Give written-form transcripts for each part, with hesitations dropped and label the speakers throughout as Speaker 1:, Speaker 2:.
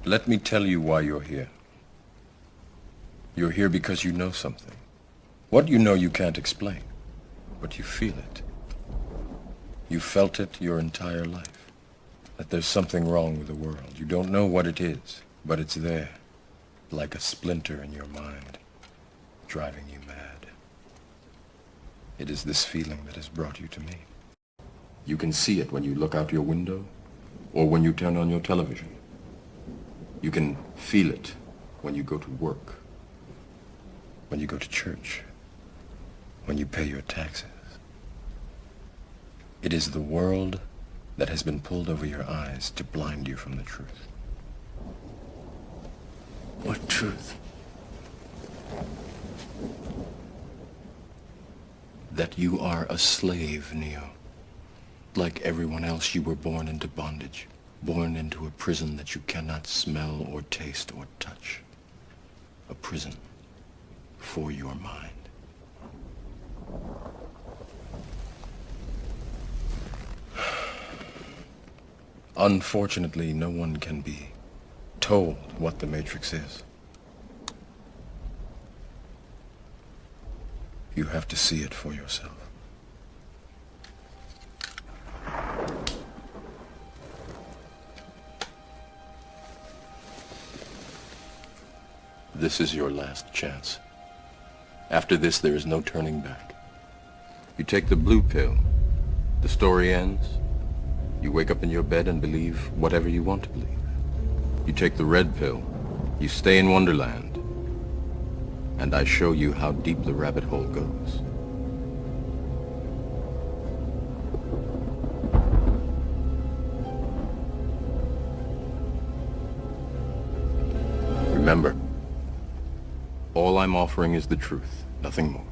Speaker 1: Let me tell you why you're here. You're here because you know something. What you know you can't explain, but you feel it. You felt it your entire life, that there's something wrong with the world. You don't know what it is, but it's there, like a splinter in your mind, driving you mad. It is this feeling that has brought you to me. You can see it when you look out your window, or when you turn on your television. You can feel it when you go to work, when you go to church, when you pay your taxes. It is the world that has been pulled over your eyes to blind you from the truth.
Speaker 2: What truth?
Speaker 1: That you are a slave, Neo. Like everyone else, you were born into bondage, born into a prison that you cannot smell or taste or touch. A prison for your mind. Unfortunately, no one can be told what the Matrix is. You have to see it for yourself. This is your last chance. After this, there is no turning back. You take the blue pill, the story ends. You wake up in your bed and believe whatever you want to believe. You take the red pill, you stay in Wonderland, and I show you how deep the rabbit hole goes. Remember, all I'm offering is the truth, nothing more.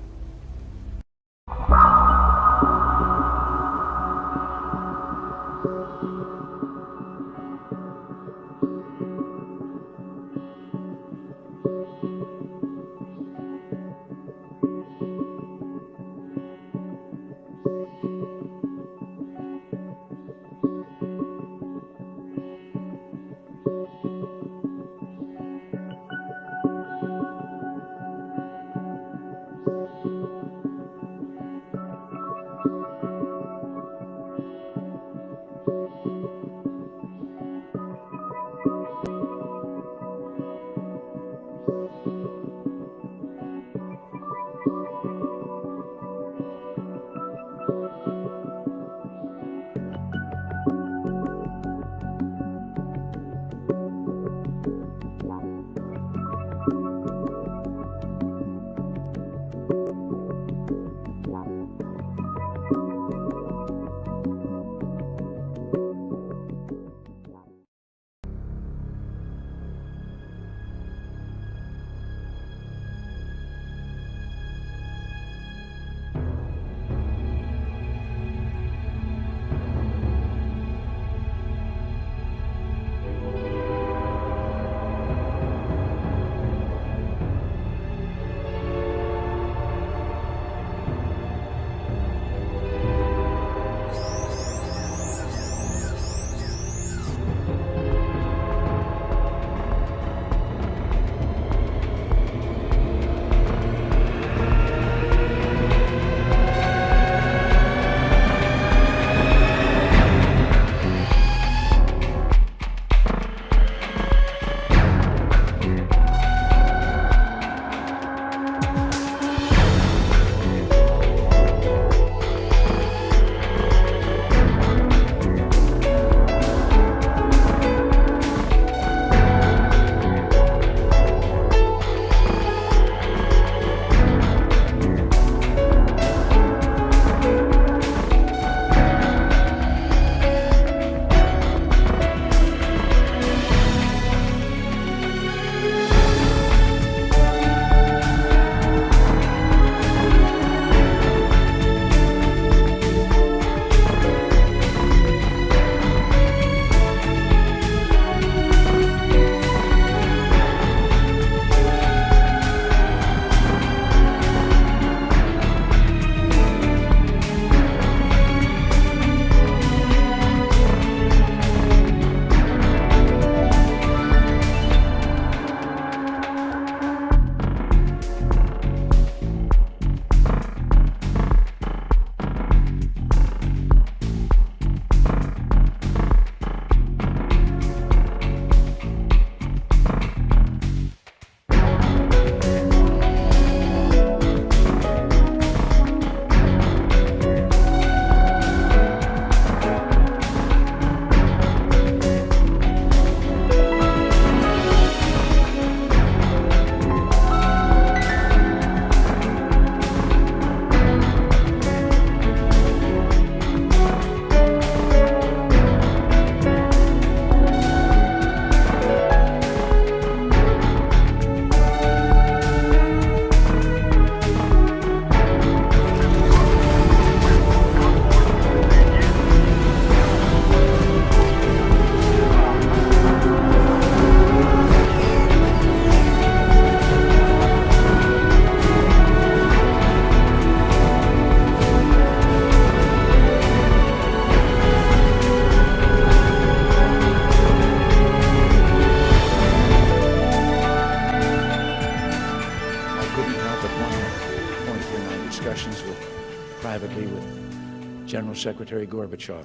Speaker 2: General Secretary Gorbachev,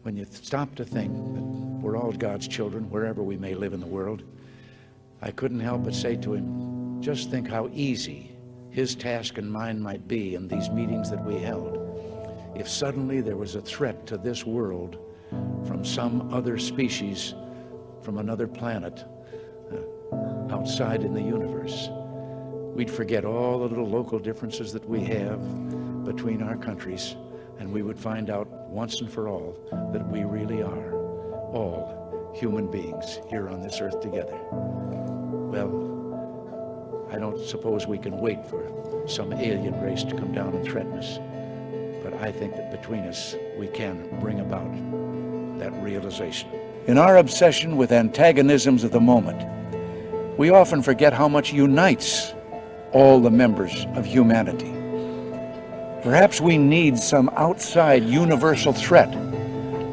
Speaker 2: when you stop to think that we're all God's children, wherever we may live in the world, I couldn't help but say to him, just think how easy his task and mine might be in these meetings that we held if suddenly there was a threat to this world from some other species, from another planet, outside in the universe. We'd forget all the little local differences that we have between our countries, and we would find out once and for all that we really are all human beings here on this earth together. Well, I don't suppose we can wait for some alien race to come down and threaten us, but I think that between us we can bring about that realization. In our obsession with antagonisms of the moment, we often forget how much unites all the members of humanity. Perhaps we need some outside universal threat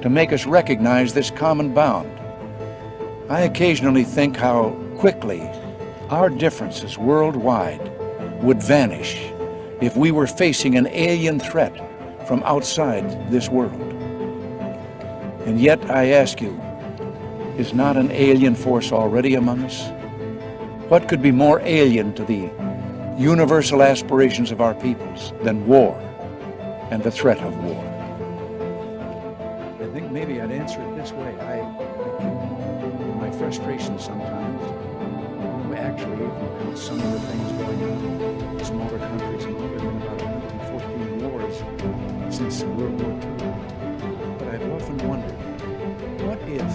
Speaker 2: to make us recognize this common bound. I occasionally think how quickly our differences worldwide would vanish if we were facing an alien threat from outside this world. And yet, I ask you, is not an alien force already among us? What could be more alien to the universal aspirations of our peoples than war and the threat of war? I think maybe I'd answer it this way. My frustration sometimes, actually, with some of the things going on in smaller countries, and there have been about 114 wars since World War II. But I've often wondered, what if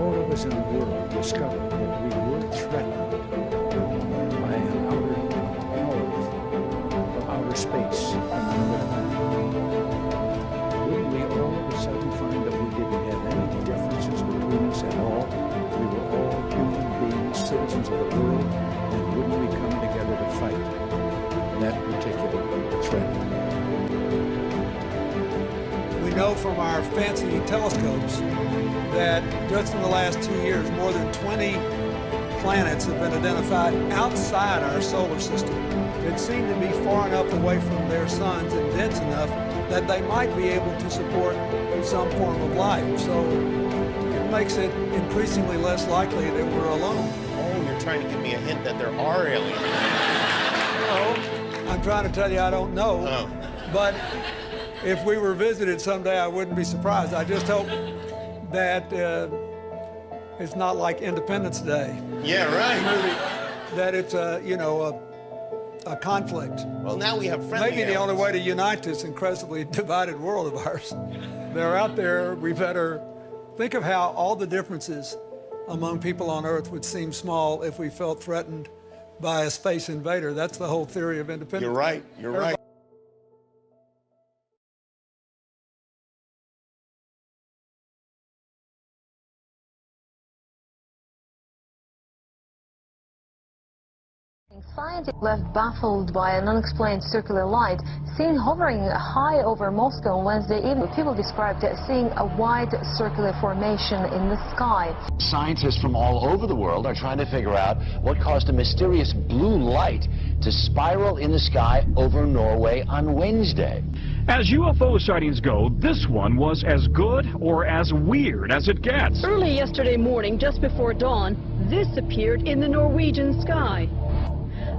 Speaker 2: all of us in the world discovered that we were threatened by an outer power from outer space and another planet? Wouldn't we all of a sudden find that we didn't have any differences between us at all? We were all human beings, citizens of the world, and wouldn't we come together to fight that particular threat?
Speaker 3: We know from our fancy telescopes that just in the last 2 years, more than 20 planets have been identified outside our solar system that seem to be far enough away from their suns and dense enough that they might be able to support some form of life. So it makes it increasingly less likely that we're alone.
Speaker 4: Oh, you're trying to give me a hint that there are aliens.
Speaker 3: No, I'm trying to tell you I don't know.
Speaker 4: Oh.
Speaker 3: But if we were visited someday, I wouldn't be surprised. I just hope that it's not like Independence Day.
Speaker 4: Yeah, right.
Speaker 3: That it's a conflict.
Speaker 4: Well, now we have friendly
Speaker 3: Maybe the only way to unite this incredibly divided world of ours. They're out there. We better think of how all the differences among people on Earth would seem small if we felt threatened by a space invader. That's the whole theory of independence.
Speaker 4: You're right. You're right.
Speaker 5: Scientists left baffled by an unexplained circular light seen hovering high over Moscow on Wednesday evening. People described seeing a wide circular formation in the sky.
Speaker 6: Scientists from all over the world are trying to figure out what caused a mysterious blue light to spiral in the sky over Norway on Wednesday.
Speaker 7: As UFO sightings go, this one was as good or as weird as it gets.
Speaker 8: Early yesterday morning, just before dawn, this appeared in the Norwegian sky.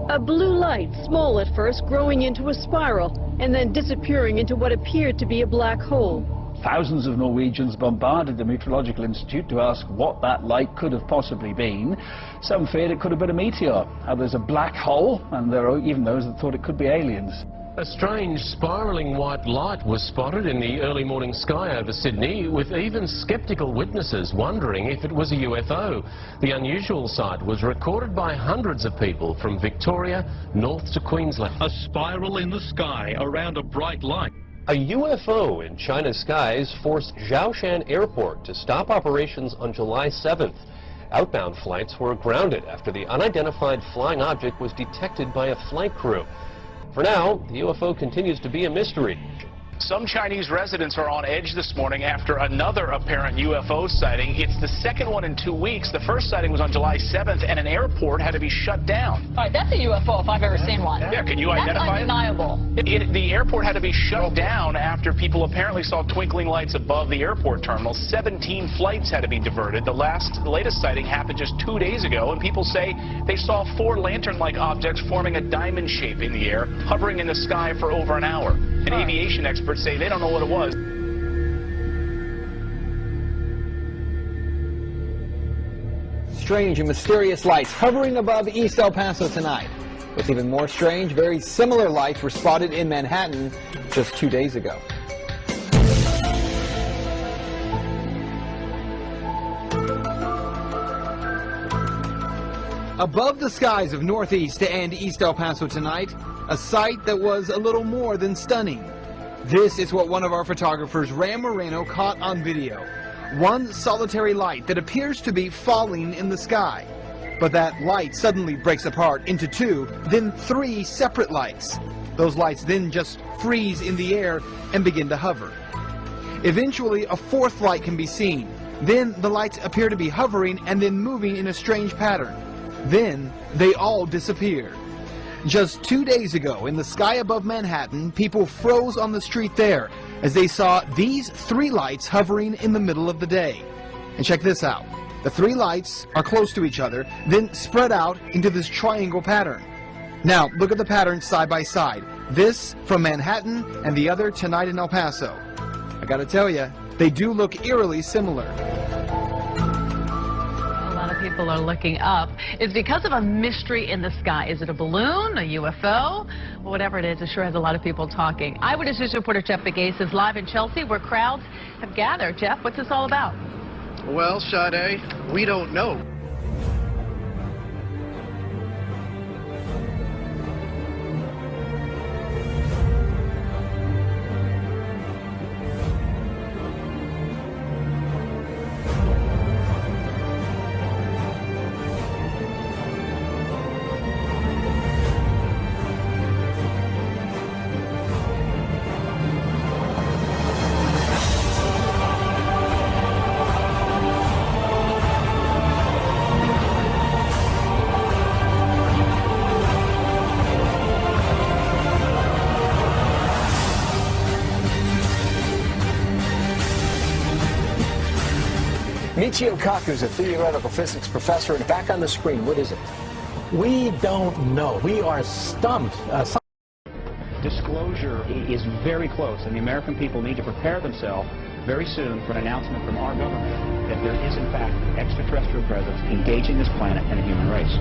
Speaker 8: A blue light, small at first, growing into a spiral, and then disappearing into what appeared to be a black hole.
Speaker 9: Thousands of Norwegians bombarded the Meteorological Institute to ask what that light could have possibly been. Some feared it could have been a meteor, others a black hole, and there are even those that thought it could be aliens.
Speaker 10: A strange spiralling white light was spotted in the early morning sky over Sydney, with even skeptical witnesses wondering if it was a UFO. The unusual sight was recorded by hundreds of people from Victoria north to Queensland.
Speaker 7: A spiral in the sky around a bright light.
Speaker 11: A UFO in China's skies forced Zhoushan Airport to stop operations on July 7th. Outbound flights were grounded after the unidentified flying object was detected by a flight crew. For now, the UFO continues to be a mystery.
Speaker 12: Some Chinese residents are on edge this morning after another apparent UFO sighting. It's the second one in 2 weeks. The first sighting was on July 7th, and an airport had to be shut down.
Speaker 13: All right, that's a UFO if I've ever seen one.
Speaker 12: Yeah, can you identify it?
Speaker 13: That's undeniable.
Speaker 12: The airport had to be shut down after people apparently saw twinkling lights above the airport terminal. 17 flights had to be diverted. The latest sighting happened just 2 days ago, and people say they saw 4 lantern-like objects forming a diamond shape in the air, hovering in the sky for over an hour. And aviation experts say they don't know what it was.
Speaker 14: Strange and mysterious lights hovering above East El Paso tonight. What's even more strange, very similar lights were spotted in Manhattan just 2 days ago. Above the skies of Northeast and East El Paso tonight, a sight that was a little more than stunning. This is what one of our photographers, Ram Moreno, caught on video. One solitary light that appears to be falling in the sky. But that light suddenly breaks apart into 2, then 3 separate lights. Those lights then just freeze in the air and begin to hover. Eventually, a 4th light can be seen. Then the lights appear to be hovering and then moving in a strange pattern. Then they all disappear. Just 2 days ago, in the sky above Manhattan, people froze on the street there as they saw these 3 lights hovering in the middle of the day. And check this out. The 3 lights are close to each other, then spread out into this triangle pattern. Now, look at the pattern side by side. This from Manhattan and the other tonight in El Paso. I gotta tell you, they do look eerily similar.
Speaker 15: People are looking up. It's because of a mystery in the sky. Is it a balloon, a UFO? Whatever it is, it sure has a lot of people talking. Eyewitness News reporter Jeff Begay is live in Chelsea where crowds have gathered. Jeff, what's this all about?
Speaker 16: Well, Sade, we don't know.
Speaker 17: Michio Kaku is a theoretical physics professor, and back on the screen, what is it?
Speaker 18: We don't know. We are stumped.
Speaker 9: Disclosure is very close, and the American people need to prepare themselves very soon for an announcement from our government that there is, in fact, an extraterrestrial presence engaging this planet and the human race.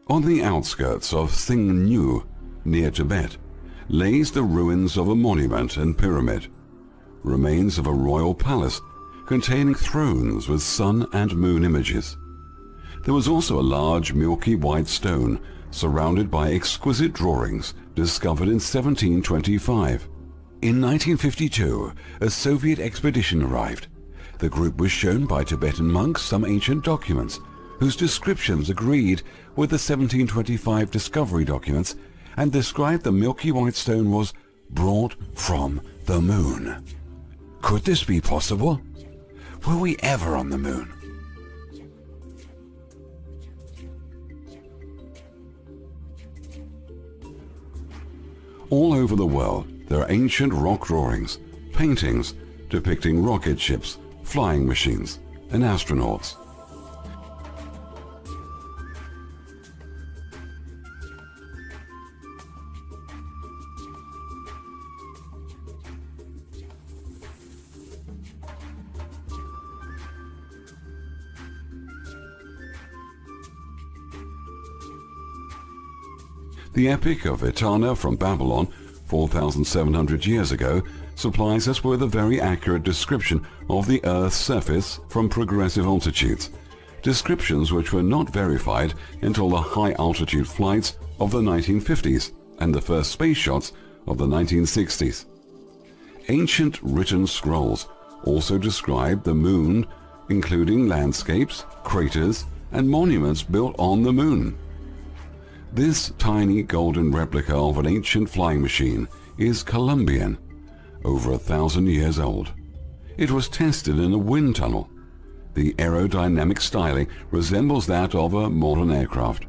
Speaker 19: On the outskirts of Thing Nhu, near Tibet, lays the ruins of a monument and pyramid, remains of a royal palace containing thrones with sun and moon images. There was also a large milky white stone surrounded by exquisite drawings discovered in 1725. In 1952, a Soviet expedition arrived. The group was shown by Tibetan monks some ancient documents whose descriptions agreed with the 1725 discovery documents and described the milky white stone was brought from the moon. Could this be possible? Were we ever on the moon? All over the world, there are ancient rock drawings, paintings depicting rocket ships, flying machines, and astronauts. The Epic of Etana from Babylon, 4,700 years ago, supplies us with a very accurate description of the Earth's surface from progressive altitudes, descriptions which were not verified until the high-altitude flights of the 1950s and the first space shots of the 1960s. Ancient written scrolls also describe the moon, including landscapes, craters, and monuments built on the moon. This tiny golden replica of an ancient flying machine is Colombian, over 1,000 years old. It was tested in a wind tunnel. The aerodynamic styling resembles that of a modern aircraft.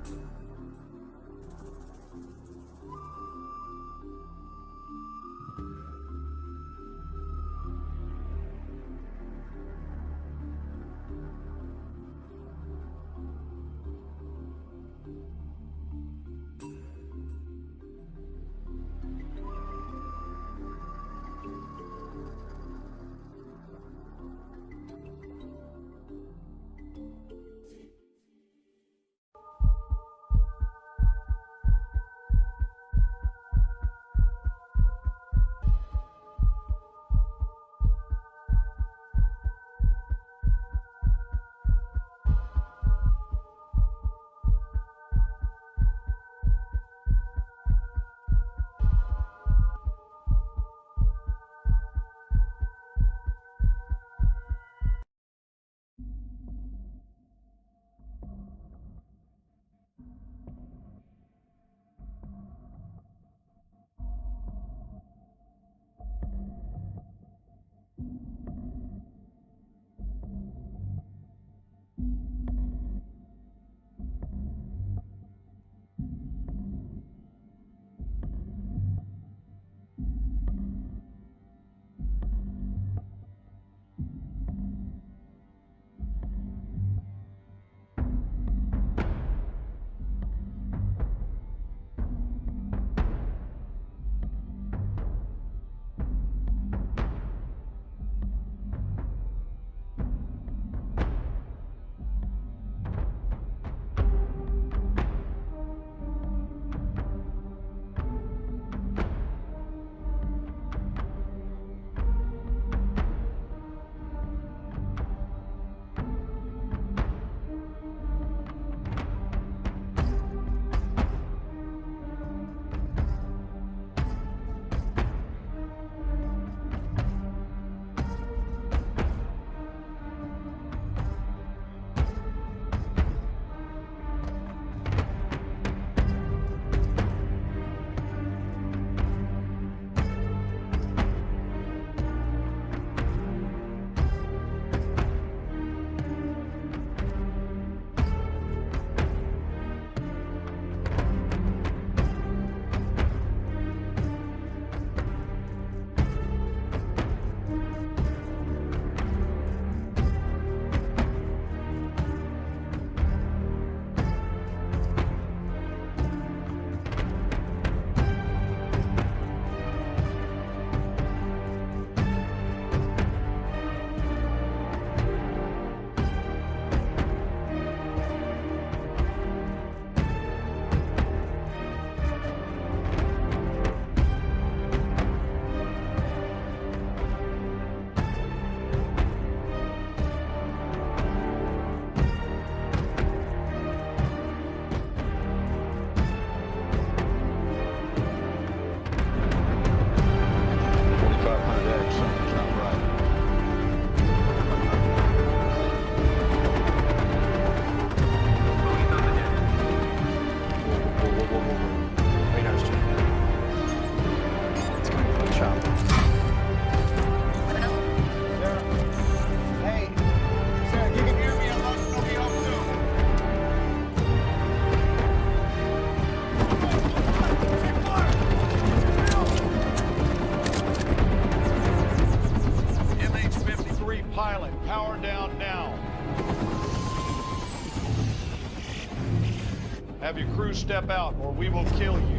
Speaker 20: step out, or we will kill you.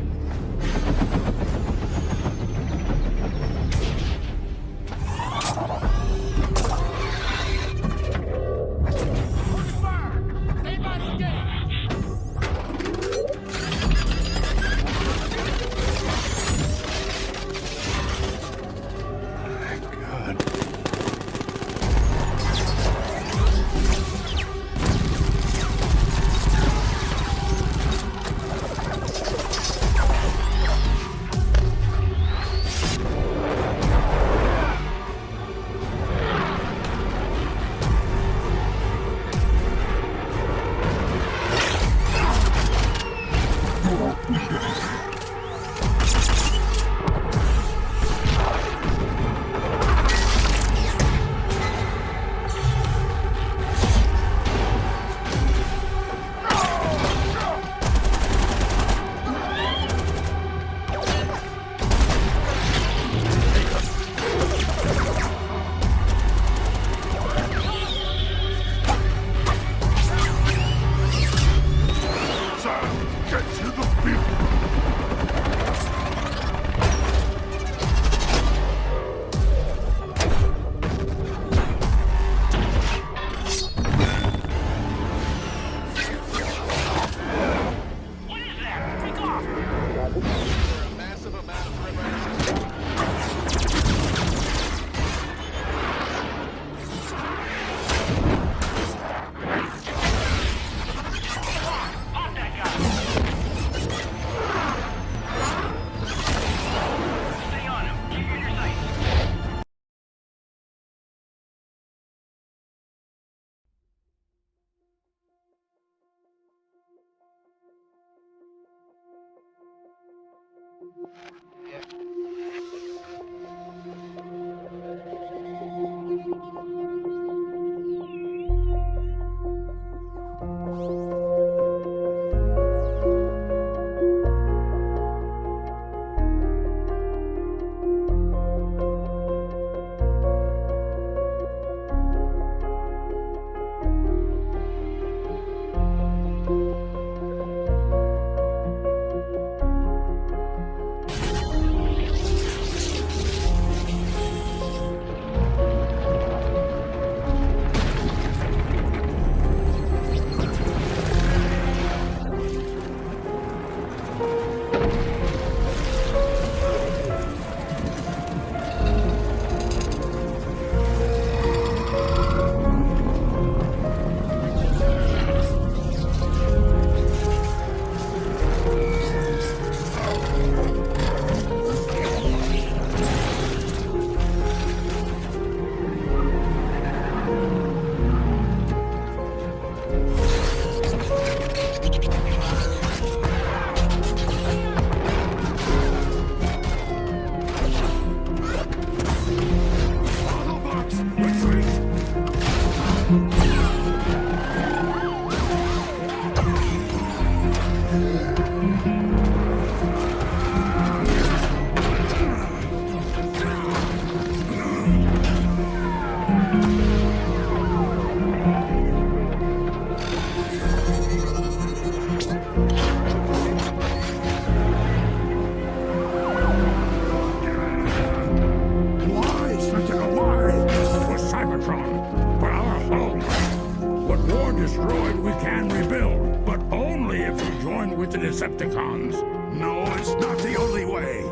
Speaker 21: with the Decepticons. No, it's not the only way.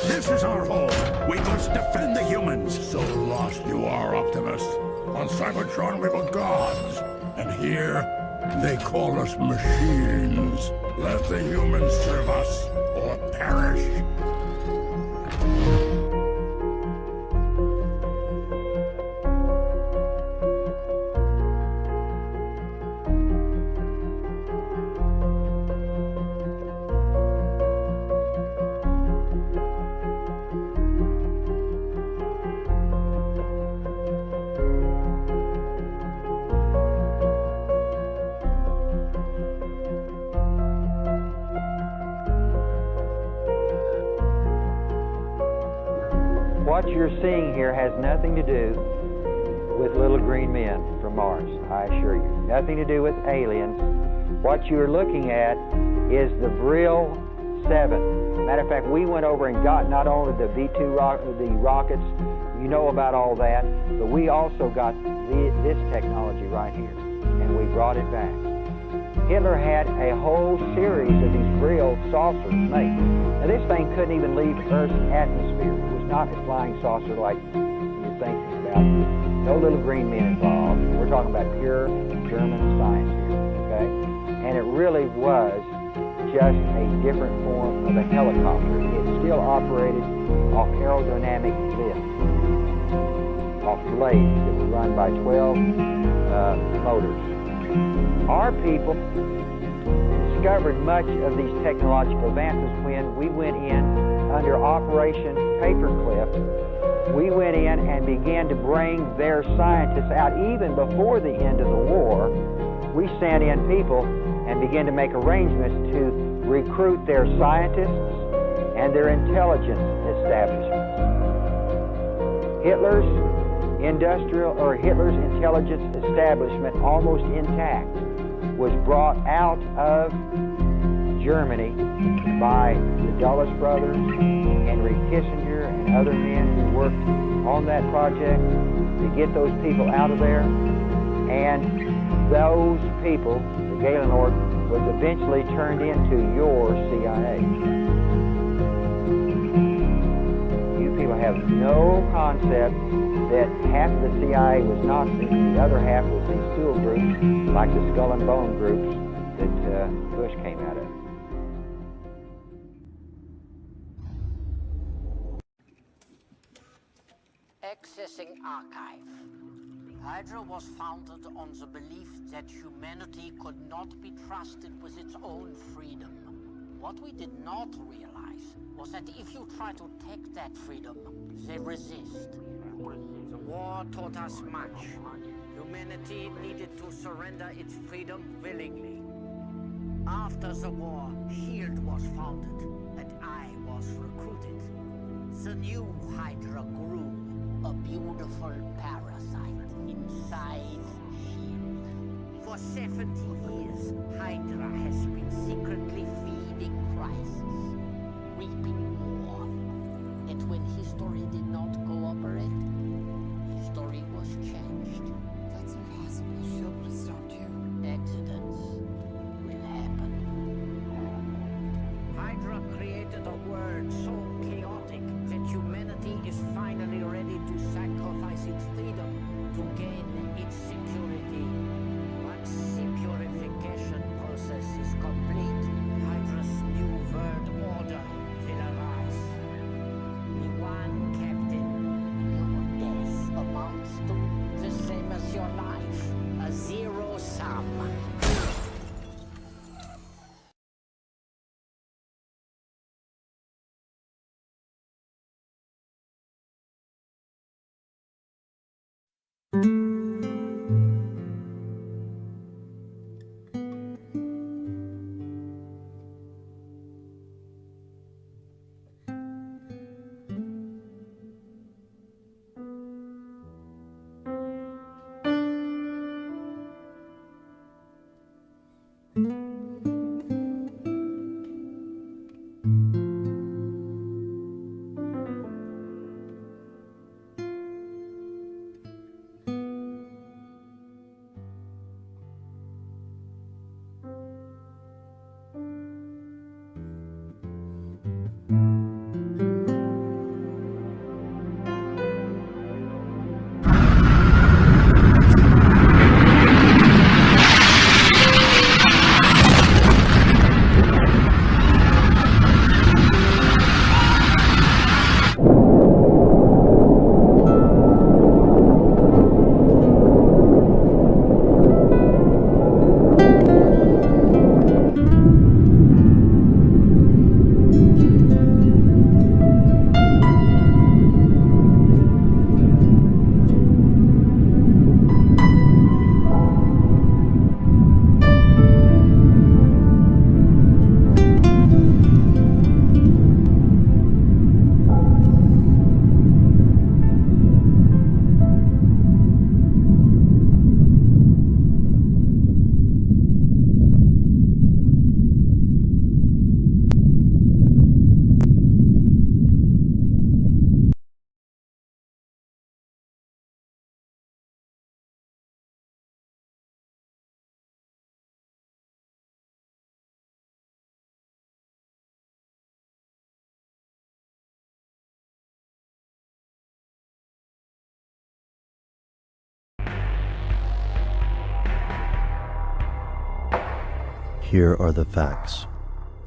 Speaker 21: This is our home. We must defend the humans. So lost you are, Optimus. On Cybertron we were gods. And here, they call us machines. Let the humans serve us, or perish.
Speaker 22: What you're seeing here has nothing to do with little green men from Mars, I assure you. Nothing to do with aliens. What you're looking at is the Vril 7. Matter of fact, we went over and got not only the V-2 the rockets, you know about all that, but we also got this technology right here, and we brought it back. Hitler had a whole series of these Vril saucers made. Now this thing couldn't even leave Earth's atmosphere. It was not a flying saucer like you're thinking about. No little green men involved. We're talking about pure German science here, okay? And it really was just a different form of a helicopter. It still operated off aerodynamic lift, off blades that were run by 12 motors. Our people discovered much of these technological advances when we went in under Operation Paperclip. We went in and began to bring their scientists out even before the end of the war. We sent in people and began to make arrangements to recruit their scientists and their intelligence establishments. Hitler's intelligence establishment, almost intact, was brought out of Germany by the Dulles brothers, Henry Kissinger, and other men who worked on that project to get those people out of there. And those people, the Gaylord, was eventually turned into your CIA. You people have no concept that half of the CIA was Nazis and the other half was these tool groups, like the Skull and Bone groups that Bush came out of.
Speaker 1: Accessing archive. Hydra was founded on the belief that humanity could not be trusted with its own freedom. What we did not realize was that if you try to take that freedom, they resist. The war taught us much. Humanity needed to surrender its freedom willingly. After the war, SHIELD was founded, and I was recruited. The new Hydra grew, a beautiful parasite inside SHIELD. For 70 years, Hydra has been secretly feeding crisis, weeping war. And when history did not cooperate, history was changed.
Speaker 2: That's impossible. SHIELD would have stopped you.
Speaker 1: Accidents will happen. Hydra created a world so chaotic that humanity is finally ready to sacrifice its freedom to gain its security. Once the purification process is complete, Hydra's new world order will arise. The one kept
Speaker 3: Here are the facts.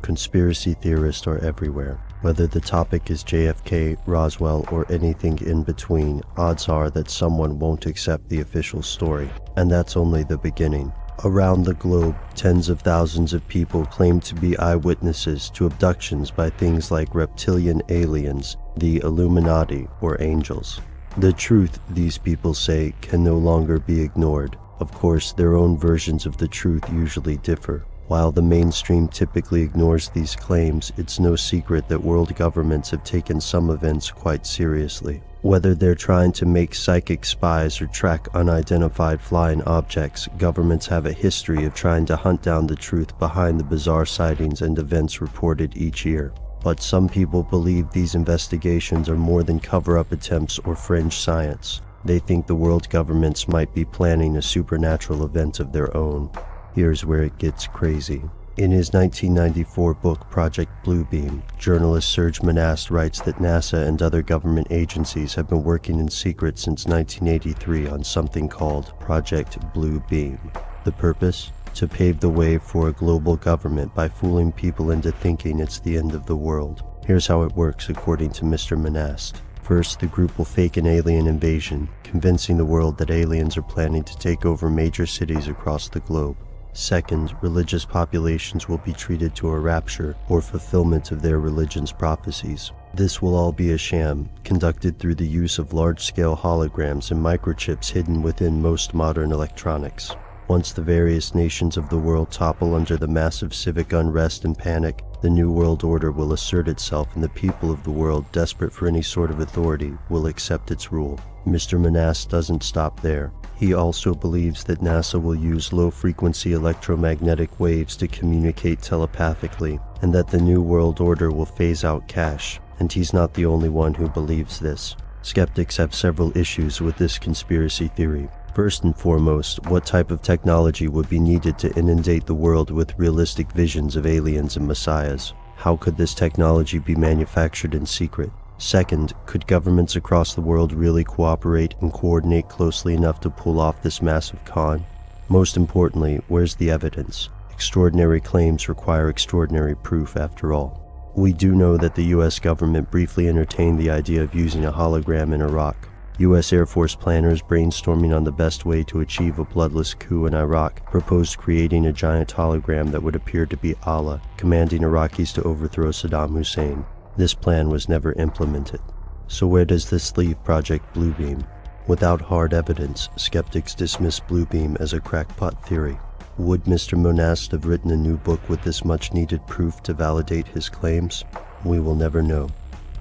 Speaker 3: Conspiracy theorists are everywhere. Whether the topic is JFK, Roswell, or anything in between, odds are that someone won't accept the official story. And that's only the beginning. Around the globe, tens of thousands of people claim to be eyewitnesses to abductions by things like reptilian aliens, the Illuminati, or angels. The truth, these people say, can no longer be ignored. Of course, their own versions of the truth usually differ. While the mainstream typically ignores these claims, it's no secret that world governments have taken some events quite seriously. Whether they're trying to make psychic spies or track unidentified flying objects, governments have a history of trying to hunt down the truth behind the bizarre sightings and events reported each year. But some people believe these investigations are more than cover-up attempts or fringe science. They think the world governments might be planning a supernatural event of their own. Here's where it gets crazy. In his 1994 book Project Bluebeam, journalist Serge Monast writes that NASA and other government agencies have been working in secret since 1983 on something called Project Bluebeam. The purpose? To pave the way for a global government by fooling people into thinking it's the end of the world. Here's how it works according to Mr. Monast. First, the group will fake an alien invasion, convincing the world that aliens are planning to take over major cities across the globe. Second, religious populations will be treated to a rapture or fulfillment of their religion's prophecies. This will all be a sham, conducted through the use of large-scale holograms and microchips hidden within most modern electronics. Once the various nations of the world topple under the massive civic unrest and panic, the New World Order will assert itself and the people of the world, desperate for any sort of authority, will accept its rule. Mr. Monast doesn't stop there. He also believes that NASA will use low-frequency electromagnetic waves to communicate telepathically, and that the New World Order will phase out cash. And he's not the only one who believes this. Skeptics have several issues with this conspiracy theory. First and foremost, what type of technology would be needed to inundate the world with realistic visions of aliens and messiahs? How could this technology be manufactured in secret? Second, could governments across the world really cooperate and coordinate closely enough to pull off this massive con? Most importantly, where's the evidence? Extraordinary claims require extraordinary proof after all. We do know that the US government briefly entertained the idea of using a hologram in Iraq. US Air Force planners brainstorming on the best way to achieve a bloodless coup in Iraq proposed creating a giant hologram that would appear to be Allah, commanding Iraqis to overthrow Saddam Hussein. This plan was never implemented. So where does this leave Project Bluebeam? Without hard evidence, skeptics dismiss Bluebeam as a crackpot theory. Would Mr. Monast have written a new book with this much-needed proof to validate his claims? We will never know.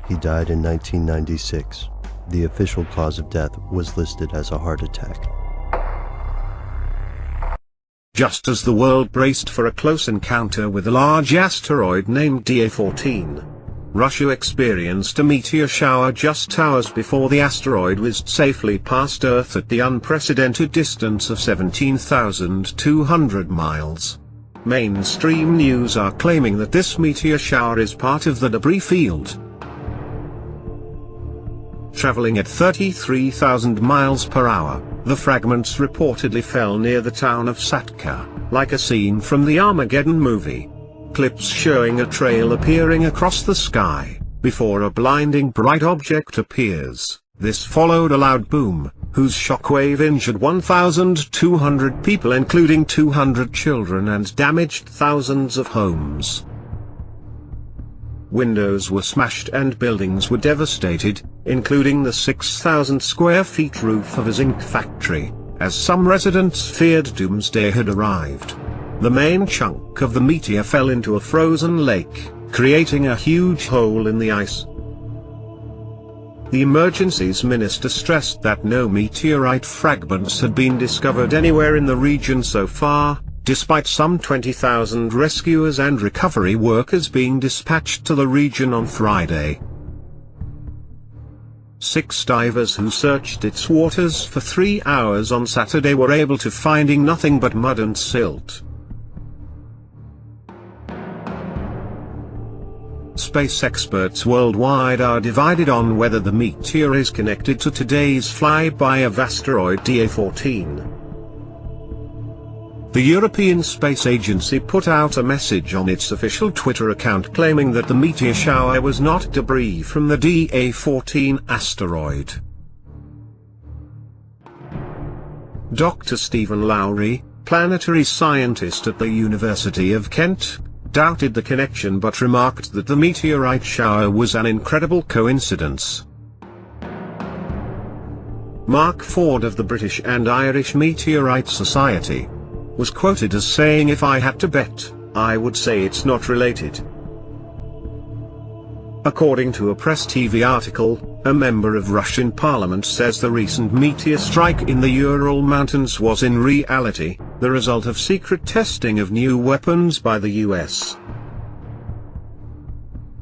Speaker 3: He died in 1996. The official cause of death was listed as a heart attack.
Speaker 4: Just as the world braced for a close encounter with a large asteroid named DA-14, Russia experienced a meteor shower just hours before the asteroid whizzed safely past Earth at the unprecedented distance of 17,200 miles. Mainstream news are claiming that this meteor shower is part of the debris field. Traveling at 33,000 miles per hour, the fragments reportedly fell near the town of Satka, like a scene from the Armageddon movie. Clips showing a trail appearing across the sky, before a blinding bright object appears. This followed a loud boom, whose shockwave injured 1,200 people including 200 children and damaged thousands of homes. Windows were smashed and buildings were devastated, including the 6,000 square feet roof of a zinc factory, as some residents feared doomsday had arrived. The main chunk of the meteor fell into a frozen lake, creating a huge hole in the ice. The emergencies minister stressed that no meteorite fragments had been discovered anywhere in the region so far, despite some 20,000 rescuers and recovery workers being dispatched to the region on Friday. 6 divers who searched its waters for 3 hours on Saturday were able to finding nothing but mud and silt. Space experts worldwide are divided on whether the meteor is connected to today's flyby of asteroid DA-14. The European Space Agency put out a message on its official Twitter account claiming that the meteor shower was not debris from the DA-14 asteroid. Dr. Stephen Lowry, planetary scientist at the University of Kent, doubted the connection but remarked that the meteorite shower was an incredible coincidence. Mark Ford of the British and Irish Meteorite Society was quoted as saying, "If I had to bet, I would say it's not related." According to a Press TV article, a member of Russian parliament says the recent meteor strike in the Ural Mountains was in reality the result of secret testing of new weapons by the US.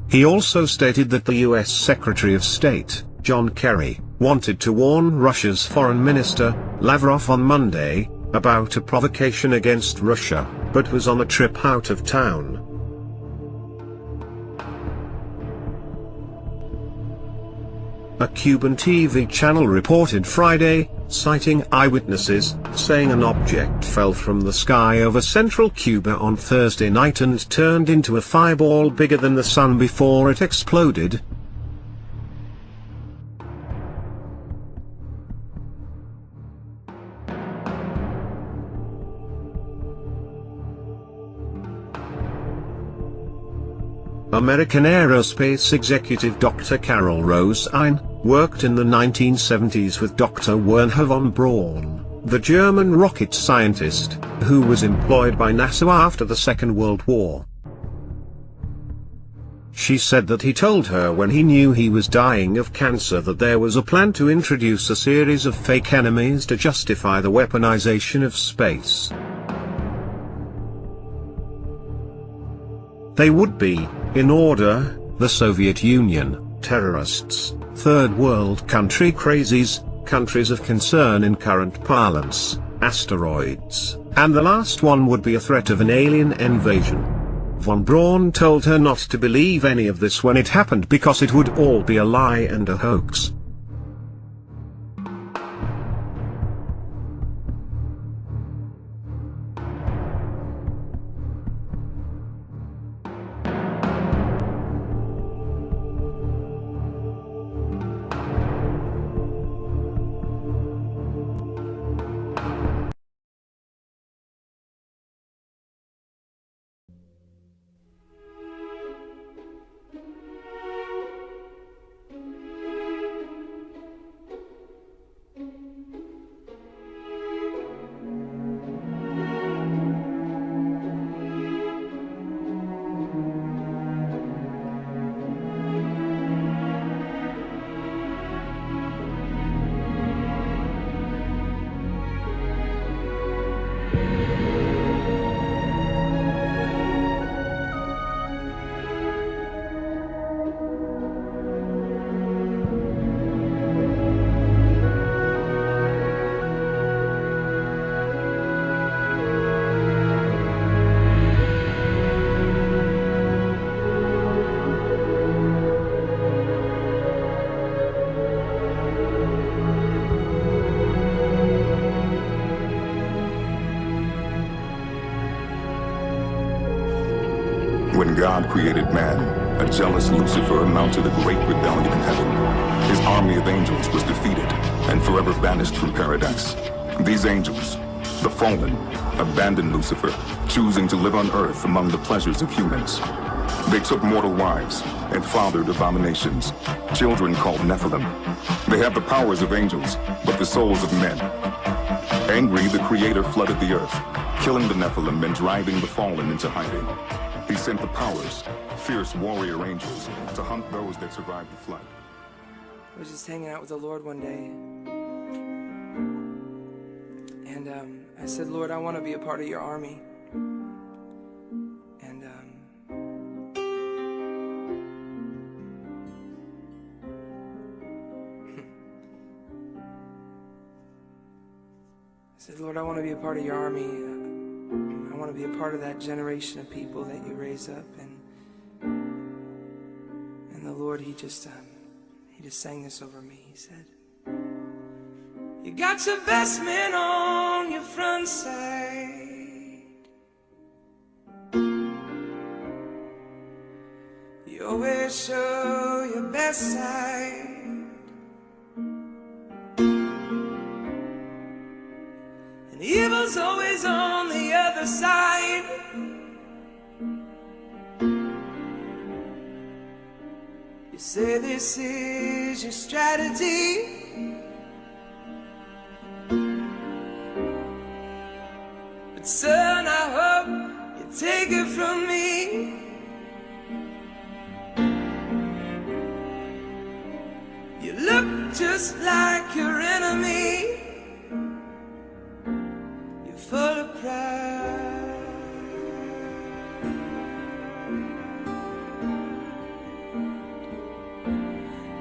Speaker 4: He also stated that the US Secretary of State, John Kerry, wanted to warn Russia's Foreign Minister, Lavrov, on Monday about a provocation against Russia, but was on a trip out of town. A Cuban TV channel reported Friday, citing eyewitnesses, saying an object fell from the sky over central Cuba on Thursday night and turned into a fireball bigger than the sun before it exploded. American aerospace executive Dr. Carol Rosein worked in the 1970s with Dr. Wernher von Braun, the German rocket scientist, who was employed by NASA after the Second World War. She said that he told her when he knew he was dying of cancer that there was a plan to introduce a series of fake enemies to justify the weaponization of space. They would be, in order, the Soviet Union, terrorists, third world country crazies, countries of concern in current parlance, asteroids, and the last one would be a threat of an alien invasion. Von Braun told her not to believe any of this when it happened because it would all be a lie and a hoax.
Speaker 5: When God created man, a jealous Lucifer mounted a great rebellion in heaven. His army of angels was defeated and forever banished from paradise. These angels, the fallen, abandoned Lucifer, choosing to live on earth among the pleasures of humans. They took mortal wives and fathered abominations, children called Nephilim. They have the powers of angels, but the souls of men. Angry, the Creator flooded the earth, killing the Nephilim and driving the fallen into hiding. He sent the powers, fierce warrior angels, to hunt those that survived the flood.
Speaker 6: I was just hanging out with the Lord one day, and I said, Lord, I want to be a part of your army. And I said, Lord, I want to be a part of your army. I want to be a part of that generation of people that you raise up. And the Lord, he just sang this over me. He said, you got your best men on your front side, always show your best side. And evil's always on the other side. You say this is your strategy. But son, I hope you take it from me. You look just like your enemy. You're full of pride.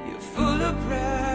Speaker 6: You're full of pride.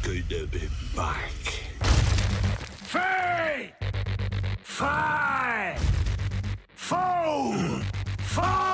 Speaker 21: good to be back. Three, five, four, four.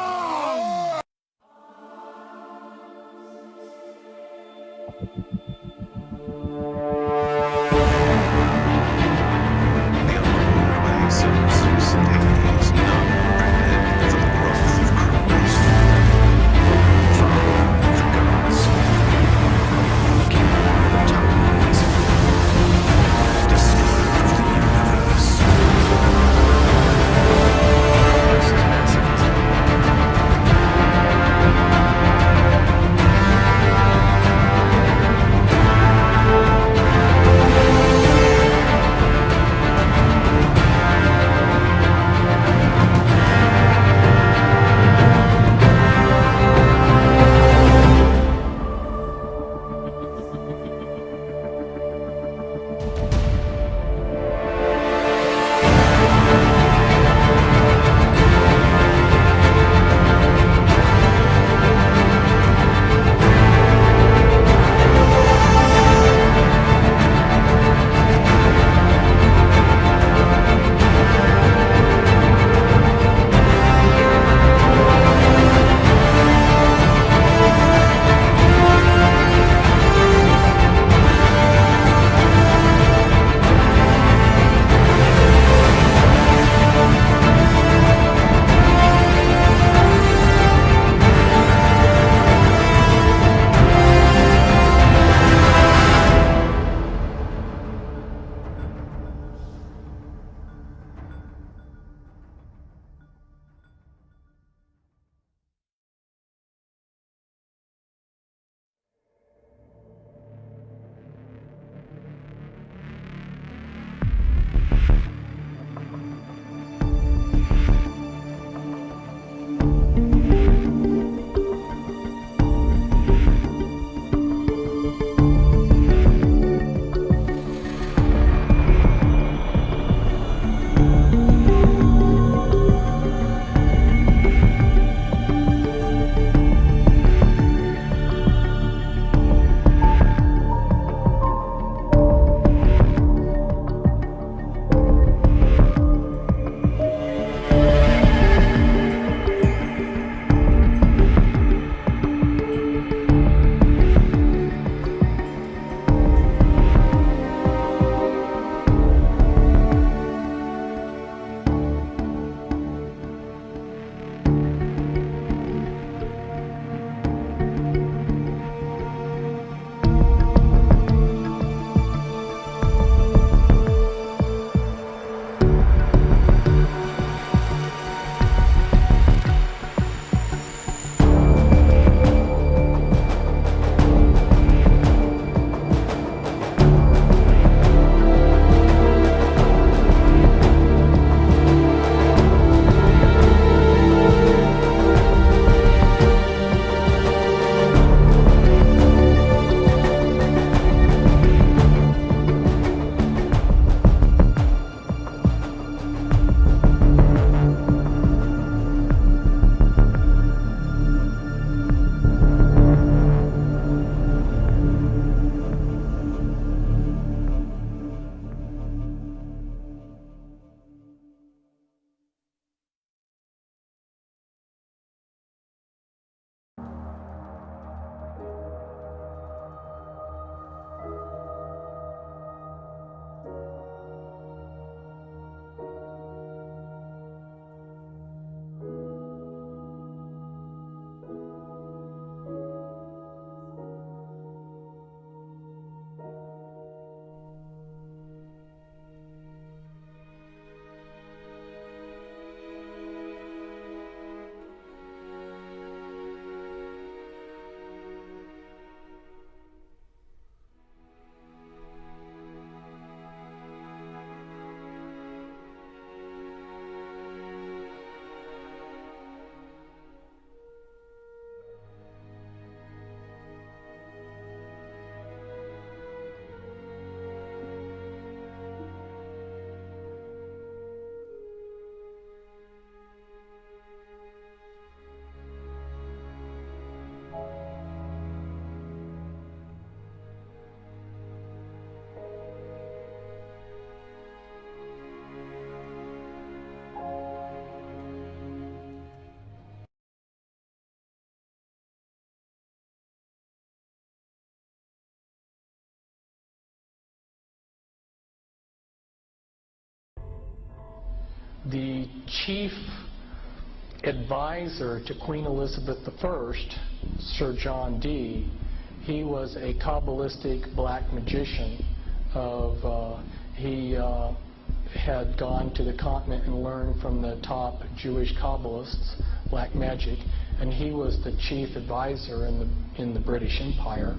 Speaker 18: The chief advisor to Queen Elizabeth I, Sir John Dee, he was a Kabbalistic black magician. He had gone to the continent and learned from the top Jewish Kabbalists black magic, and he was the chief advisor in the British Empire,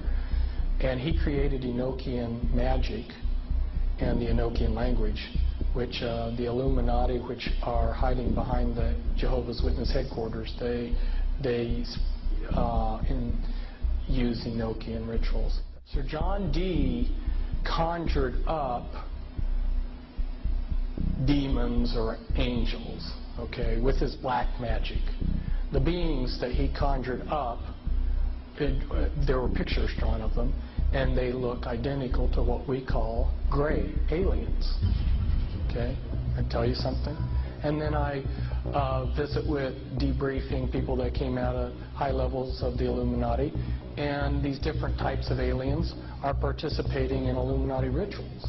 Speaker 18: and he created Enochian magic and the Enochian language, which the Illuminati, which are hiding behind the Jehovah's Witness headquarters, they use Enochian rituals. Sir John Dee conjured up demons or angels, okay, with his black magic. The beings that he conjured up, there were pictures drawn of them, and they look identical to what we call gray aliens. Okay, I tell you something. And then I visit with debriefing people that came out of high levels of the Illuminati, and these different types of aliens are participating in Illuminati rituals.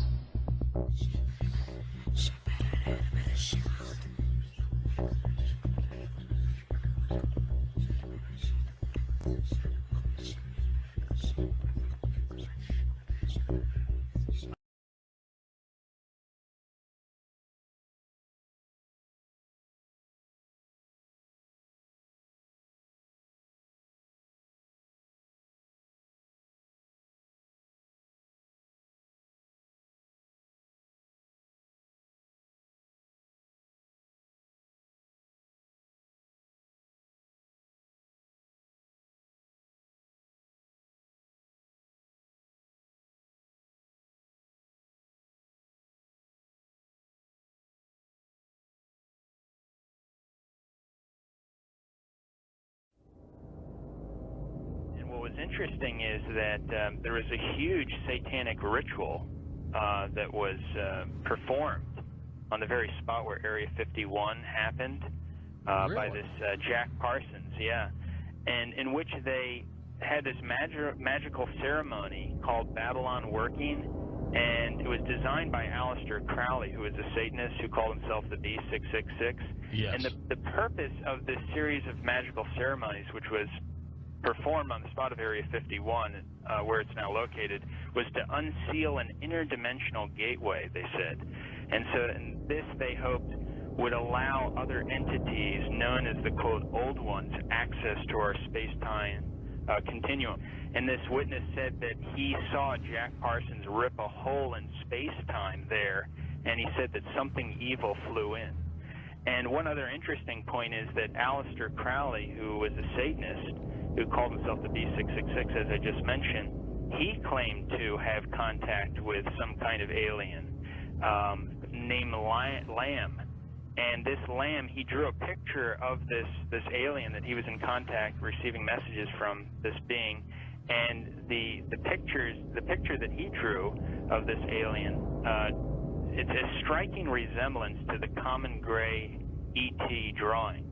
Speaker 8: Interesting is that there was a huge satanic ritual that was performed on the very spot where Area 51 happened by this Jack Parsons, and in which they had this magical ceremony called Babylon Working, and it was designed by Aleister Crowley, who was a Satanist who called himself the B666.
Speaker 10: Yes.
Speaker 8: And the purpose of this series of magical ceremonies, which was performed on the spot of Area 51, where it's now located, was to unseal an interdimensional gateway, they said. And so this, they hoped, would allow other entities known as the, quote, old ones, access to our space-time continuum. And this witness said that he saw Jack Parsons rip a hole in space-time there, and he said that something evil flew in. And one other interesting point is that Aleister Crowley, who was a Satanist, who called himself the B666, as I just mentioned, he claimed to have contact with some kind of alien named Lamb. And this Lamb, he drew a picture of this alien that he was in contact, receiving messages from this being. And the picture that he drew of this alien, it's a striking resemblance to the common gray ET drawing.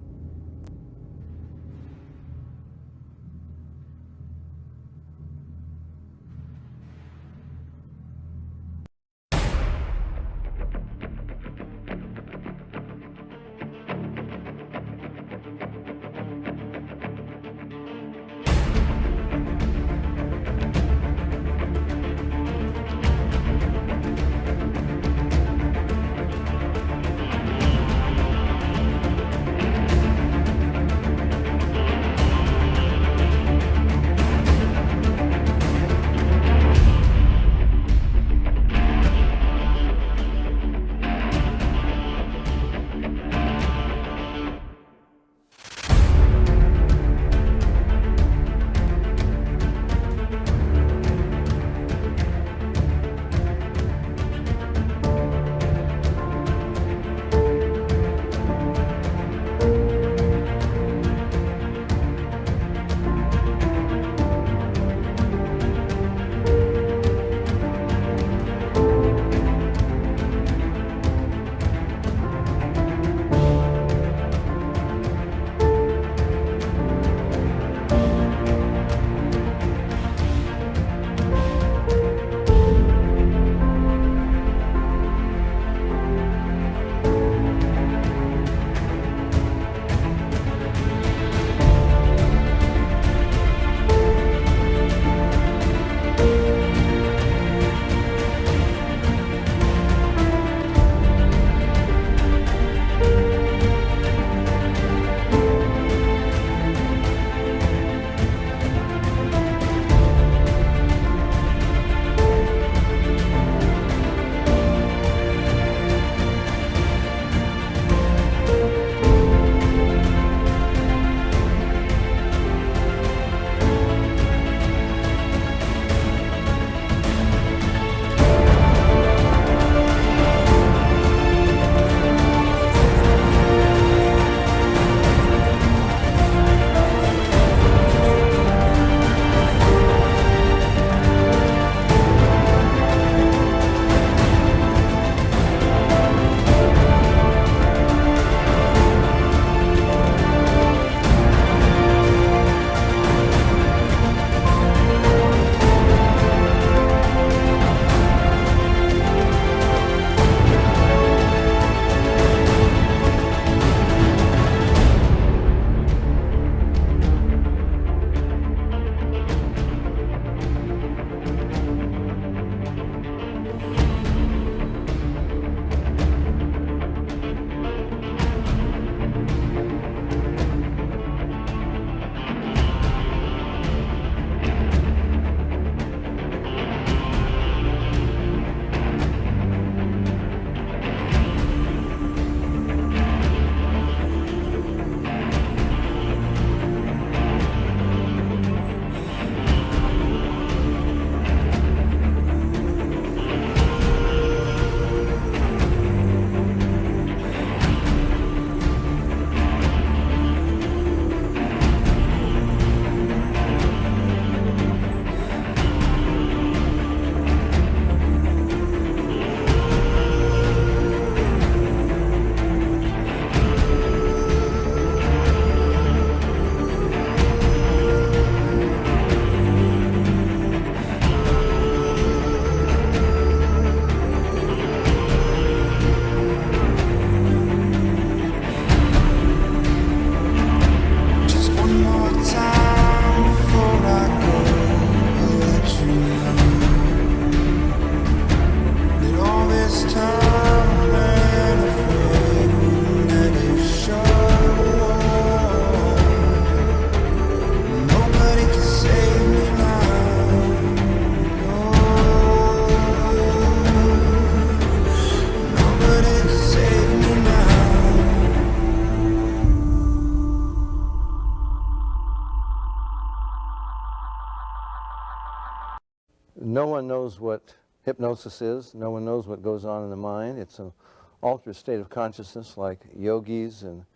Speaker 7: one knows what hypnosis is. No one knows what goes on in the mind. It's an altered state of consciousness like yogis and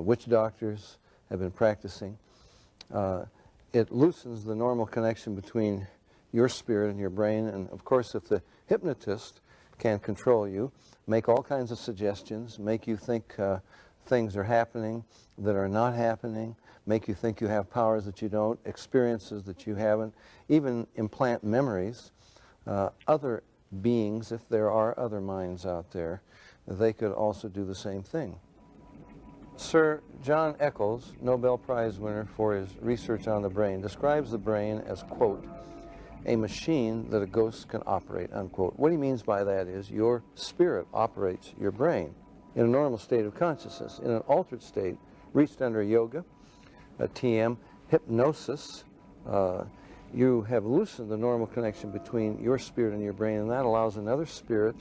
Speaker 7: witch doctors have been practicing. It loosens the normal connection between your spirit and your brain. And of course, if the hypnotist can control you, make all kinds of suggestions, make you think things are happening that are not happening, make you think you have powers that you don't, experiences that you haven't, even implant memories. Other beings, if there are other minds out there, they could also do the same thing. Sir John Eccles, Nobel Prize winner for his research on the brain, describes the brain as, quote, a machine that a ghost can operate, unquote. What he means by that is your spirit operates your brain in a normal state of consciousness. In an altered state, reached under yoga, TM, hypnosis, you have loosened the normal connection between your spirit and your brain, and that allows another spirit,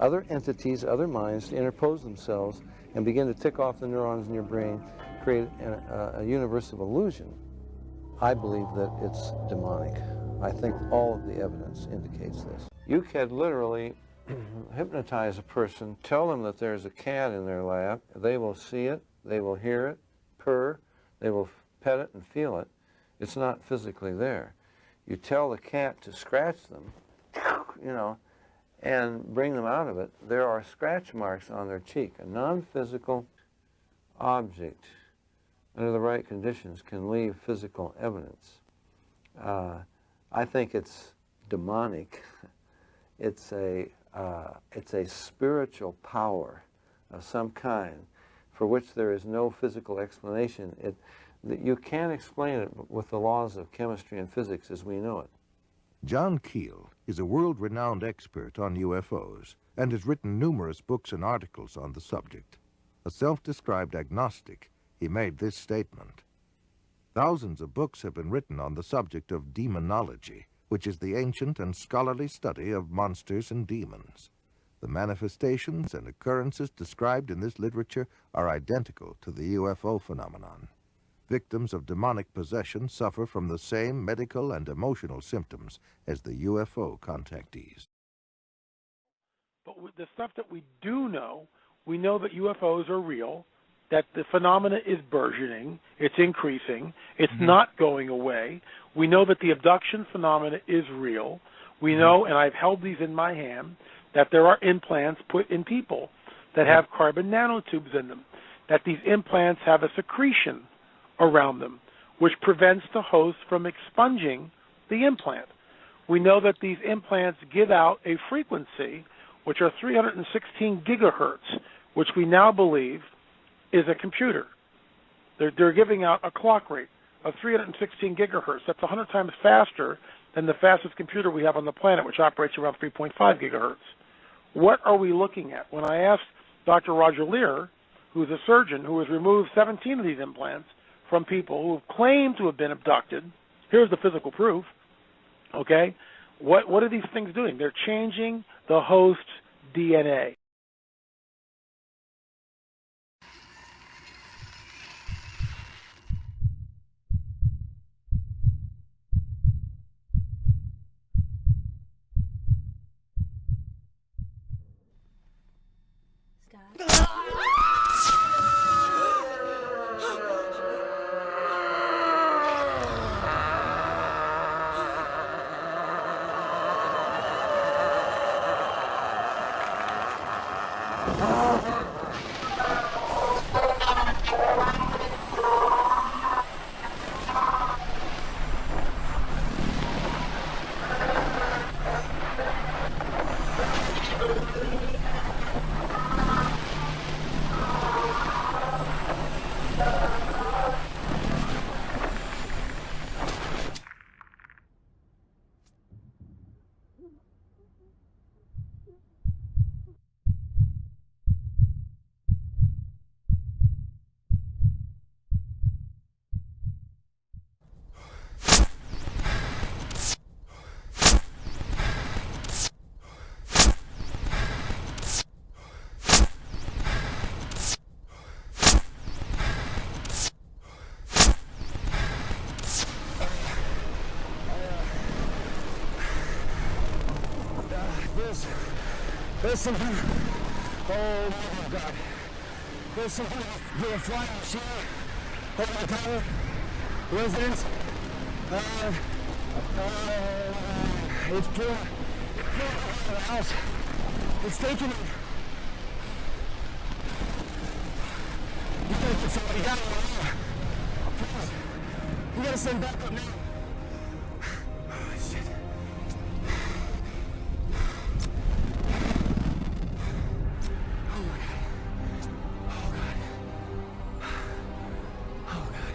Speaker 7: other entities, other minds to interpose themselves and begin to tick off the neurons in your brain, create a universe of illusion. I believe that it's demonic. I think all of the evidence indicates this. You can literally hypnotize a person, tell them that there's a cat in their lap, they will see it, they will hear it, purr, they will pet it and feel it. It's not physically there. You tell the cat to scratch them, you know, and bring them out of it. There are scratch marks on their cheek. A non-physical object, under the right conditions, can leave physical evidence. I think it's demonic. It's a spiritual power of some kind for which there is no physical explanation. You can't explain it with the laws of chemistry and physics as we know it.
Speaker 10: John Keel is a world-renowned expert on UFOs and has written numerous books and articles on the subject. A self-described agnostic, he made this statement. Thousands of books have been written on the subject of demonology, which is the ancient and scholarly study of monsters and demons. The manifestations and occurrences described in this literature are identical to the UFO phenomenon. Victims of demonic possession suffer from the same medical and emotional symptoms as the UFO contactees.
Speaker 20: But with the stuff that we do know, we know that UFOs are real, that the phenomena is burgeoning, it's increasing, it's not going away. We know that the abduction phenomena is real. We know, and I've held these in my hand, that there are implants put in people that have carbon nanotubes in them, that these implants have a secretion around them, which prevents the host from expunging the implant. We know that these implants give out a frequency, which are 316 gigahertz, which we now believe is a computer. They're giving out a clock rate of 316 gigahertz. That's 100 times faster than the fastest computer we have on the planet, which operates around 3.5 gigahertz. What are we looking at? When I asked Dr. Roger Lear, who's a surgeon who has removed 17 of these implants from people who have claimed to have been abducted, here's the physical proof, okay? What are these things doing? They're changing the host's DNA.
Speaker 11: There's something. Oh my God. There's something with a flying machine over the tower. Residents. It's pulling out of the house. It's taking me. You gotta get somebody down here. Please. We gotta send backup now. Oh, shit. Oh my God. Oh God. Oh God.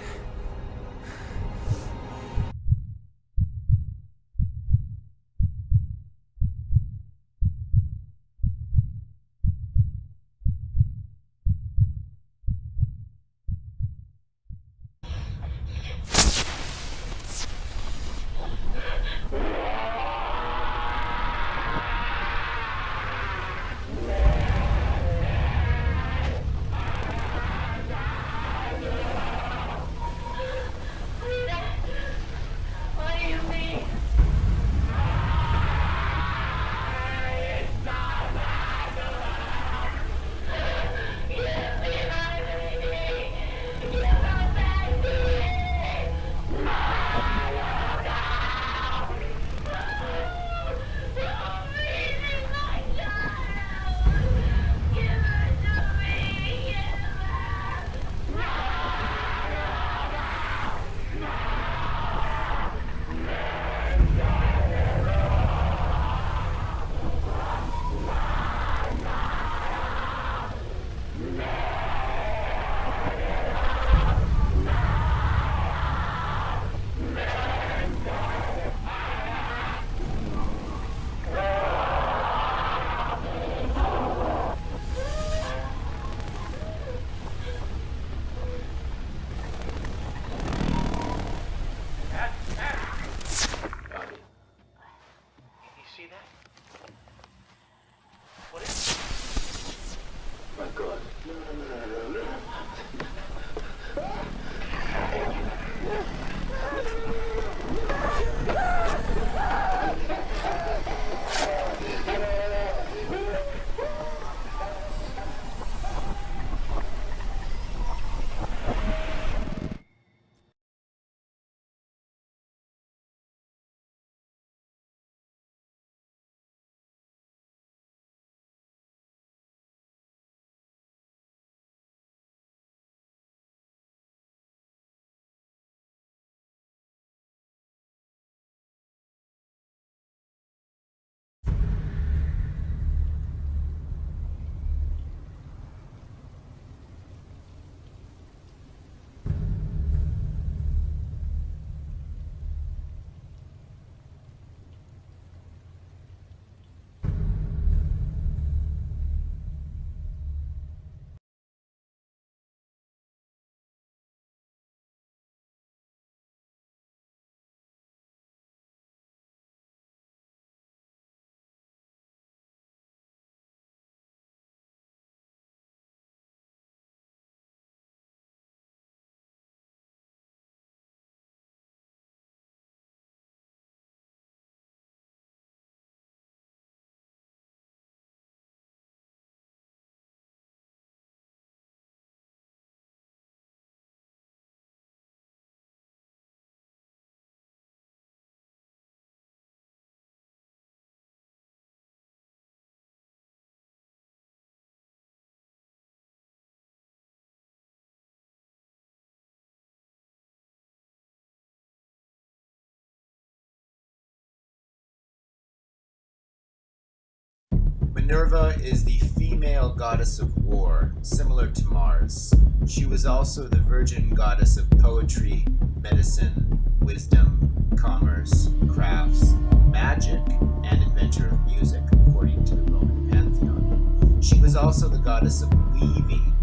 Speaker 13: Minerva is the female goddess of war, similar to Mars. She was also the virgin goddess of poetry, medicine, wisdom, commerce, crafts, magic, and inventor of music, according to the Roman pantheon. She was also the goddess of weaving,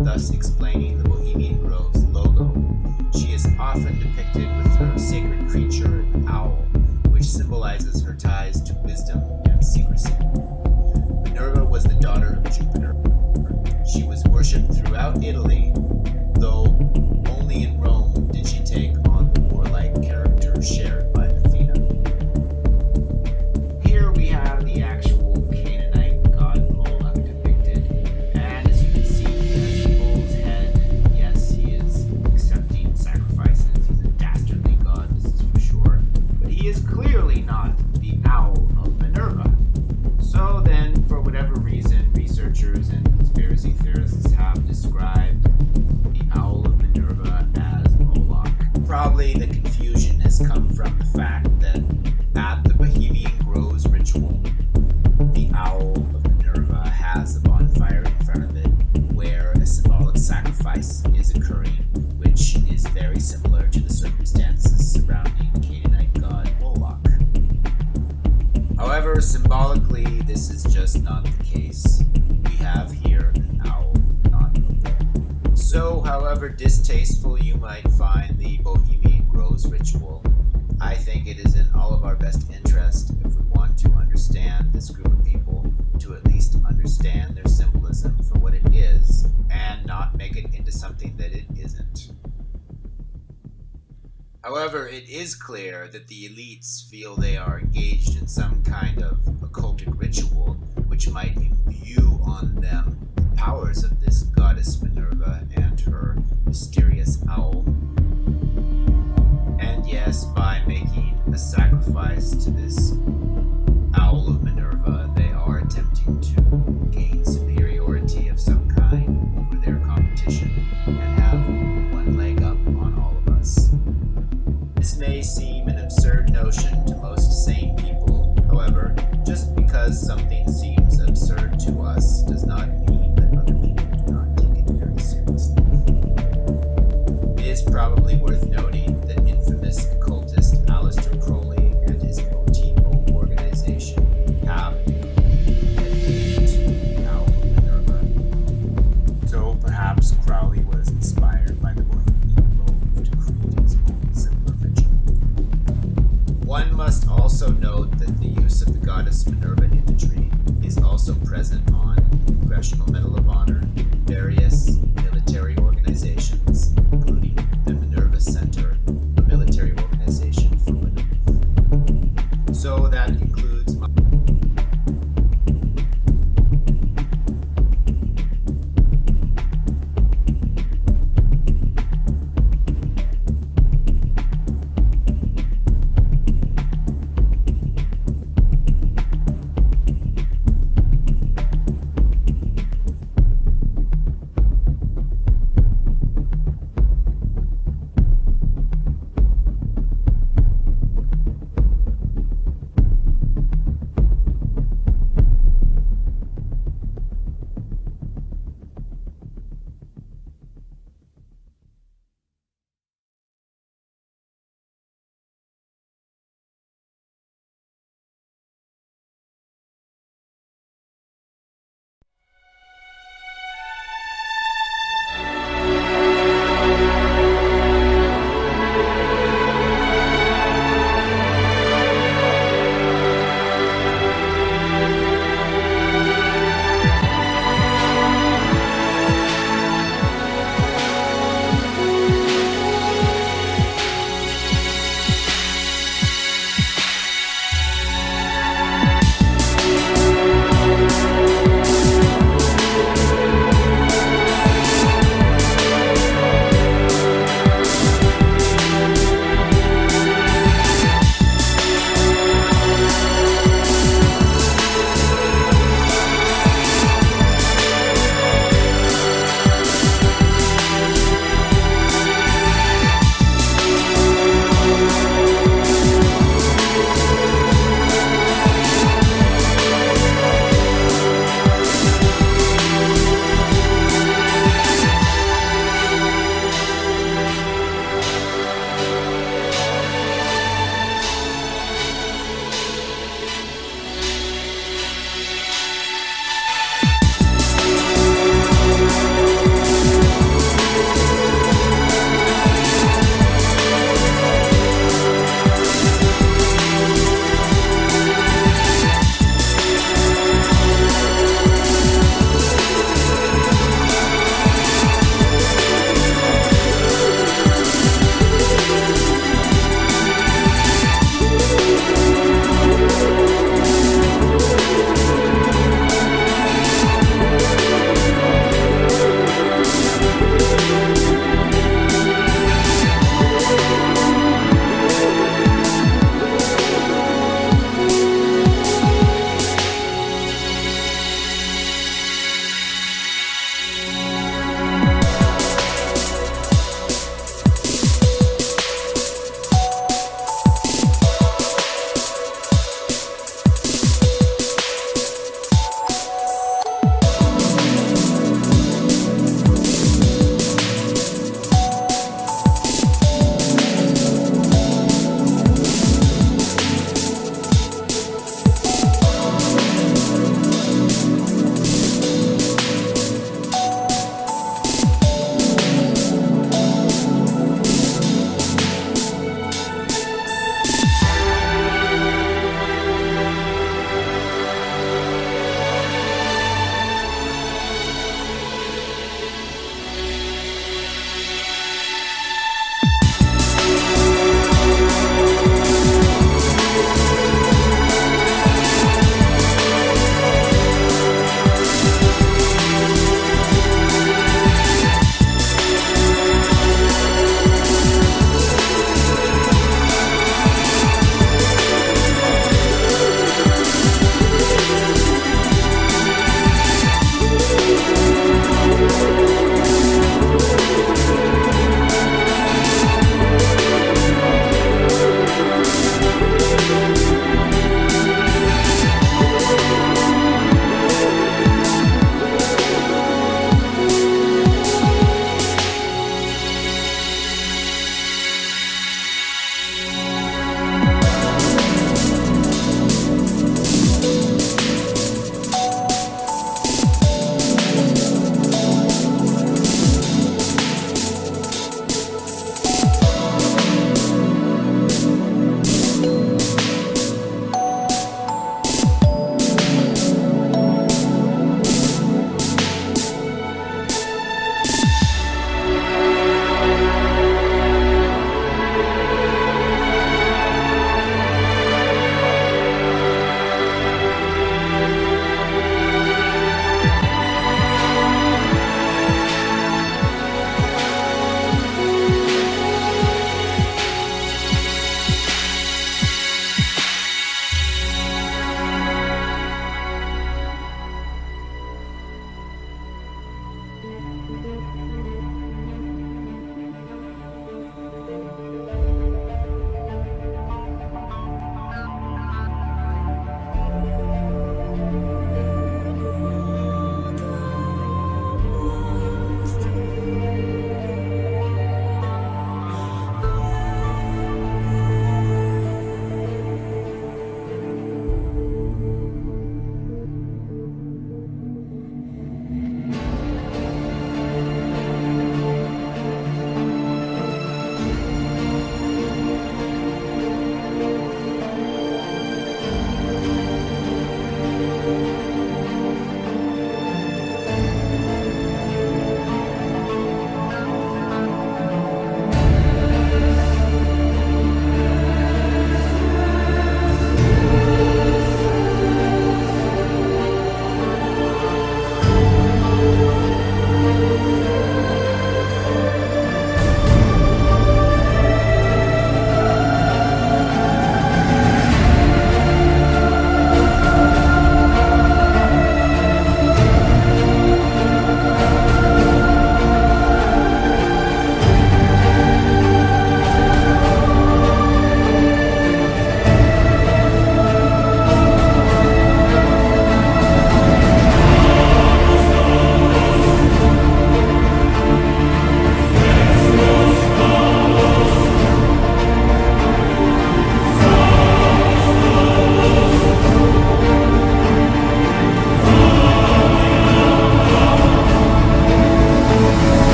Speaker 13: thus explaining the Bohemian Grove's logo. She is often depicted with her sacred creature, an owl, which symbolizes her ties to wisdom and secrecy. Minerva was the daughter of Jupiter. She was worshipped throughout Italy, though only in Rome did she take on the warlike character shared by Athena. Here we have the actual Canaanite god researchers and conspiracy theorists have described the Owl of Minerva as Moloch. Probably the confusion has come from the fact that at the Bohemian Groves ritual, the Owl of Minerva has a bonfire in front of it where a symbolic sacrifice is occurring, which is very similar to the circumstances surrounding Canaanite god Moloch. However, symbolically, this is just not the case. We have here an owl, not a bull. So, however distasteful you might find the Bohemian Groves ritual, I think it is in all of our best interest, if we want to understand this group of people, to at least understand their symbolism for what it is, and not make it into something that it isn't. However, it is clear that the elites feel they are engaged in some kind of occultic ritual which might imbue on them the powers of this goddess Minerva and her mysterious owl. And yes, by making a sacrifice to this Owl of Minerva, they are attempting to gain superiority of some kind over their competition and have one leg up on all of us. This may seem an absurd notion to most sane people. However, just because something seems absurd to us does not mean that other people do not take it very seriously. It is probably worth noting that infamous occultist Aleister Crowley and his OTO organization have dedicated to the Owl of Minerva. So perhaps Crowley was inspired by the Bohemian Grove to create his own simpler ritual. One must also note that the use of the goddess Minerva imagery is also present on the Congressional Medal of Honor, various military organizations, including the Minerva Center, a military organization for women. So that includes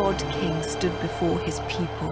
Speaker 12: God King stood before his people.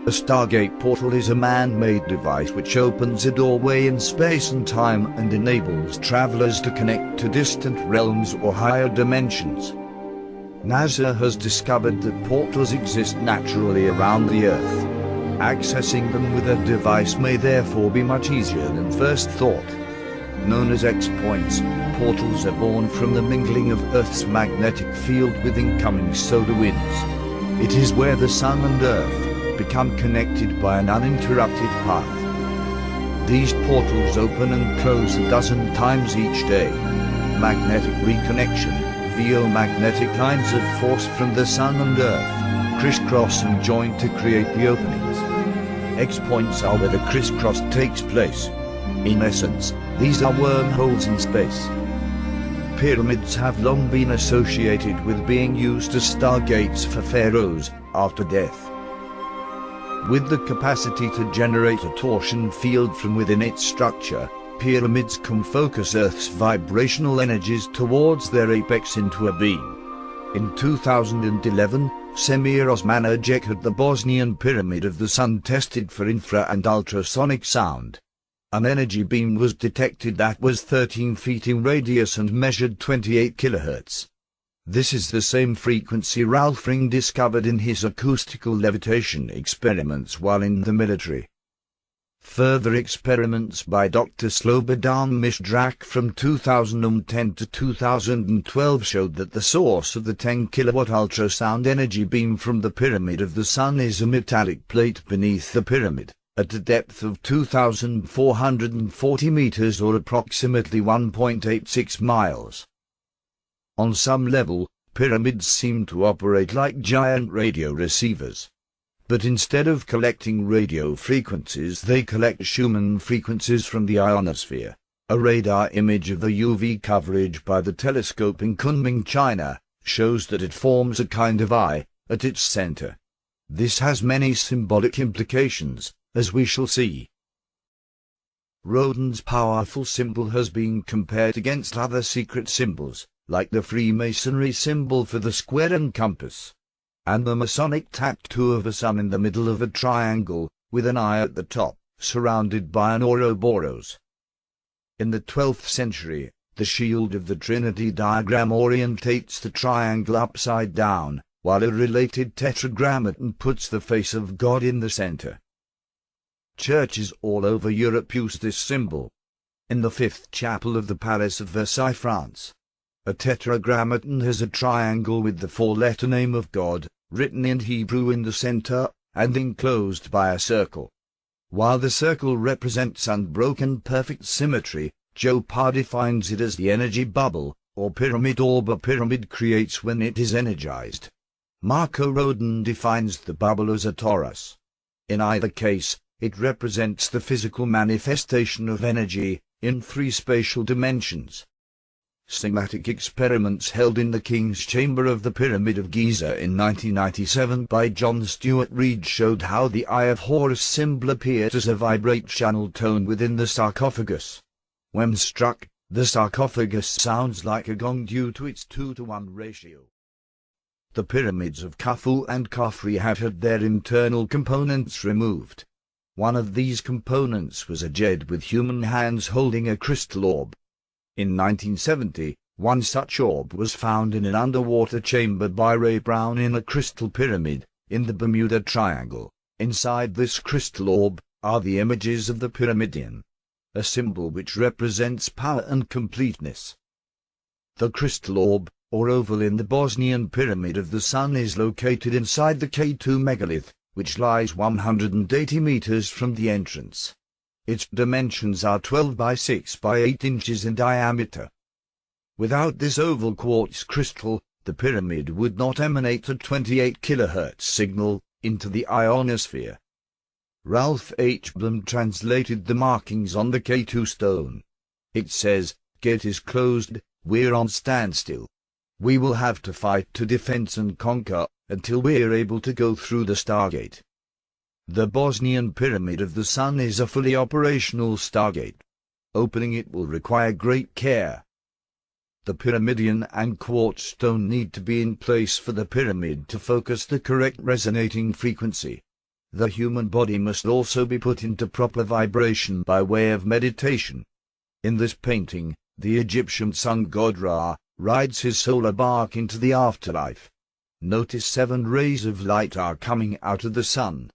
Speaker 14: A Stargate portal is a man-made device which opens a doorway in space and time and enables travelers to connect to distant realms or higher dimensions. NASA has discovered that portals exist naturally around the Earth. Accessing them with a device may therefore be much easier than first thought. Known as X-points, portals are born from the mingling of Earth's magnetic field with incoming solar winds. It is where the Sun and Earth become connected by an uninterrupted path. These portals open and close a dozen times each day. Magnetic reconnection, via magnetic lines of force from the Sun and Earth, crisscross and join to create the openings. X-points are where the crisscross takes place. In essence, these are wormholes in space. Pyramids have long been associated with being used as stargates for pharaohs after death. With the capacity to generate a torsion field from within its structure, pyramids can focus Earth's vibrational energies towards their apex into a beam. In 2011, Semir Osmanagic had the Bosnian Pyramid of the Sun tested for infra and ultrasonic sound. An energy beam was detected that was 13 feet in radius and measured 28 kHz. This is the same frequency Ralph Ring discovered in his acoustical levitation experiments while in the military. Further experiments by Dr. Slobodan Misdrak from 2010 to 2012 showed that the source of the 10 kilowatt ultrasound energy beam from the Pyramid of the Sun is a metallic plate beneath the pyramid, at a depth of 2,440 meters or approximately 1.86 miles. On some level, pyramids seem to operate like giant radio receivers. But instead of collecting radio frequencies, they collect Schumann frequencies from the ionosphere. A radar image of the UV coverage by the telescope in Kunming, China, shows that it forms a kind of eye at its center. This has many symbolic implications, as we shall see. Rodin's powerful symbol has been compared against other secret symbols, like the Freemasonry symbol for the square and compass, and the Masonic tattoo of a sun in the middle of a triangle, with an eye at the top, surrounded by an Ouroboros. In the 12th century, the shield of the Trinity diagram orientates the triangle upside down, while a related tetragrammaton puts the face of God in the center. Churches all over Europe use this symbol. In the fifth chapel of the Palace of Versailles, France, a tetragrammaton has a triangle with the four-letter name of God, written in Hebrew in the center, and enclosed by a circle. While the circle represents unbroken perfect symmetry, Jeopardy defines it as the energy bubble, or pyramid orb a pyramid creates when it is energized. Marco Rodin defines the bubble as a torus. In either case, it represents the physical manifestation of energy, in three spatial dimensions. Schematic experiments held in the King's Chamber of the Pyramid of Giza in 1997 by John Stuart Reid showed how the Eye of Horus symbol appeared as a vibrational tone within the sarcophagus. When struck, the sarcophagus sounds like a gong due to its 2-to-1 ratio. The pyramids of Khufu and Khafre have had their internal components removed. One of these components was a jade with human hands holding a crystal orb. In 1970, one such orb was found in an underwater chamber by Ray Brown in a crystal pyramid, in the Bermuda Triangle. Inside this crystal orb are the images of the pyramidion, a symbol which represents power and completeness. The crystal orb, or oval in the Bosnian Pyramid of the Sun, is located inside the K2 megalith, which lies 180 meters from the entrance. Its dimensions are 12 by 6 by 8 inches in diameter. Without this oval quartz crystal, the pyramid would not emanate a 28 kHz signal into the ionosphere. Ralph H. Blum translated the markings on the K2 stone. It says, "Gate is closed, we're on standstill. We will have to fight to defend and conquer, until we're able to go through the Stargate." The Bosnian Pyramid of the Sun is a fully operational Stargate. Opening it will require great care. The pyramidion and quartz stone need to be in place for the pyramid to focus the correct resonating frequency. the human body must also be put into proper vibration by way of meditation. In this painting, the Egyptian sun god Ra rides his solar bark into the afterlife. Notice 7 rays of light are coming out of the sun.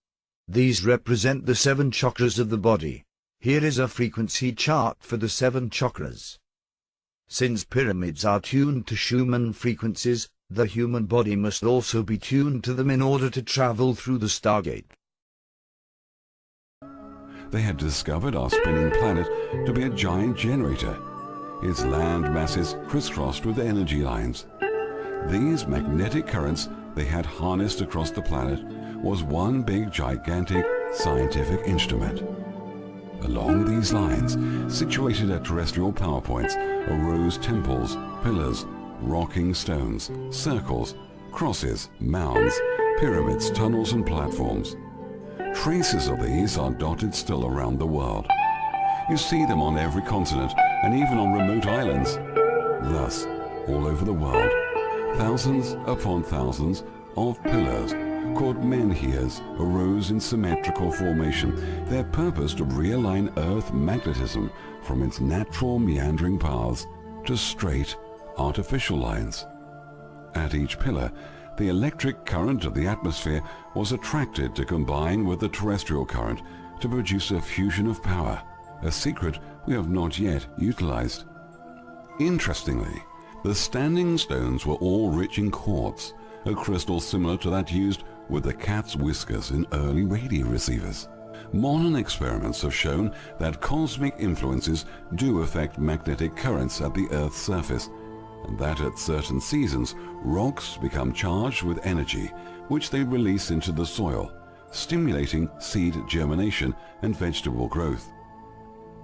Speaker 14: These represent the 7 chakras of the body. Here is a frequency chart for the 7 chakras. Since pyramids are tuned to Schumann frequencies, the human body must also be tuned to them in order to travel through the Stargate.
Speaker 19: They had discovered our spinning planet to be a giant generator, its land masses crisscrossed with energy lines. These magnetic currents they had harnessed across the planet was one big gigantic scientific instrument. Along these lines, situated at terrestrial power points, arose temples, pillars, rocking stones, circles, crosses, mounds, pyramids, tunnels and platforms. Traces of these are dotted still around the world. You see them on every continent and even on remote islands. Thus, all over the world, thousands upon thousands of pillars called menhirs arose in symmetrical formation, their purpose to realign Earth magnetism from its natural meandering paths to straight, artificial lines. At each pillar, the electric current of the atmosphere was attracted to combine with the terrestrial current to produce a fusion of power, a secret we have not yet utilized. Interestingly, the standing stones were all rich in quartz, a crystal similar to that used with the cat's whiskers in early radio receivers. Modern experiments have shown that cosmic influences do affect magnetic currents at the Earth's surface, and that at certain seasons rocks become charged with energy, which they release into the soil, stimulating seed germination and vegetable growth.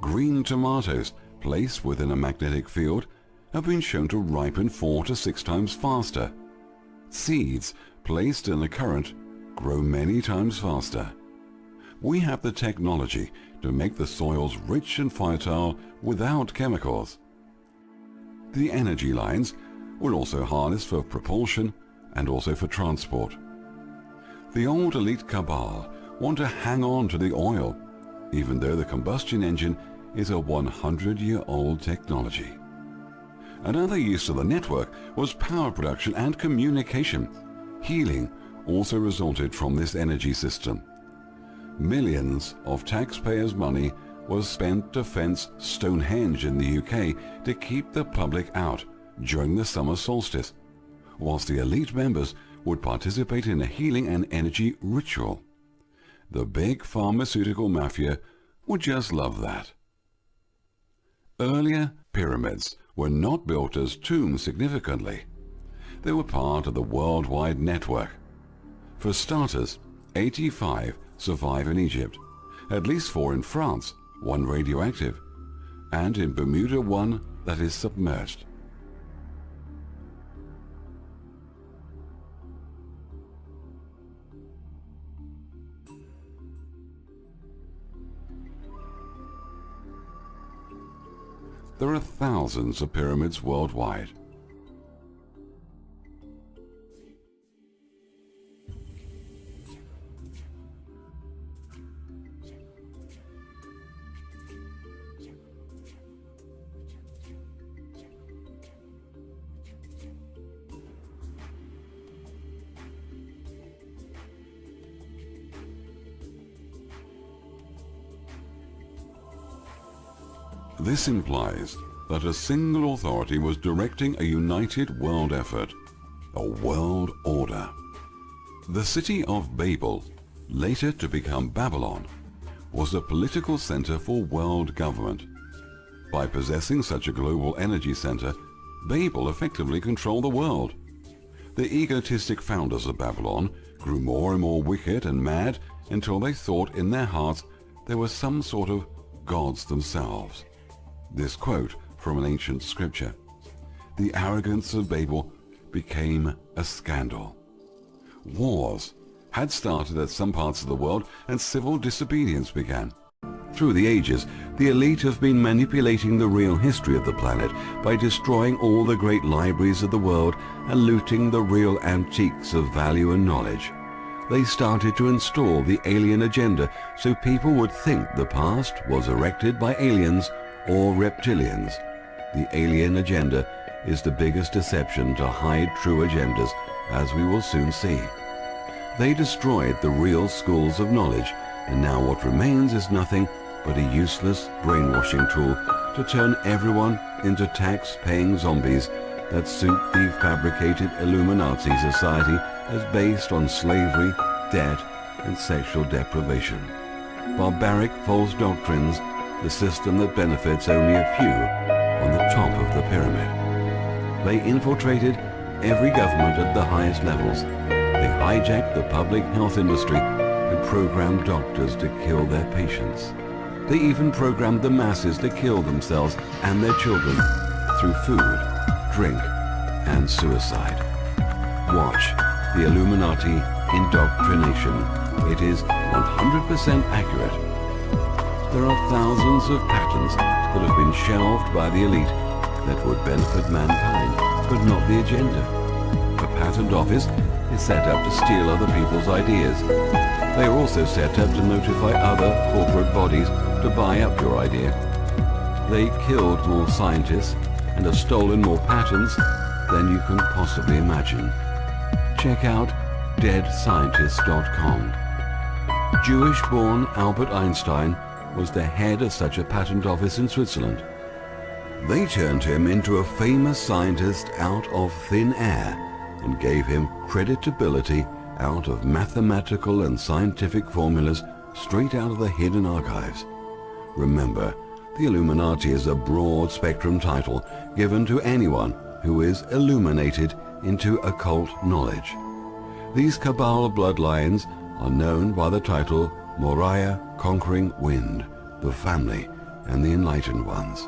Speaker 19: Green tomatoes placed within a magnetic field have been shown to ripen 4 to 6 times faster. Seeds placed in the current grow many times faster. We have the technology to make the soils rich and fertile without chemicals. The energy lines will also harness for propulsion and also for transport. The old elite cabal want to hang on to the oil, even though the combustion engine is a 100-year-old technology. Another use of the network was power production and communication. Healing also resulted from this energy system. Millions of taxpayers' money was spent to fence Stonehenge in the UK to keep the public out during the summer solstice, whilst the elite members would participate in a healing and energy ritual. The big pharmaceutical mafia would just love that. Earlier pyramids were not built as tombs significantly. They were part of the worldwide network. For starters, 85 survive in Egypt, at least 4 in France, 1 radioactive, and in Bermuda 1 that is submerged. There are thousands of pyramids worldwide. This implies that a single authority was directing a united world effort, a world order. The city of Babel, later to become Babylon, was a political center for world government. By possessing such a global energy center, Babel effectively controlled the world. The egotistic founders of Babylon grew more and more wicked and mad until they thought in their hearts they were some sort of gods themselves. This quote from an ancient scripture. The arrogance of Babel became a scandal. Wars had started at some parts of the world and civil disobedience began. Through the ages, the elite have been manipulating the real history of the planet by destroying all the great libraries of the world and looting the real antiques of value and knowledge. they started to install the alien agenda so people would think the past was erected by aliens or reptilians. The alien agenda is the biggest deception to hide true agendas, as we will soon see. They destroyed the real schools of knowledge, and now what remains is nothing but a useless brainwashing tool to turn everyone into tax-paying zombies that suit the fabricated Illuminati society as based on slavery, debt, and sexual deprivation. Barbaric false doctrines, the system that benefits only a few on the top of the pyramid. They infiltrated every government at the highest levels. They hijacked the public health industry and programmed doctors to kill their patients. They even programmed the masses to kill themselves and their children through food, drink, and suicide. Watch the Illuminati indoctrination. It is 100% accurate. There are thousands of patents that have been shelved by the elite that would benefit mankind, but not the agenda. A patent office is set up to steal other people's ideas. They are also set up to notify other corporate bodies to buy up your idea. They killed more scientists and have stolen more patents than you can possibly imagine. Check out deadscientists.com. Jewish-born Albert Einstein was the head of such a patent office in Switzerland. They turned him into a famous scientist out of thin air and gave him creditability out of mathematical and scientific formulas straight out of the hidden archives. Remember, the Illuminati is a broad spectrum title given to anyone who is illuminated into occult knowledge. These Cabal bloodlines are known by the title Moriah, Conquering Wind, the Family, and the Enlightened Ones.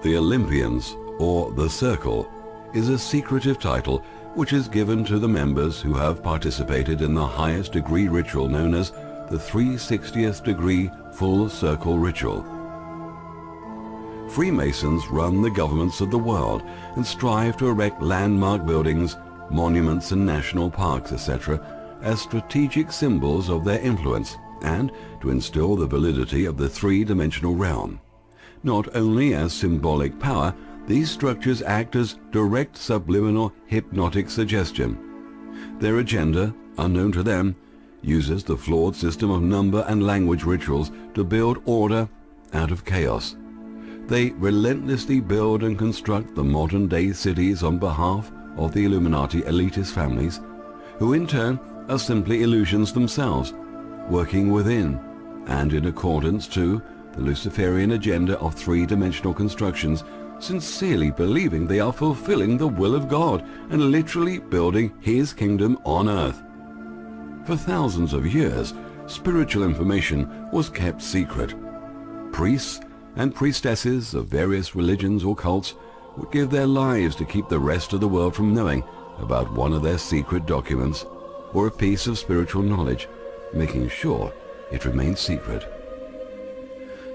Speaker 19: The Olympians, or the Circle, is a secretive title which is given to the members who have participated in the highest degree ritual known as the 360th degree full circle ritual. Freemasons run the governments of the world and strive to erect landmark buildings, monuments and national parks, etc., as strategic symbols of their influence and to instill the validity of the three-dimensional realm. Not only as symbolic power, these structures act as direct subliminal hypnotic suggestion. Their agenda, unknown to them, uses the flawed system of number and language rituals to build order out of chaos. They relentlessly build and construct the modern-day cities on behalf of the Illuminati elitist families, who in turn are simply illusions themselves, working within and in accordance to the Luciferian agenda of three-dimensional constructions, sincerely believing they are fulfilling the will of God and literally building His kingdom on earth. For thousands of years, spiritual information was kept secret. Priests and priestesses of various religions or cults would give their lives to keep the rest of the world from knowing about one of their secret documents or a piece of spiritual knowledge, making sure it remained secret.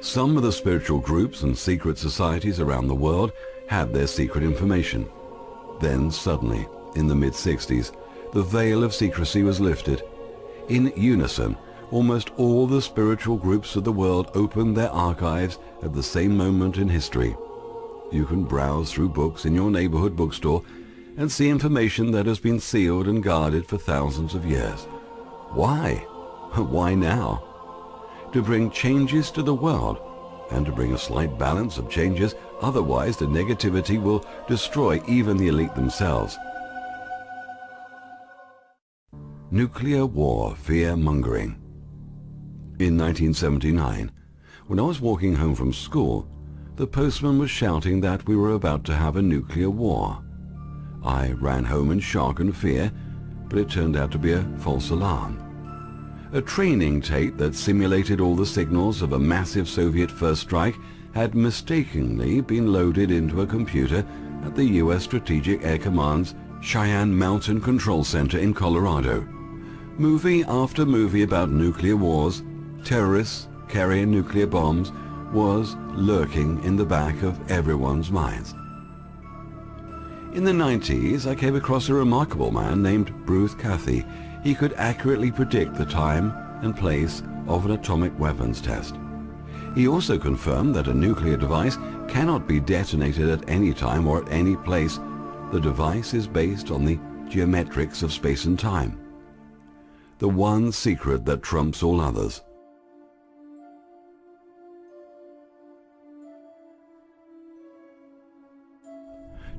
Speaker 19: Some of the spiritual groups and secret societies around the world had their secret information. Then suddenly, in the mid-60s, the veil of secrecy was lifted. In unison, almost all the spiritual groups of the world opened their archives at the same moment in history. You can browse through books in your neighborhood bookstore and see information that has been sealed and guarded for thousands of years. Why? Why now? To bring changes to the world and to bring a slight balance of changes, otherwise the negativity will destroy even the elite themselves. Nuclear war fear-mongering. In 1979, when I was walking home from school, the postman was shouting that we were about to have a nuclear war. I ran home in shock and fear, but it turned out to be a false alarm. A training tape that simulated all the signals of a massive Soviet first strike had mistakenly been loaded into a computer at the U.S. Strategic Air Command's Cheyenne Mountain Control Center in Colorado. Movie after movie about nuclear wars, terrorists carrying nuclear bombs, was lurking in the back of everyone's minds. In the 90s, I came across a remarkable man named Bruce Cathy. He could accurately predict the time and place of an atomic weapons test. He also confirmed that a nuclear device cannot be detonated at any time or at any place. The device is based on the geometrics of space and time. The one secret that trumps all others.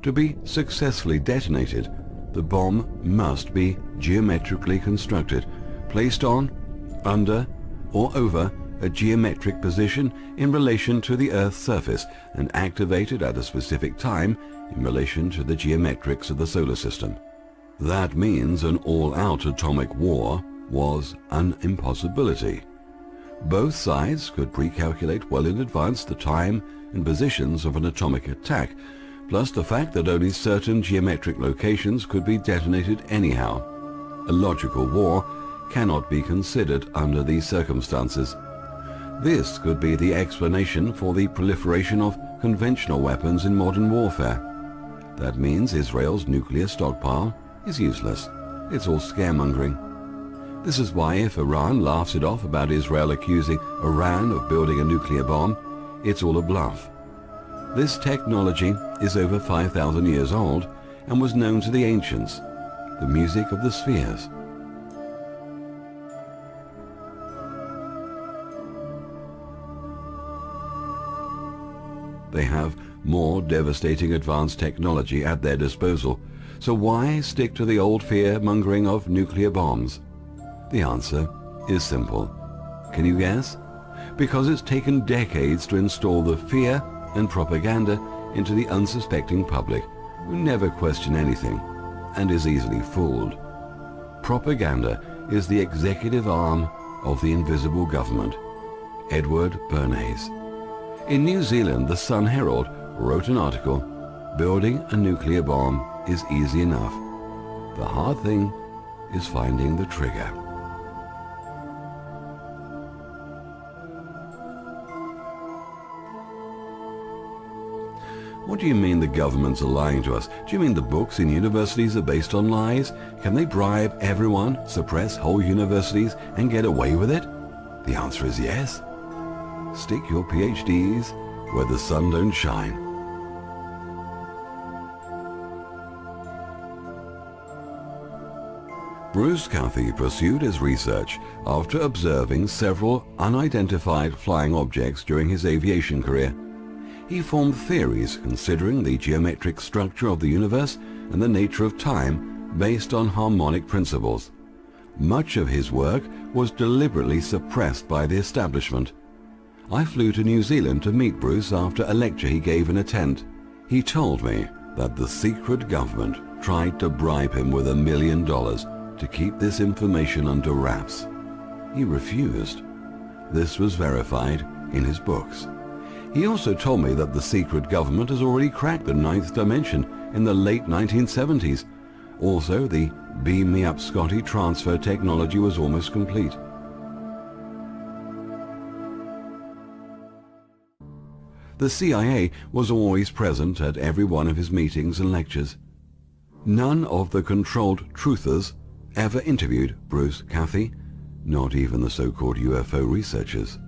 Speaker 19: To be successfully detonated, the bomb must be geometrically constructed, placed on, under, or over a geometric position in relation to the Earth's surface and activated at a specific time in relation to the geometrics of the solar system. That means an all-out atomic war was an impossibility. Both sides could pre-calculate well in advance the time and positions of an atomic attack, plus the fact that only certain geometric locations could be detonated anyhow. A logical war cannot be considered under these circumstances. This could be the explanation for the proliferation of conventional weapons in modern warfare. That means Israel's nuclear stockpile is useless. It's all scaremongering. This is why if Iran laughs it off about Israel accusing Iran of building a nuclear bomb, it's all a bluff. This technology is over 5,000 years old and was known to the ancients, the music of the spheres. They have more devastating advanced technology at their disposal, so why stick to the old fear-mongering of nuclear bombs? The answer is simple. Can you guess? Because it's taken decades to install the fear and propaganda into the unsuspecting public, who never question anything and is easily fooled. Propaganda is the executive arm of the invisible government. Edward Bernays. In New Zealand, the Sun Herald wrote an article, "Building a nuclear bomb is easy enough. The hard thing is finding the trigger." What do you mean the governments are lying to us? Do you mean the books in universities are based on lies? Can they bribe everyone, suppress whole universities, and get away with it? The answer is yes. Stick your PhDs where the sun don't shine. Bruce Cathy pursued his research after observing several unidentified flying objects during his aviation career. He formed theories considering the geometric structure of the universe and the nature of time based on harmonic principles. Much of his work was deliberately suppressed by the establishment. I flew to New Zealand to meet Bruce after a lecture he gave in a tent. He told me that the secret government tried to bribe him with $1 million to keep this information under wraps. He refused. This was verified in his books. He also told me that the secret government has already cracked the 9th dimension in the late 1970s. Also, the Beam Me Up Scotty transfer technology was almost complete. The CIA was always present at every one of his meetings and lectures. None of the controlled truthers ever interviewed Bruce Cathy, not even the so-called UFO researchers.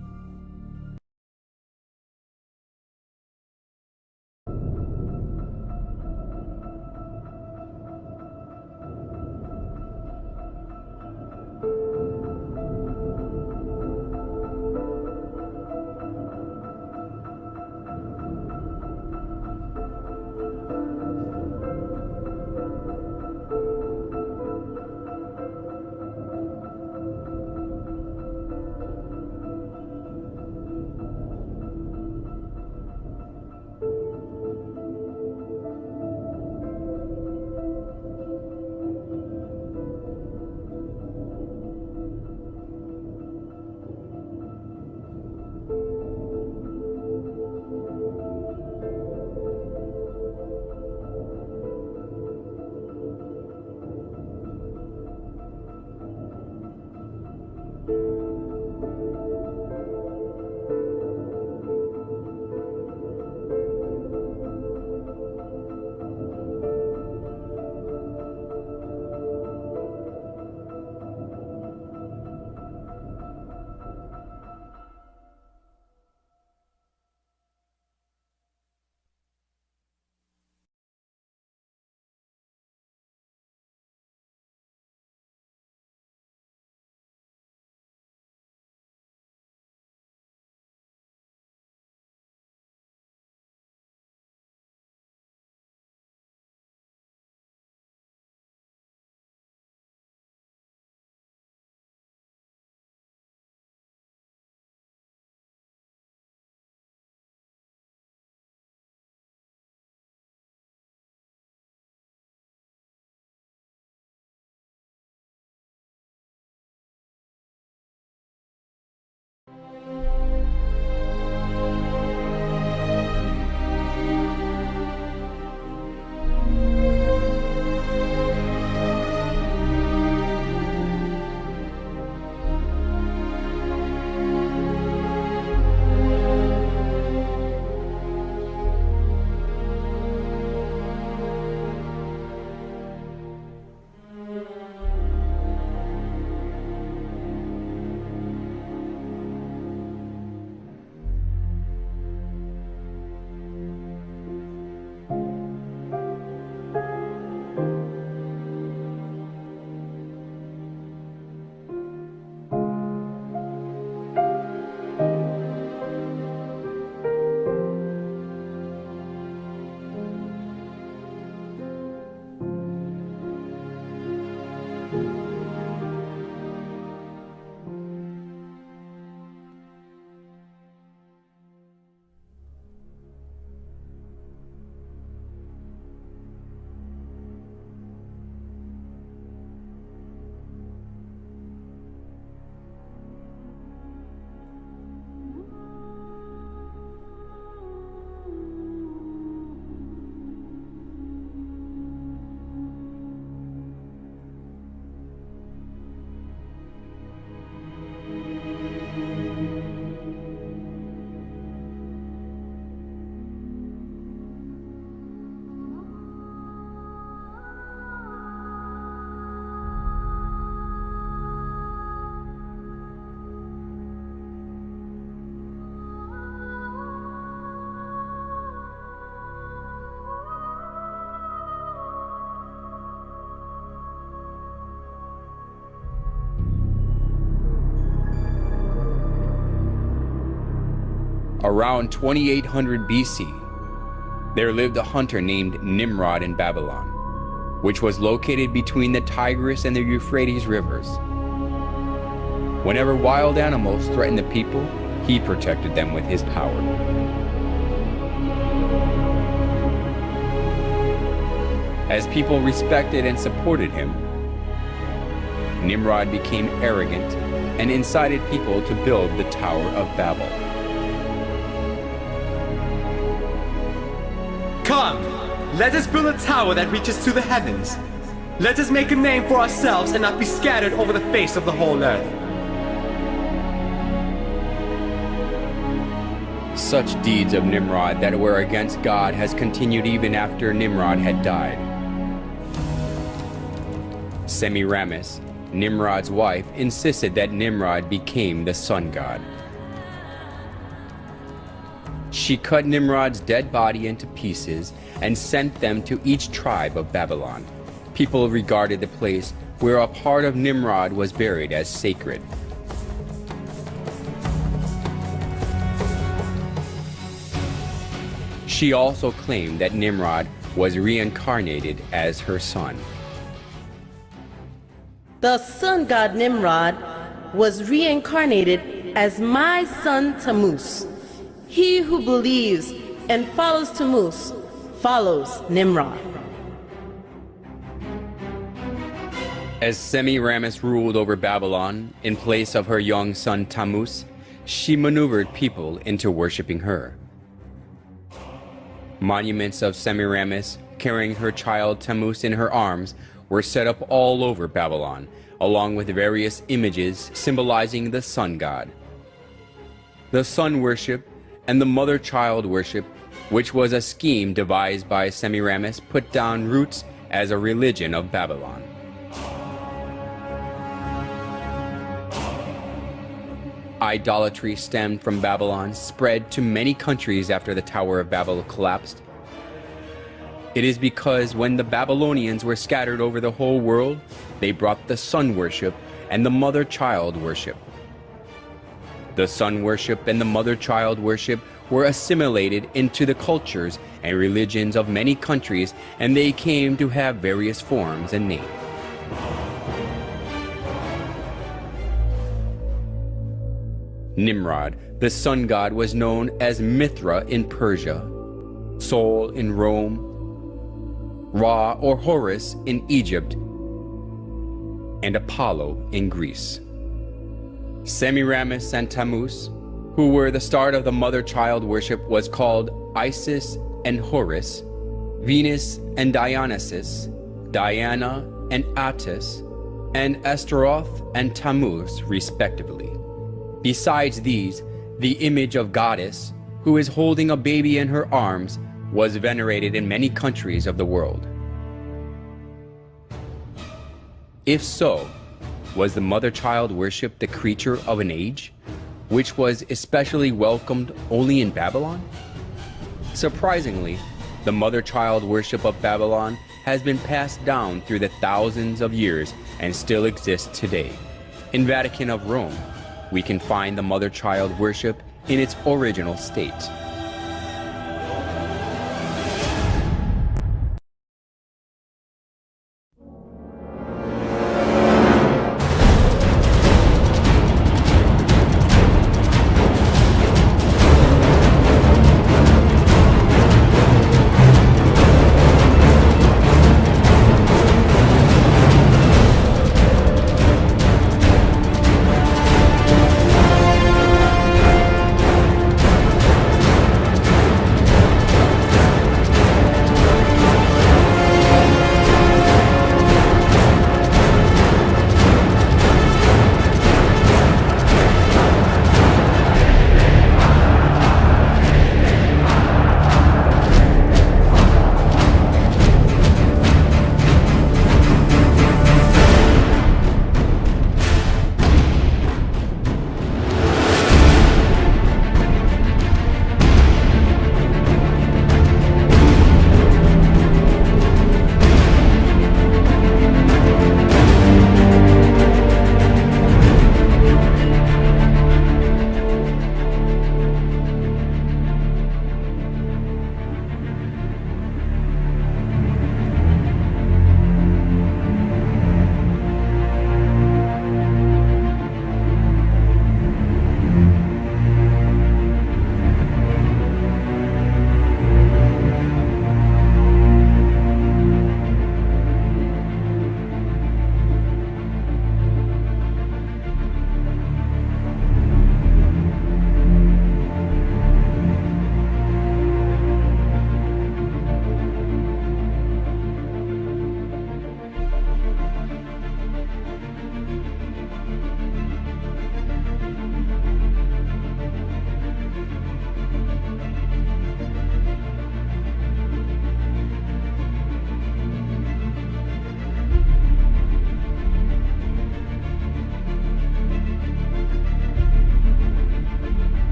Speaker 15: Around 2800 BC, there lived a hunter named Nimrod in Babylon, which was located between the Tigris and the Euphrates rivers. Whenever wild animals threatened the people, he protected them with his power. As people respected and supported him, Nimrod became arrogant and incited people to build the Tower of Babel.
Speaker 16: Come, let us build a tower that reaches to the heavens. Let us make a name for ourselves and not be scattered over the face of the whole earth.
Speaker 15: Such deeds of Nimrod that were against God has continued even after Nimrod had died. Semiramis, Nimrod's wife, insisted that Nimrod became the sun god. She cut Nimrod's dead body into pieces and sent them to each tribe of Babylon. People regarded the place where a part of Nimrod was buried as sacred. She also claimed that Nimrod was reincarnated as her son.
Speaker 23: The sun god Nimrod was reincarnated as my son Tammuz. He who believes and follows Tammuz follows Nimrod.
Speaker 15: As Semiramis ruled over Babylon in place of her young son Tammuz, she maneuvered people into worshiping her. Monuments of Semiramis carrying her child Tammuz in her arms were set up all over Babylon, along with various images symbolizing the sun god. The sun worship and the mother-child worship, which was a scheme devised by Semiramis, put down roots as a religion of Babylon. Idolatry stemmed from Babylon, spread to many countries after the Tower of Babel collapsed. It is because when the Babylonians were scattered over the whole world, they brought the sun worship and the mother-child worship. The sun worship and the mother-child worship were assimilated into the cultures and religions of many countries, and they came to have various forms and names. Nimrod, the sun god, was known as Mithra in Persia, Sol in Rome, Ra or Horus in Egypt, and Apollo in Greece. Semiramis and Tammuz, who were the start of the mother-child worship, was called Isis and Horus, Venus and Dionysus, Diana and Attis, and Astaroth and Tammuz, respectively. Besides these, the image of goddess, who is holding a baby in her arms, was venerated in many countries of the world. If so, was the mother-child worship the creature of an age, which was especially welcomed only in Babylon? Surprisingly, the mother-child worship of Babylon has been passed down through the thousands of years and still exists today. In Vatican of Rome, we can find the mother-child worship in its original state.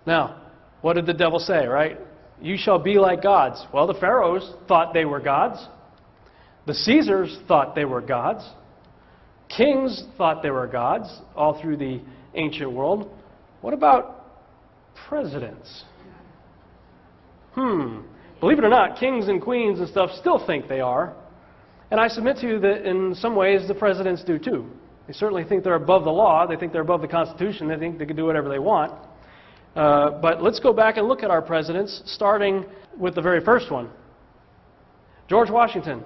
Speaker 9: Now, what did the devil say, right? You shall be like gods. Well, the pharaohs thought they were gods. The Caesars thought they were gods. Kings thought they were gods all through the ancient world. What about presidents? Believe it or not, kings and queens and stuff still think they are. And I submit to you that in some ways the presidents do too. They certainly think they're above the law. They think they're above the Constitution. They think they can do whatever they want. But let's go back and look at our presidents, starting with the very first one, George Washington.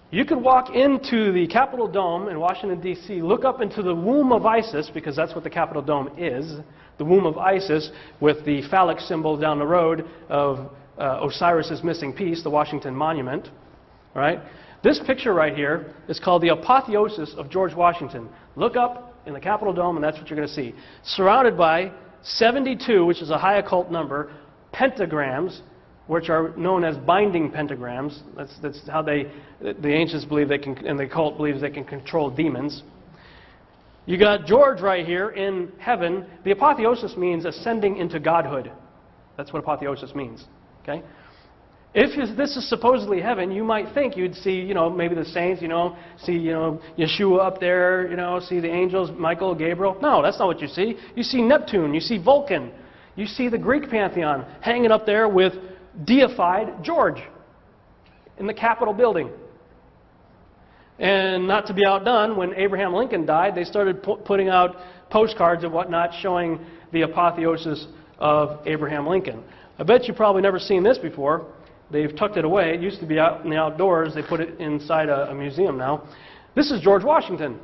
Speaker 9: You could walk into the Capitol Dome in Washington, D.C., look up into the womb of Isis, because that's what the Capitol Dome is, the womb of Isis, with the phallic symbol down the road of Osiris's missing piece, the Washington Monument. Right? This picture right here is called the apotheosis of George Washington. Look up in the Capitol Dome, and that's what you're going to see. Surrounded by 72, which is a high occult number, pentagrams, which are known as binding pentagrams. That's how the ancients believe they can, and the occult believes they can control demons. You got George right here in heaven. The apotheosis means ascending into godhood. That's what apotheosis means. Okay? If this is supposedly heaven, you might think you'd see, maybe the saints, see, Yeshua up there, see the angels, Michael, Gabriel. No, that's not what you see. You see Neptune, you see Vulcan, you see the Greek pantheon hanging up there with deified George in the Capitol building. And not to be outdone, when Abraham Lincoln died, they started putting out postcards and whatnot showing the apotheosis of Abraham Lincoln. I bet you've probably never seen this before. They've tucked it away. It used to be out in the outdoors. They put it inside a museum now. This is George Washington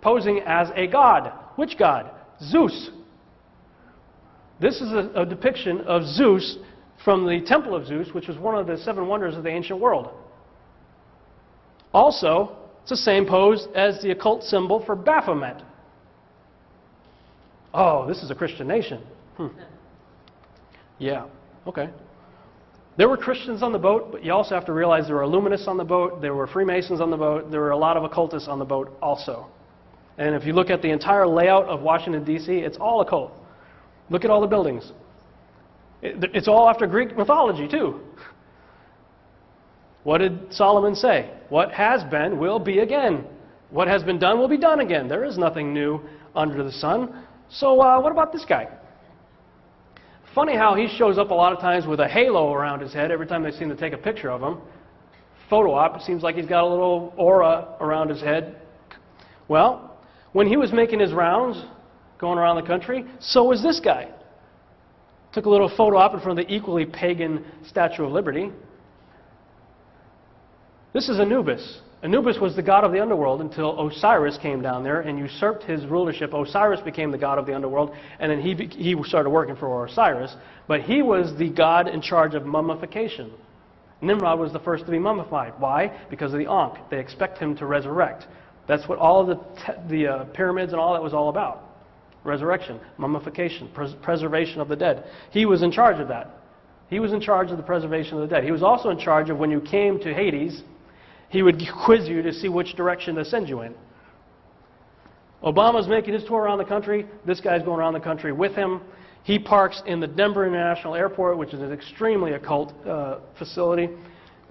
Speaker 9: posing as a god. Which god? Zeus. This is a depiction of Zeus from the Temple of Zeus, which was one of the 7 wonders of the ancient world. Also, it's the same pose as the occult symbol for Baphomet. Oh, this is a Christian nation. Yeah, okay. There were Christians on the boat, but you also have to realize there were Illuminists on the boat, there were Freemasons on the boat, there were a lot of occultists on the boat also. And if you look at the entire layout of Washington, D.C., it's all occult. Look at all the buildings. It's all after Greek mythology, too. What did Solomon say? What has been will be again. What has been done will be done again. There is nothing new under the sun. So what about this guy? Funny how he shows up a lot of times with a halo around his head every time they seem to take a picture of him. Photo op, it seems like he's got a little aura around his head. Well, when he was making his rounds, going around the country, so was this guy. Took a little photo op in front of the equally pagan Statue of Liberty. This is Anubis. Anubis was the god of the underworld until Osiris came down there and usurped his rulership. Osiris became the god of the underworld, and then he started working for Osiris. But he was the god in charge of mummification. Nimrod was the first to be mummified. Why? Because of the Ankh. They expect him to resurrect. That's what all of the pyramids and all that was all about. Resurrection, mummification, preservation of the dead. He was in charge of that. He was in charge of the preservation of the dead. He was also in charge of when you came to Hades, he would quiz you to see which direction to send you in. Obama's making his tour around the country. This guy's going around the country with him. He parks in the Denver International Airport, which is an extremely occult facility.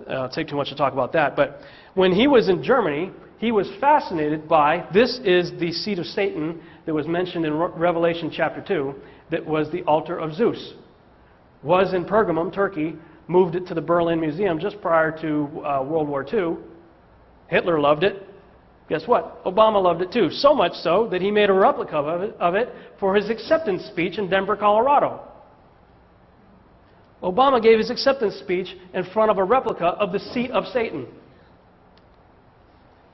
Speaker 9: It'll take too much to talk about that. But when he was in Germany, he was fascinated by, this is the seat of Satan that was mentioned in Revelation chapter 2, that was the altar of Zeus. Was in Pergamum, Turkey, moved it to the Berlin Museum just prior to World War II. Hitler loved it. Guess what? Obama loved it too. So much so that he made a replica of it for his acceptance speech in Denver, Colorado. Obama gave his acceptance speech in front of a replica of the seat of Satan.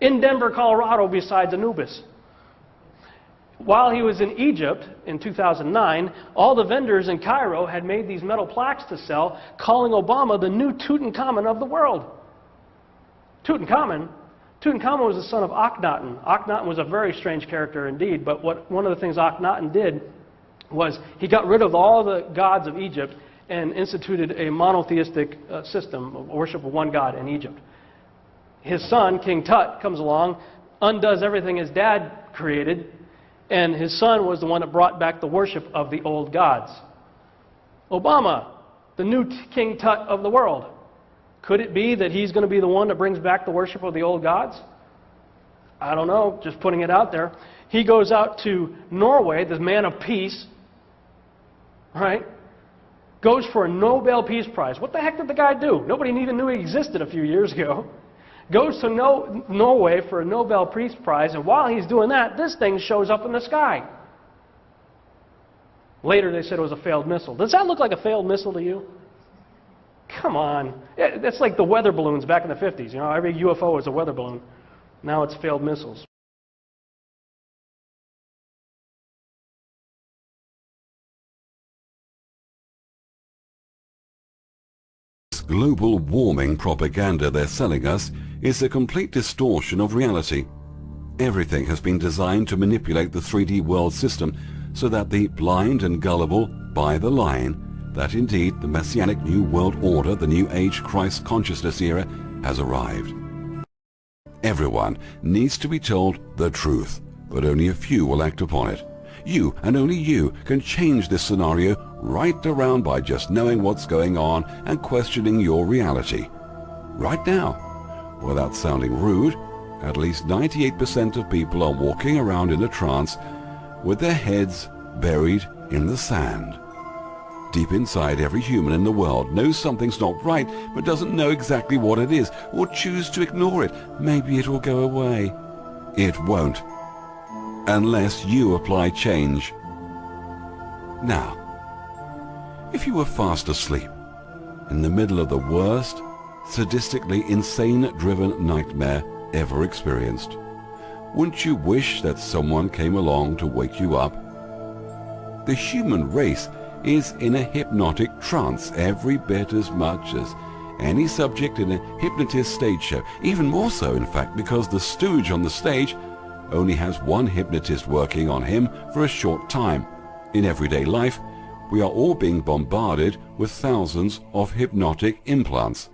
Speaker 9: In Denver, Colorado, besides Anubis. While he was in Egypt in 2009, all the vendors in Cairo had made these metal plaques to sell, calling Obama the new Tutankhamun of the world. Tutankhamun was the son of Akhenaten. Akhenaten was a very strange character indeed, but one of the things Akhenaten did was he got rid of all the gods of Egypt and instituted a monotheistic system of worship of one god in Egypt. His son, King Tut, comes along, undoes everything his dad created, And his son was the one that brought back the worship of the old gods. Obama, the new King Tut of the world. Could it be that he's going to be the one that brings back the worship of the old gods? I don't know, just putting it out there. He goes out to Norway, the man of peace, right? Goes for a Nobel Peace Prize. What the heck did the guy do? Nobody even knew he existed a few years ago. Goes to Norway for a Nobel Peace Prize, and while he's doing that, this thing shows up in the sky. Later they said it was a failed missile. Does that look like a failed missile to you? Come on. That's like the weather balloons back in the 50s. You know, every UFO was a weather balloon. Now it's failed missiles.
Speaker 19: Global warming propaganda they're selling us is a complete distortion of reality. Everything has been designed to manipulate the 3D world system so that the blind and gullible buy the line that indeed the Messianic New World Order, the New Age Christ consciousness era, has arrived. Everyone needs to be told the truth, but only a few will act upon it. You, and only you, can change this scenario right around by just knowing what's going on and questioning your reality. Right now, without sounding rude, at least 98% of people are walking around in a trance with their heads buried in the sand. Deep inside, every human in the world knows something's not right, but doesn't know exactly what it is, or choose to ignore it. Maybe it will go away. It won't. Unless you apply change. Now, if you were fast asleep, in the middle of the worst, sadistically insane-driven nightmare ever experienced, wouldn't you wish that someone came along to wake you up? The human race is in a hypnotic trance every bit as much as any subject in a hypnotist stage show. Even more so, in fact, because the stooge on the stage only has one hypnotist working on him for a short time. In everyday life, we are all being bombarded with thousands of hypnotic implants.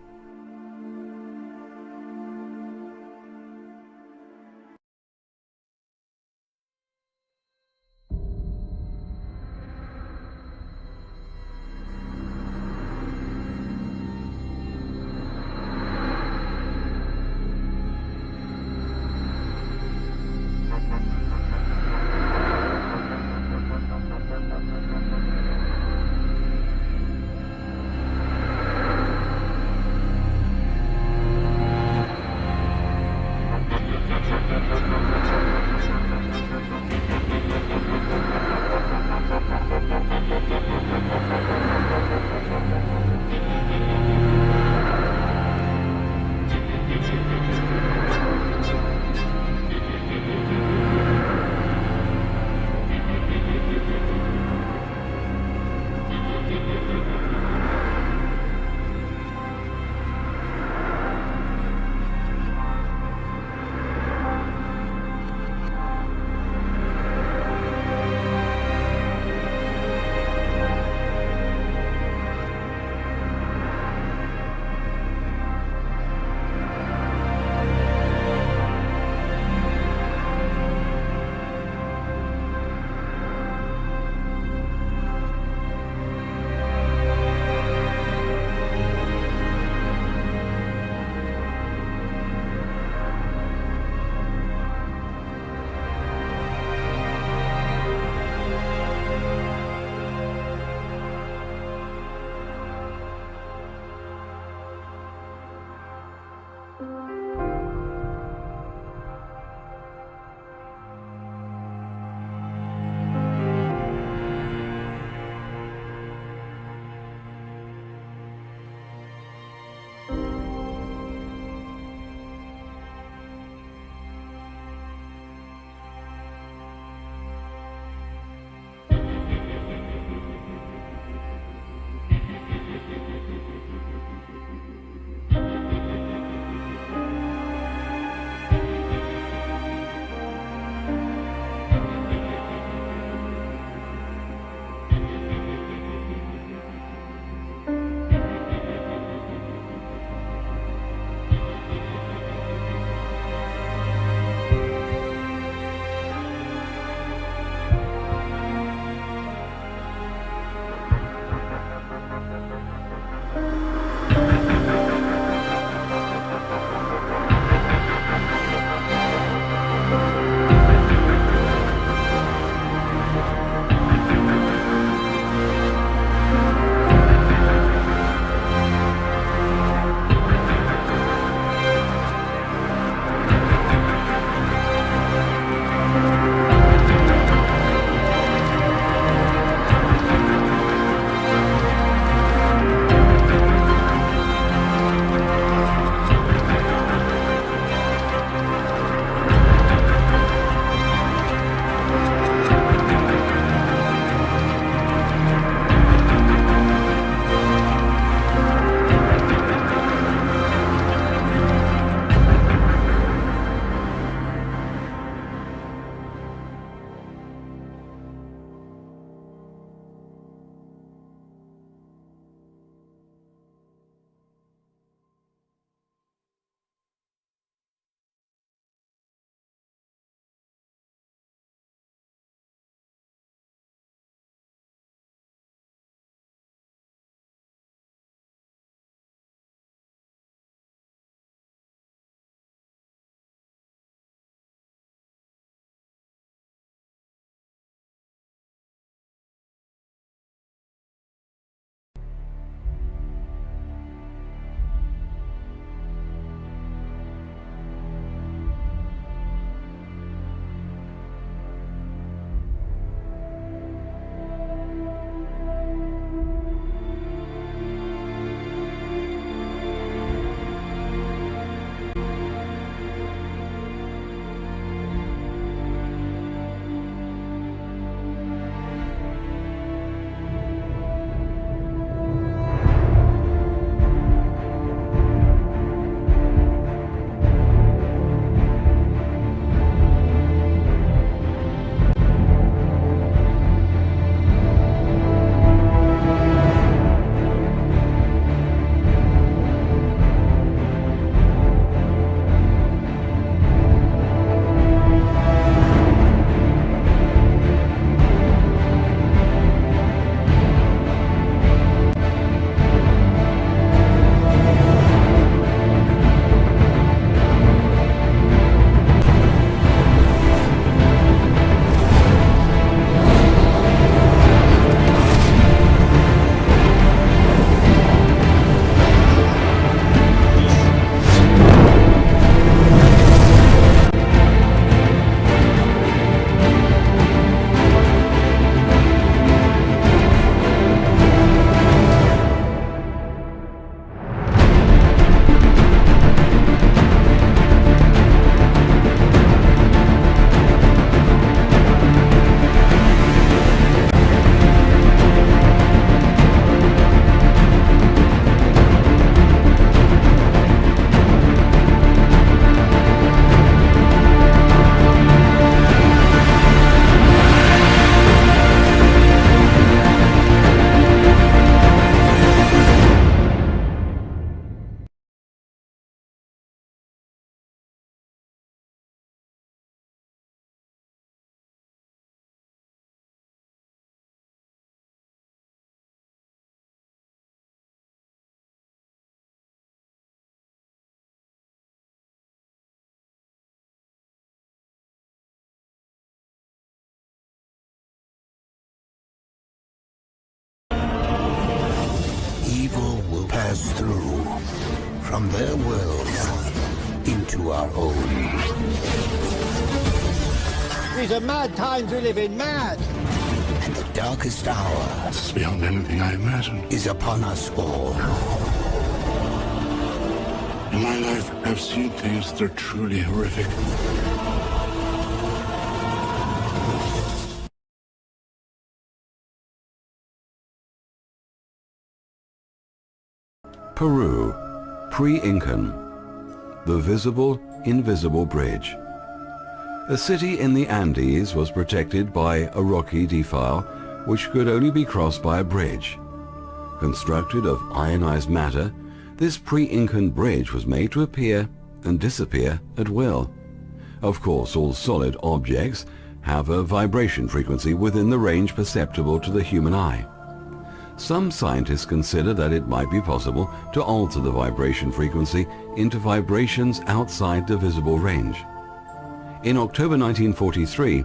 Speaker 2: pass through from their world into our own.
Speaker 17: These are mad times we live in, mad!
Speaker 2: And the darkest hour,
Speaker 21: It's beyond anything I imagined.
Speaker 2: is upon us all.
Speaker 21: In my life, I've seen things that are truly horrific.
Speaker 19: Peru, pre-Incan, the visible, invisible bridge. A city in the Andes was protected by a rocky defile which could only be crossed by a bridge. Constructed of ionized matter, this pre-Incan bridge was made to appear and disappear at will. Of course, all solid objects have a vibration frequency within the range perceptible to the human eye. Some scientists consider that it might be possible to alter the vibration frequency into vibrations outside the visible range. In October 1943,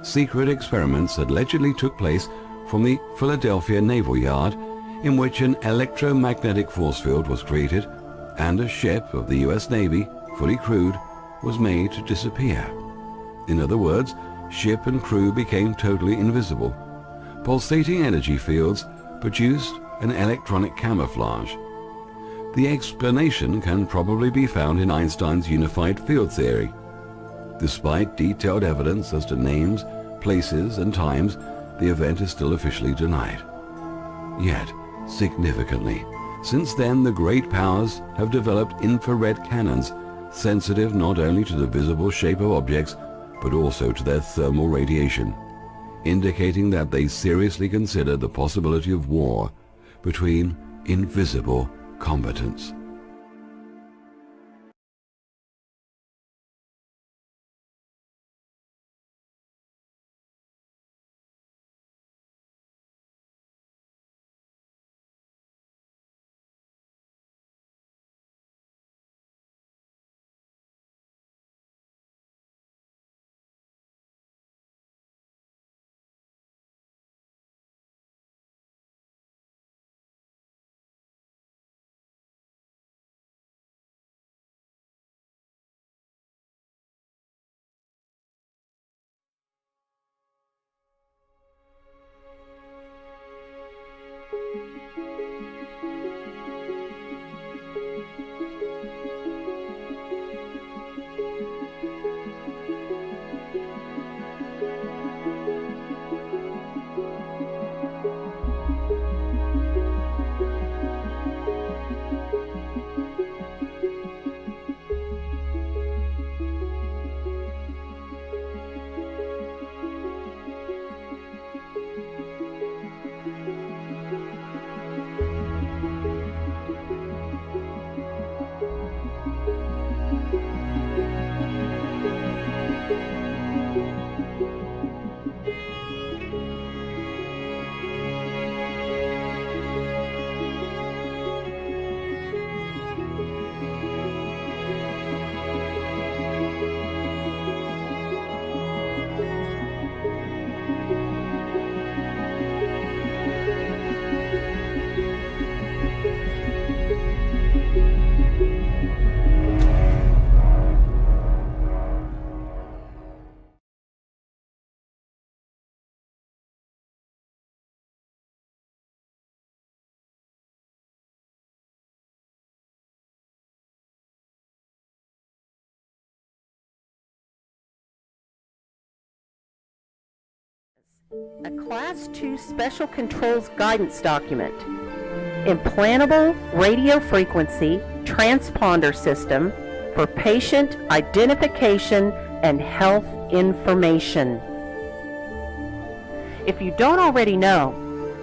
Speaker 19: secret experiments allegedly took place from the Philadelphia Naval Yard, in which an electromagnetic force field was created and a ship of the US Navy, fully crewed, was made to disappear. In other words, ship and crew became totally invisible. Pulsating energy fields produced an electronic camouflage. The explanation can probably be found in Einstein's unified field theory. Despite detailed evidence as to names, places, and times, the event is still officially denied. Yet, significantly, since then the great powers have developed infrared cannons, sensitive not only to the visible shape of objects, but also to their thermal radiation, indicating that they seriously consider the possibility of war between invisible combatants.
Speaker 22: A Class 2 Special Controls Guidance Document. Implantable Radio Frequency Transponder System for Patient Identification and Health Information. If you don't already know,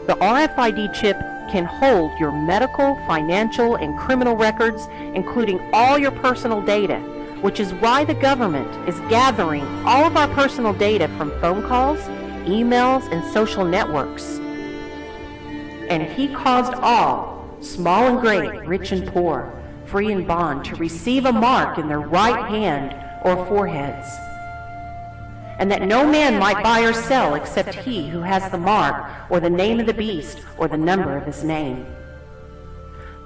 Speaker 22: the RFID chip can hold your medical, financial, and criminal records, including all your personal data, which is why the government is gathering all of our personal data from phone calls, emails, and social networks. And he caused all, small and great, rich and poor, free and bond, to receive a mark in their right hand or foreheads. And that no man might buy or sell except he who has the mark, or the name of the beast, or the number of his name.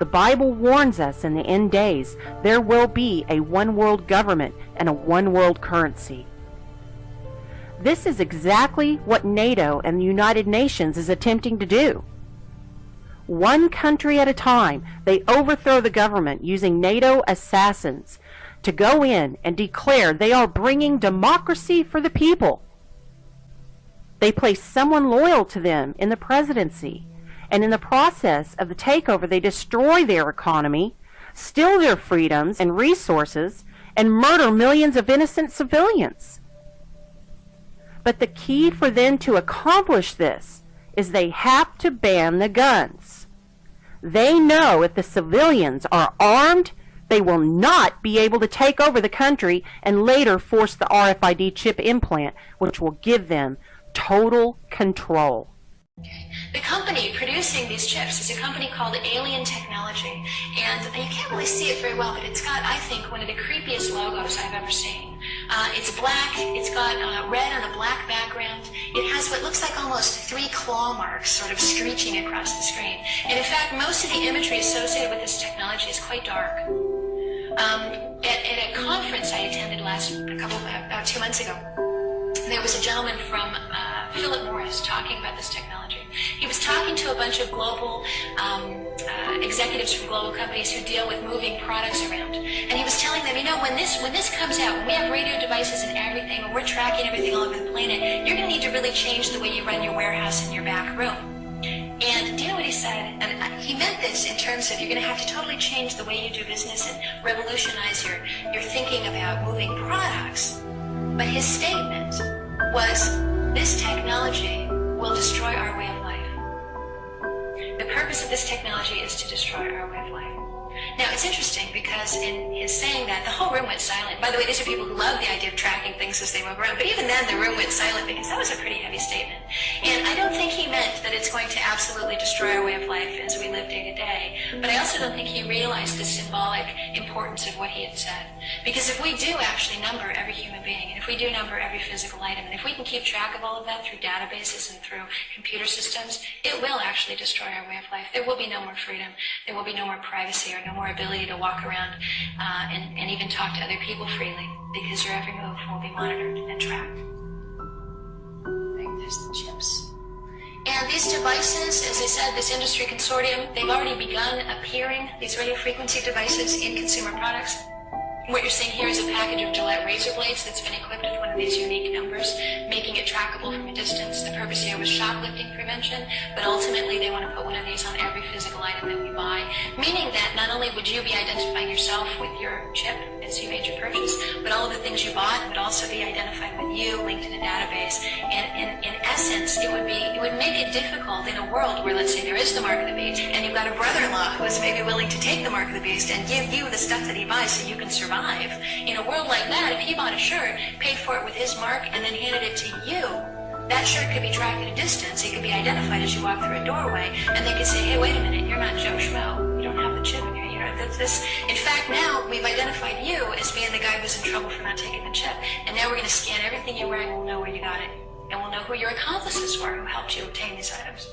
Speaker 22: The Bible warns us in the end days there will be a one-world government and a one-world currency. This is exactly what NATO and the United Nations is attempting to do. One country at a time, they overthrow the government using NATO assassins to go in and declare they are bringing democracy for the people. They place someone loyal to them in the presidency, and in the process of the takeover, they destroy their economy, steal their freedoms and resources, and murder millions of innocent civilians. But the key for them to accomplish this is they have to ban the guns. They know if the civilians are armed, they will not be able to take over the country and later force the RFID chip implant, which will give them total control.
Speaker 1: The company producing these chips is a company called Alien Technology, and you can't really see it very well, but it's got, I think, one of the creepiest logos I've ever seen. It's black, it's got red on a black background. It has what looks like almost 3 claw marks sort of screeching across the screen. And in fact, most of the imagery associated with this technology is quite dark. At a conference I attended about 2 months ago, there was a gentleman from Philip Morris talking about this technology. He was talking to a bunch of global executives from global companies who deal with moving products around. And he was telling them, you know, when this comes out, when we have radio devices and everything, when we're tracking everything all over the planet, you're going to need to really change the way you run your warehouse in your back room. And do you know what he said? And he meant this in terms of you're going to have to totally change the way you do business and revolutionize your thinking about moving products. But his statement was, this technology will destroy our way of life. The purpose of this technology is to destroy our way of life. Now, it's interesting because in his saying that, the whole room went silent. By the way, these are people who love the idea of tracking things as they move around, but even then the room went silent because that was a pretty heavy statement. And I don't think he meant that it's going to absolutely destroy our way of life as we live day to day, but I also don't think he realized the symbolic importance of what he had said. Because if we do actually number every human being, and if we do number every physical item, and if we can keep track of all of that through databases and through computer systems, it will actually destroy our way of life. There will be no more freedom. There will be no more privacy or no more ability to walk around and even talk to other people freely, because your every move will be monitored and tracked. There's the chips. And these devices, as I said, this industry consortium, they've already begun appearing, these radio frequency devices, in consumer products. What you're seeing here is a package of Gillette razor blades that's been equipped with one of these unique numbers, making it trackable from a distance. The purpose here was shoplifting prevention, but ultimately they want to put one of these on every physical item that we buy, meaning that not only would you be identifying yourself with your chip as you made your purchase, but all of the things you bought would also be identified with you, linked in a database. And in essence, it would make it difficult in a world where, let's say, there is the mark of the beast, and you've got a brother-in-law who is maybe willing to take the mark of the beast and give you the stuff that he buys so you can survive. In a world like that, if he bought a shirt, paid for it with his mark, and then handed it to you, that shirt could be tracked at a distance. It could be identified as you walk through a doorway, and they could say, hey, wait a minute, you're not Joe Schmo. You don't have the chip in here. In fact, now we've identified you as being the guy who's in trouble for not taking the chip, and now we're going to scan everything you're wearing, and we'll know where you got it, and we'll know who your accomplices were who helped you obtain these items.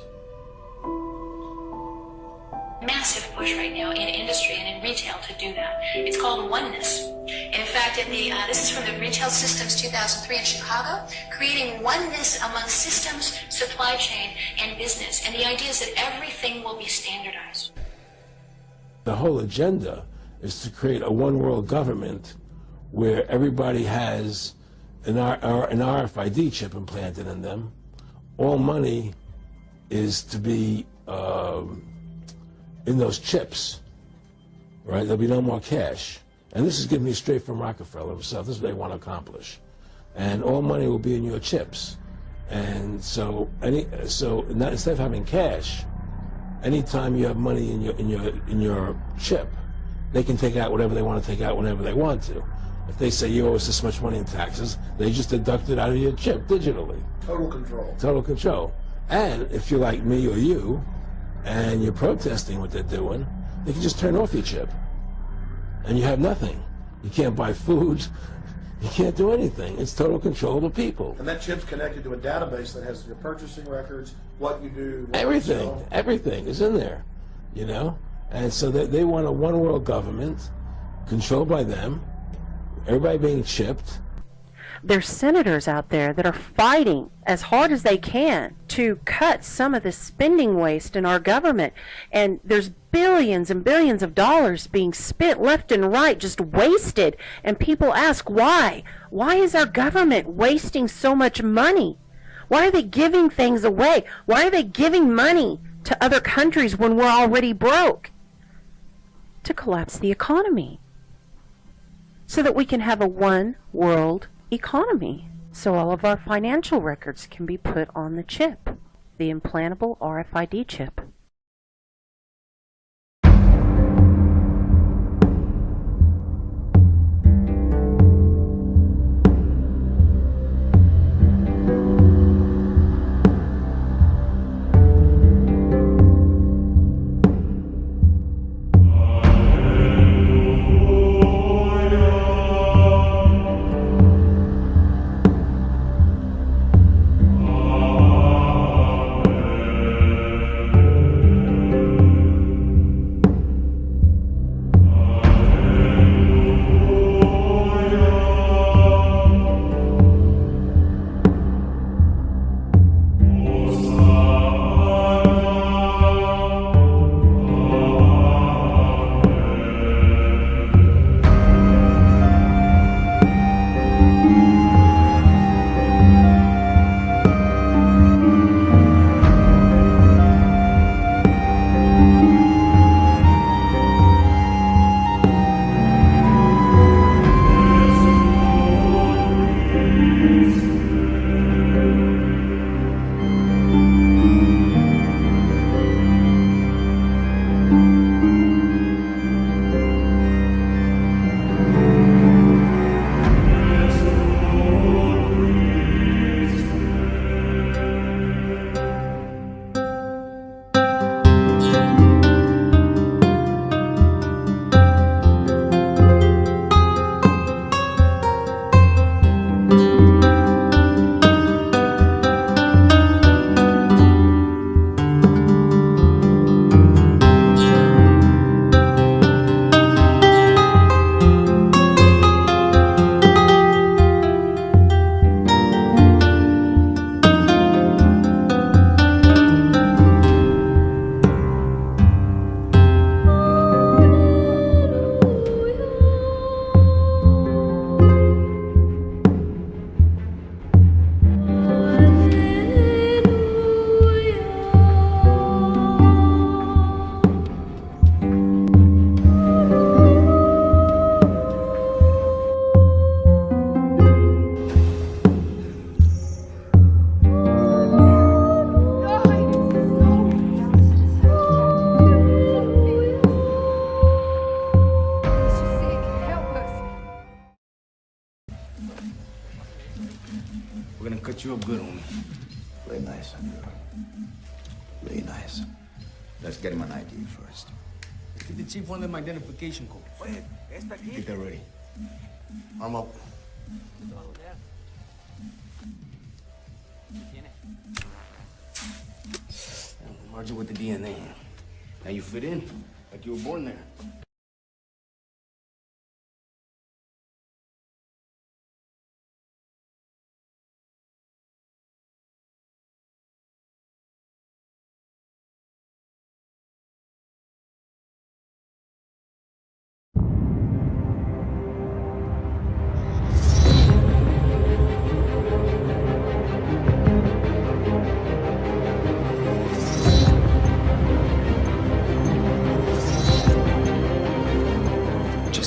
Speaker 1: Massive push right now in industry and in retail to do that. It's called oneness. And in fact, this is from the Retail Systems 2003 in Chicago, creating oneness among systems, supply chain, and business. And the idea is that everything will be standardized.
Speaker 3: The whole agenda is to create a one-world government where everybody has an RFID chip implanted in them. All money is to be in those chips, right? There'll be no more cash. And this is giving me straight from Rockefeller himself. This is what they want to accomplish. And all money will be in your chips. And so instead of having cash, anytime you have money in your chip, they can take out whatever they want to take out whenever they want to. If they say you owe us this much money in taxes, they just deduct it out of your chip digitally.
Speaker 4: Total control.
Speaker 3: Total control. And if you're like me or you, and you're protesting what they're doing, they can just turn off your chip. And you have nothing. You can't buy food. You can't do anything. It's total control of the people.
Speaker 4: And that chip's connected to a database that has your purchasing records, what you do, what
Speaker 3: everything.
Speaker 4: you sell.
Speaker 3: Everything is in there, you know? And so they want a one world government controlled by them, everybody being chipped.
Speaker 22: There's senators out there that are fighting as hard as they can to cut some of the spending waste in our government. And there's billions and billions of dollars being spent left and right, just wasted. And people ask why? Why is our government wasting so much money? Why are they giving things away? Why are they giving money to other countries when we're already broke? To collapse the economy, so that we can have a one world economy, so all of our financial records can be put on the chip, the implantable RFID chip.
Speaker 5: We're gonna cut you up good, homie. Play nice, Senor. Play nice. Let's get him an ID first. Get the chief one of them identification codes. Get that ready. Arm up. Merge it with the DNA. Now you fit in, like you were born there.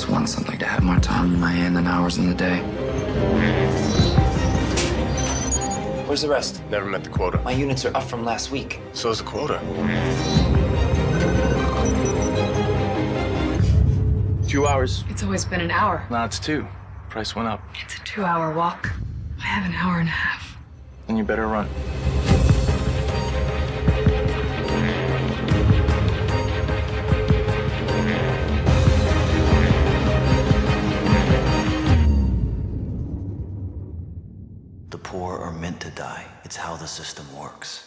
Speaker 6: Want something to have more time in my hand than hours in the day.
Speaker 18: Where's the rest?
Speaker 6: Never met the quota.
Speaker 18: My units are up from last week.
Speaker 6: So is the quota.
Speaker 18: 2 hours.
Speaker 24: It's always been an hour.
Speaker 18: Now it's 2. Price went up.
Speaker 24: It's a 2-hour walk. I have an hour and a half.
Speaker 18: Then you better run.
Speaker 25: The poor are meant to die. It's how the system works.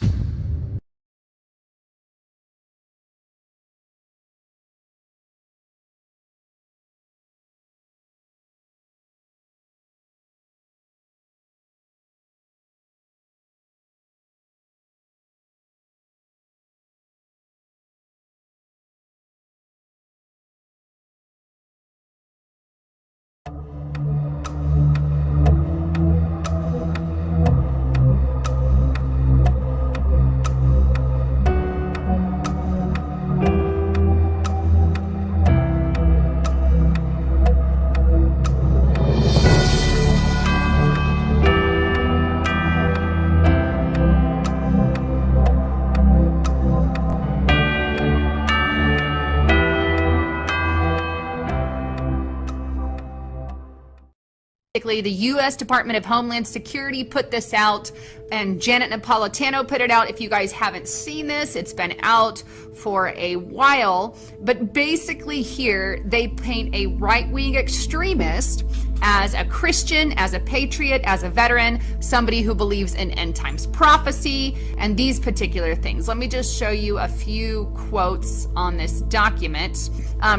Speaker 7: Actually, the U.S. Department of Homeland Security put this out, and Janet Napolitano put it out. If you guys haven't seen this, it's been out for a while. But basically here, they paint a right-wing extremist as a Christian, as a patriot, as a veteran, somebody who believes in end times prophecy, and these particular things. Let me just show you a few quotes on this document.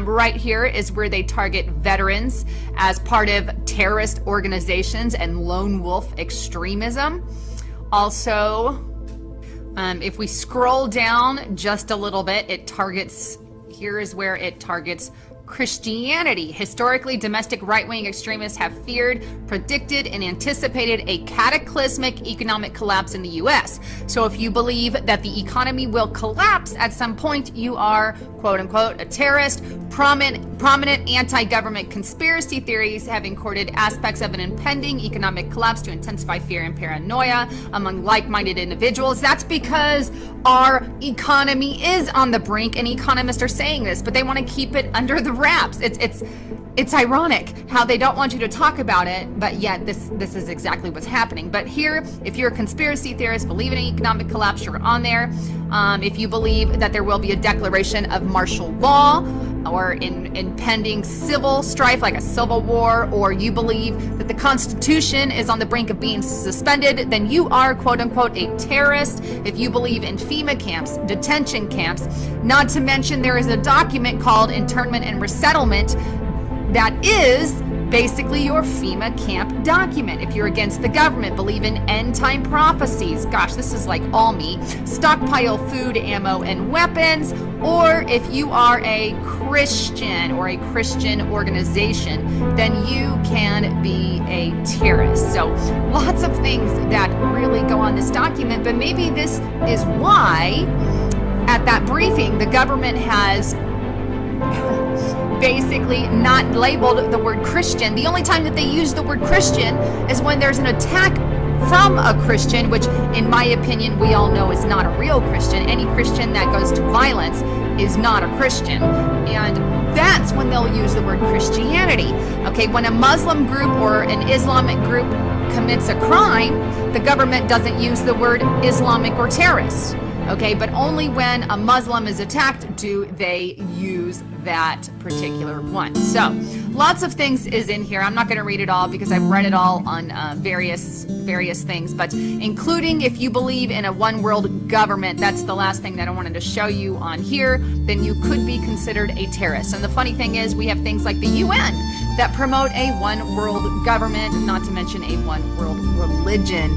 Speaker 7: Right here is where they target veterans as part of terrorist organizations and lone wolf extremism. Also, if we scroll down just a little bit, here is where it targets Christianity. Historically, domestic right-wing extremists have feared, predicted, and anticipated a cataclysmic economic collapse in the U.S. So if you believe that the economy will collapse at some point, you are, quote-unquote, a terrorist. Prominent anti-government conspiracy theories have included aspects of an impending economic collapse to intensify fear and paranoia among like-minded individuals. That's because our economy is on the brink, and economists are saying this, but they want to keep it under the wraps. It's ironic how they don't want you to talk about it, but yet this is exactly what's happening. But here, if you're a conspiracy theorist, believe in an economic collapse, you're on there. If you believe that there will be a declaration of martial law or impending civil strife like a civil war, or you believe that the Constitution is on the brink of being suspended, then you are, quote unquote, a terrorist. If you believe in FEMA camps, detention camps, not to mention there is a document called Internment and Resettlement that is basically your FEMA camp document. If you're against the government, believe in end time prophecies, gosh, this is like all me, stockpile food, ammo, and weapons, or if you are a Christian or a Christian organization, then you can be a terrorist. So lots of things that really go on this document, but maybe this is why at that briefing the government has basically not labeled the word Christian. The only time that they use the word Christian is when there's an attack from a Christian, which in my opinion we all know is not a real Christian. Any Christian that goes to violence is not a Christian, and that's when they'll use the word Christianity. Okay, when a Muslim group or an Islamic group commits a crime, the government doesn't use the word Islamic or terrorist. Okay, but only when a Muslim is attacked do they use that particular one. So lots of things is in here. I'm not going to read it all because I've read it all on various things, but including if you believe in a one world government, that's the last thing that I wanted to show you on here, then you could be considered a terrorist. And the funny thing is we have things like the UN that promote a one world government, not to mention a one world religion.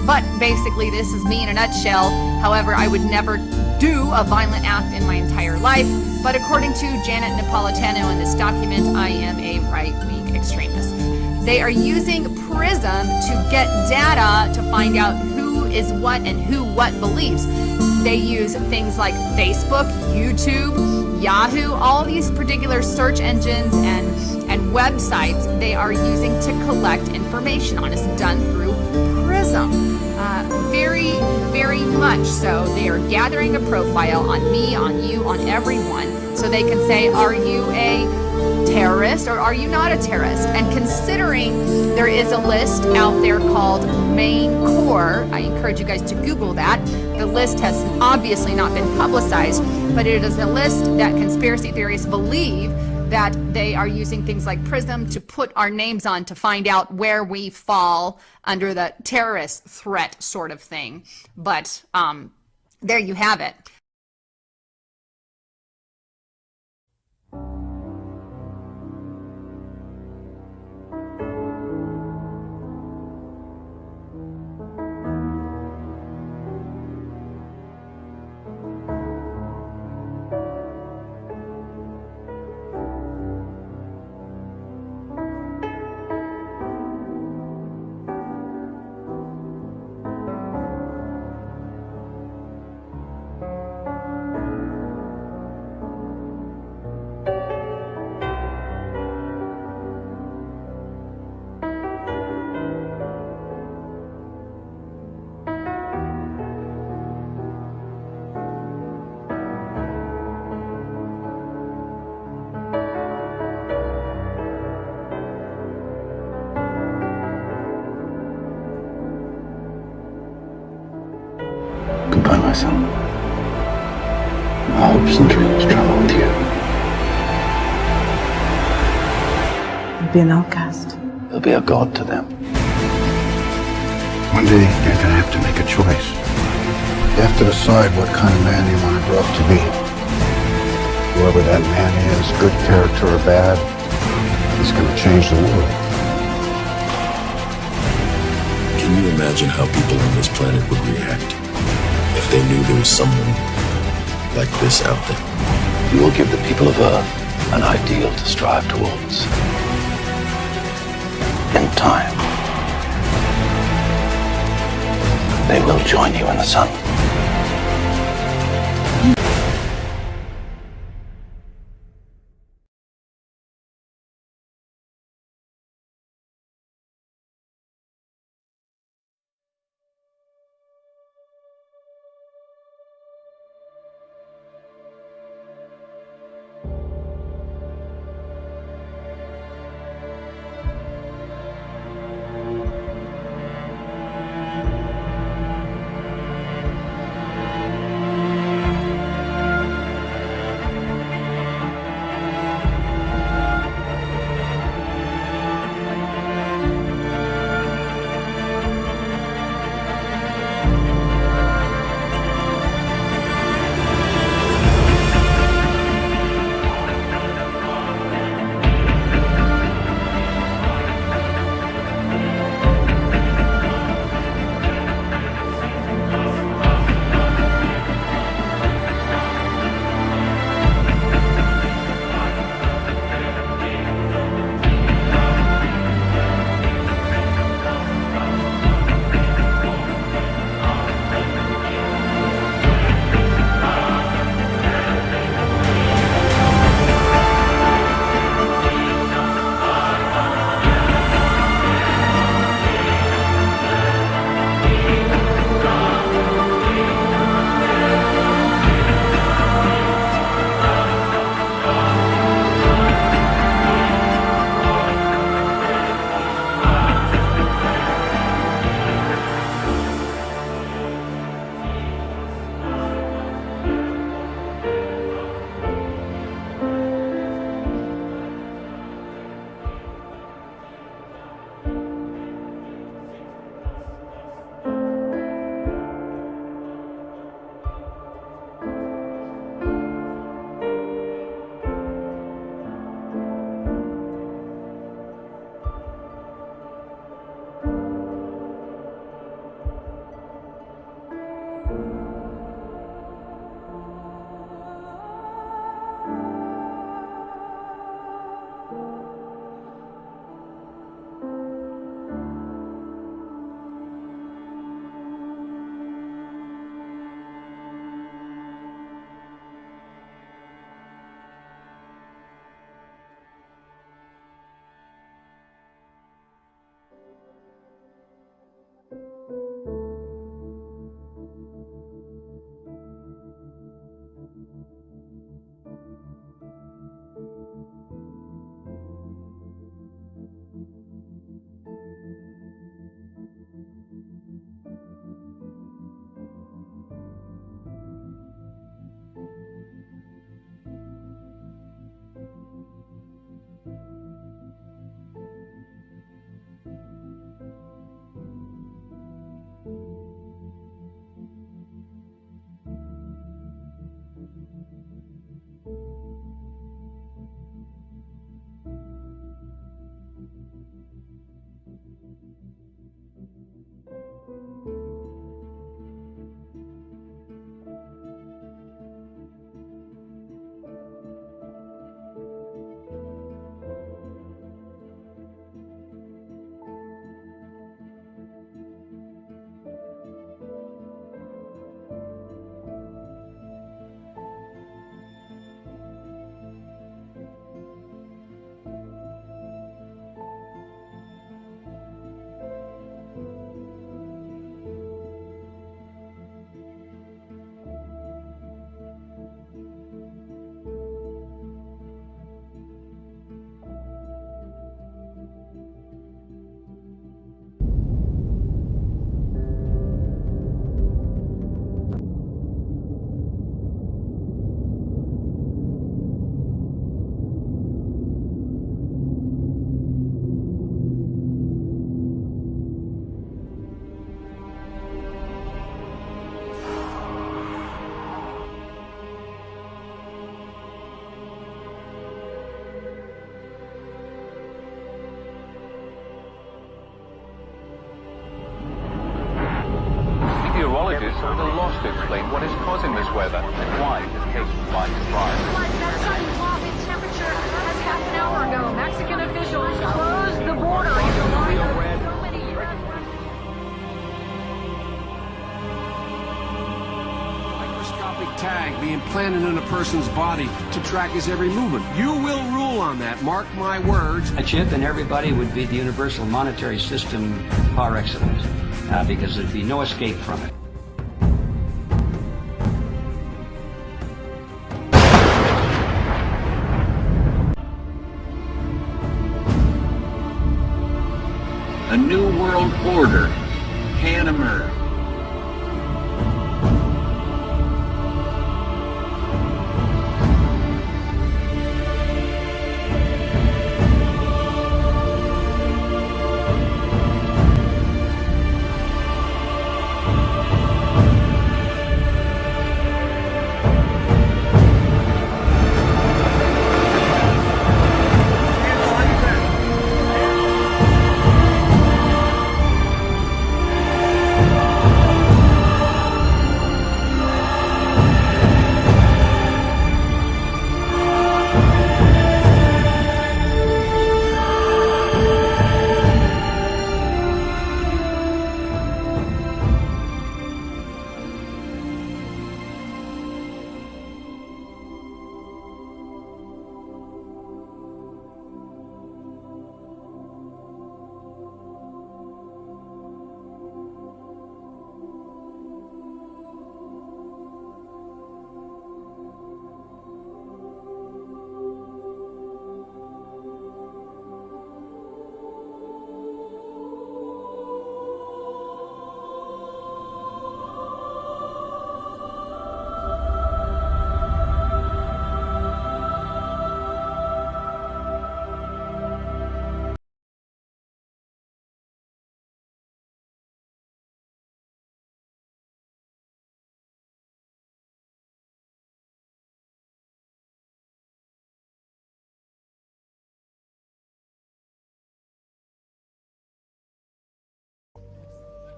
Speaker 7: But basically this is me in a nutshell. However, I would never do a violent act in my entire life, but according to Janet Napolitano in this document, I am a right-wing extremist. They are using PRISM to get data to find out who is what and who what believes. They use things like Facebook, YouTube, Yahoo, all these particular search engines and websites they are using to collect information on. It's done through PRISM. Very, very much so. They are gathering a profile on me, on you, on everyone, so they can say, are you a terrorist or are you not a terrorist? And considering there is a list out there called Main Core, I encourage you guys to Google that. The list has obviously not been publicized, but it is a list that conspiracy theorists believe that they are using things like PRISM to put our names on to find out where we fall under the terrorist threat sort of thing. But there you have it.
Speaker 8: son. My hopes and dreams travel with you.
Speaker 24: You'll be an outcast.
Speaker 8: You'll be a god to them. One day, you're gonna have to make a choice. You have to decide what kind of man you want to grow up to be. Whoever that man is, good character or bad, he's gonna change the world.
Speaker 10: Can you imagine how people on this planet would react if they knew there was someone like this out there?
Speaker 8: You will give the people of Earth an ideal to strive towards. In time, they will join you in the sun.
Speaker 11: Meteorologists are at a loss to explain what is causing this weather and why it has taken them by surprise.
Speaker 12: That sudden drop in temperature just half an hour ago. Mexican officials closed the border in the light of so many years.
Speaker 13: Microscopic tag being planted in a person's body to track his every movement. You will rule on that, mark my words.
Speaker 14: A chip in everybody would be the universal monetary system par excellence, because there'd be no escape from it.
Speaker 20: A new world order can emerge.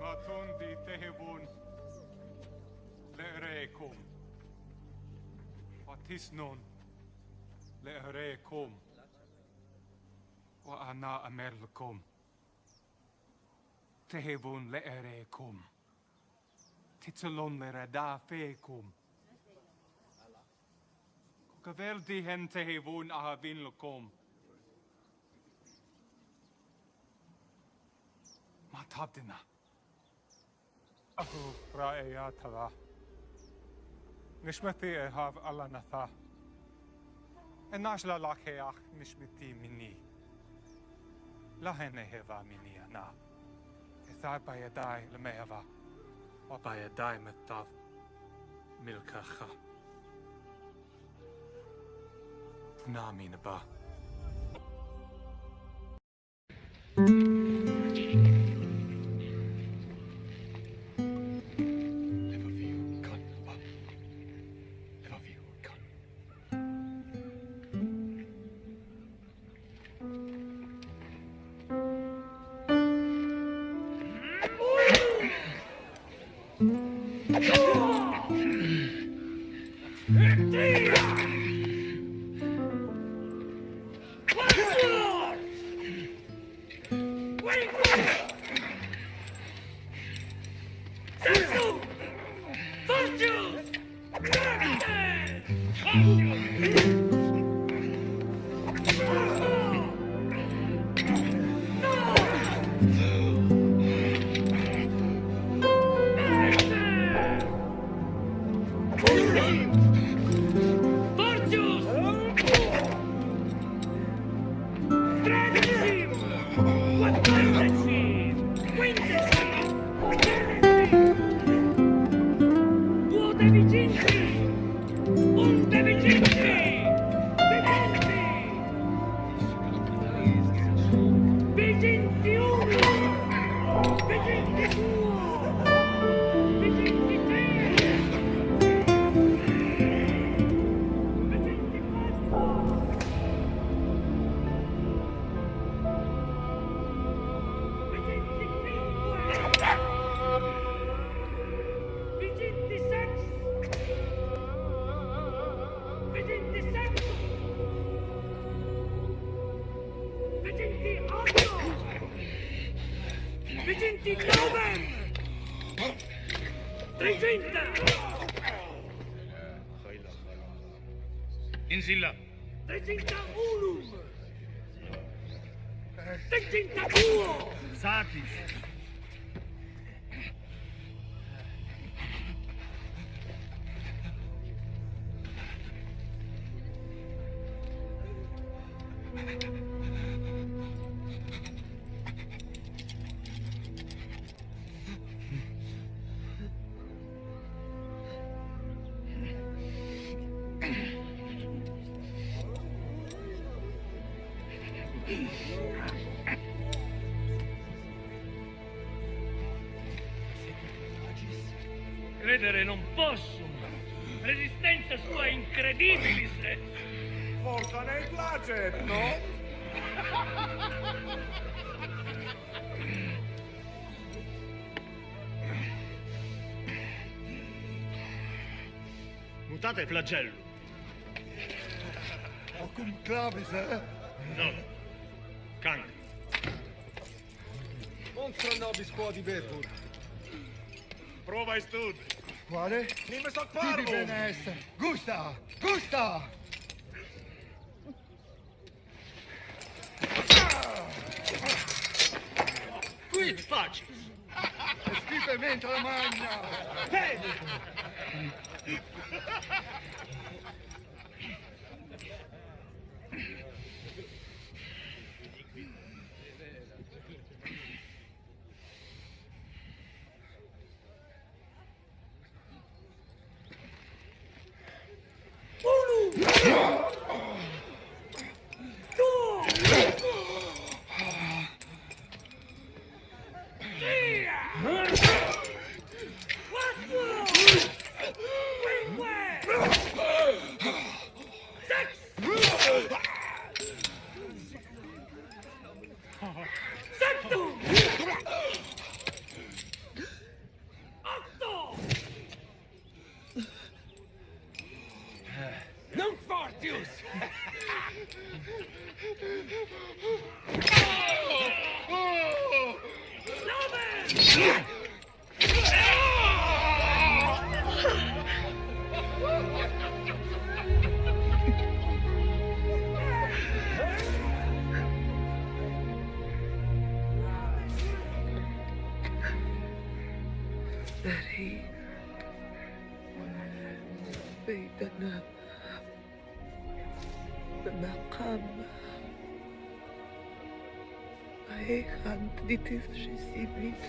Speaker 26: Matundi tehebun le'erekum. Watisnon le'erekum. Wa ana amerlukum. Tehebun le'erekum. Titsalon le'reda fekum. Kaveldi hen tehebun ahavin lukum. Matabdina. Ahu ra'ayatala. Nishmati ehav ala natha. Enashla lakeach nishmati mini. Lahen eheva mini ana. Ethai bayadai lemehava. Wa bayadai metav milkacha. Nami naba.
Speaker 21: Insilla.
Speaker 12: 301! 302!
Speaker 21: Satis.
Speaker 12: Credere non posso! Resistenza sua incredibilis!
Speaker 21: Forza nel placet, no?
Speaker 12: Mutate flagello!
Speaker 21: Ho cum clavis, eh?
Speaker 12: No. Cancri.
Speaker 21: Monstro nobis quod ibetur.
Speaker 12: Prova e stud.
Speaker 21: Quale?
Speaker 12: Nimme soc
Speaker 21: Tibi
Speaker 12: parvum!
Speaker 21: bene est. Gusta! Gusta!
Speaker 12: Quid facis?
Speaker 21: Schifamento la magna!
Speaker 12: Hey! Non fortius!
Speaker 2: That he بيدنا بمقام هيخان ديتيس جسيبنيت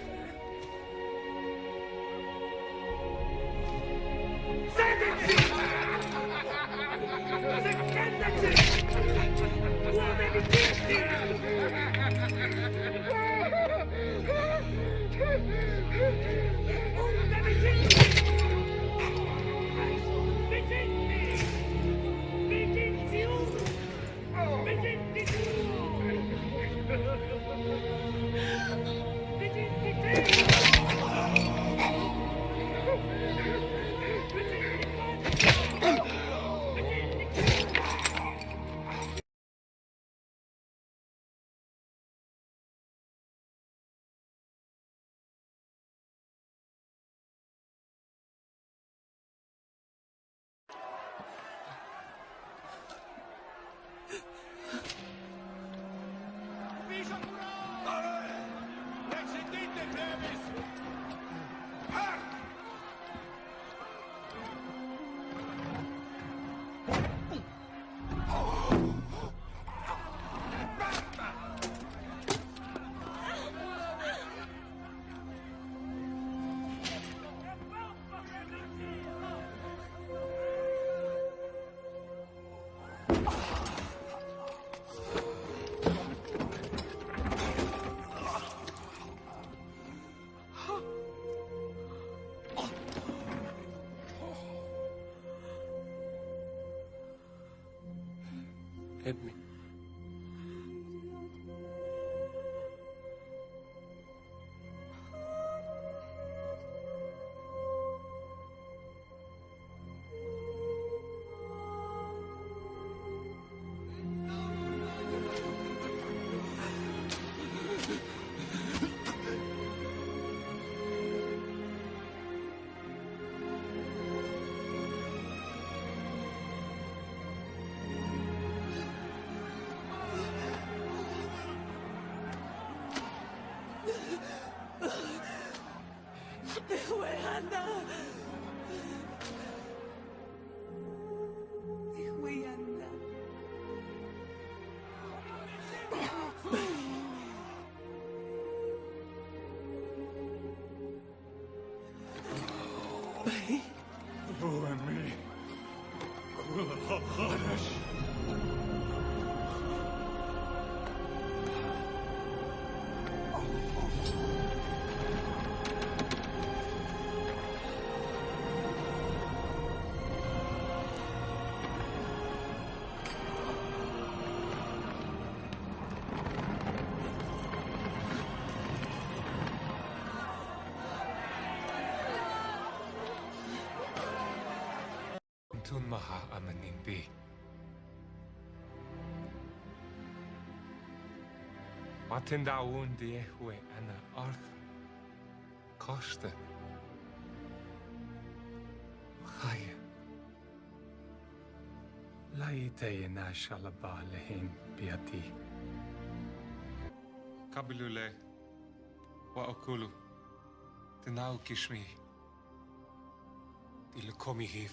Speaker 13: Edmi.
Speaker 26: You and me will punish. Tun maha amaninti. Matindaun die hue ana arth. Koste. Chaya. Laite na shalaba lehin biati. Kabilule wa okulu. Tinau kishmi. Dilukomi hiv.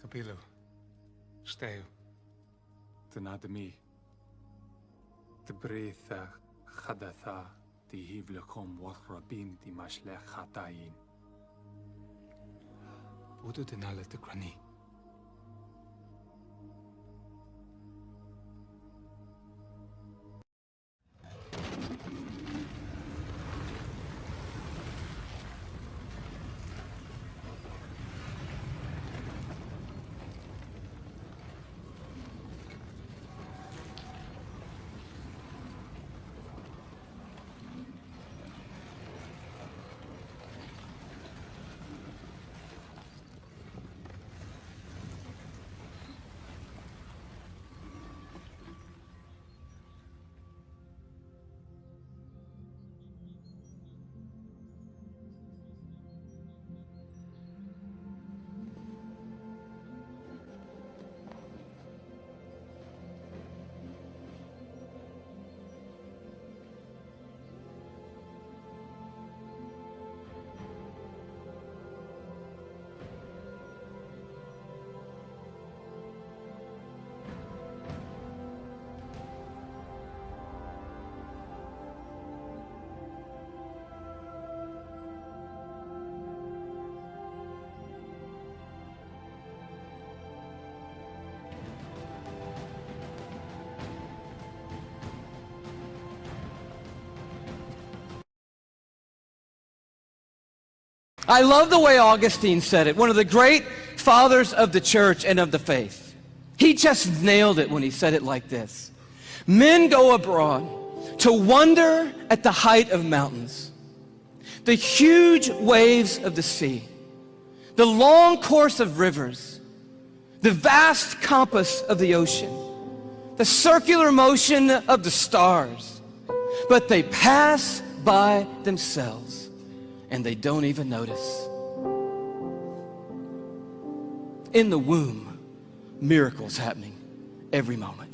Speaker 26: Kabilu, steu, Tanadami, the breatha Hadatha, the Hivlakom Watrabim, the Mashlech Hatayin. Udu Denala the Krani.
Speaker 9: I love the way Augustine said it, one of the great fathers of the church and of the faith. He just nailed it when he said it like this. Men go abroad to wonder at the height of mountains, the huge waves of the sea, the long course of rivers, the vast compass of the ocean, the circular motion of the stars, but they pass by themselves and they don't even notice. In the womb, miracles happening every moment.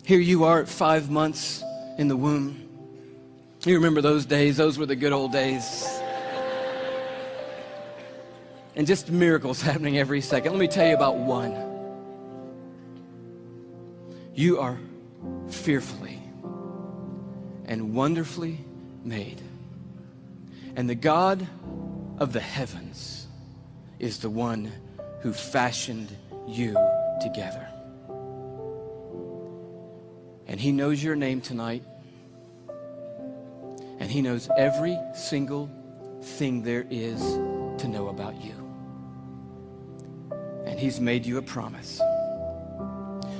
Speaker 9: Here you are at 5 months in the womb. You remember those days? Those were the good old days. And just miracles happening every second. Let me tell you about one. You are fearfully and wonderfully made. And the God of the heavens is the one who fashioned you together. And he knows your name tonight. And he knows every single thing there is to know about you. And he's made you a promise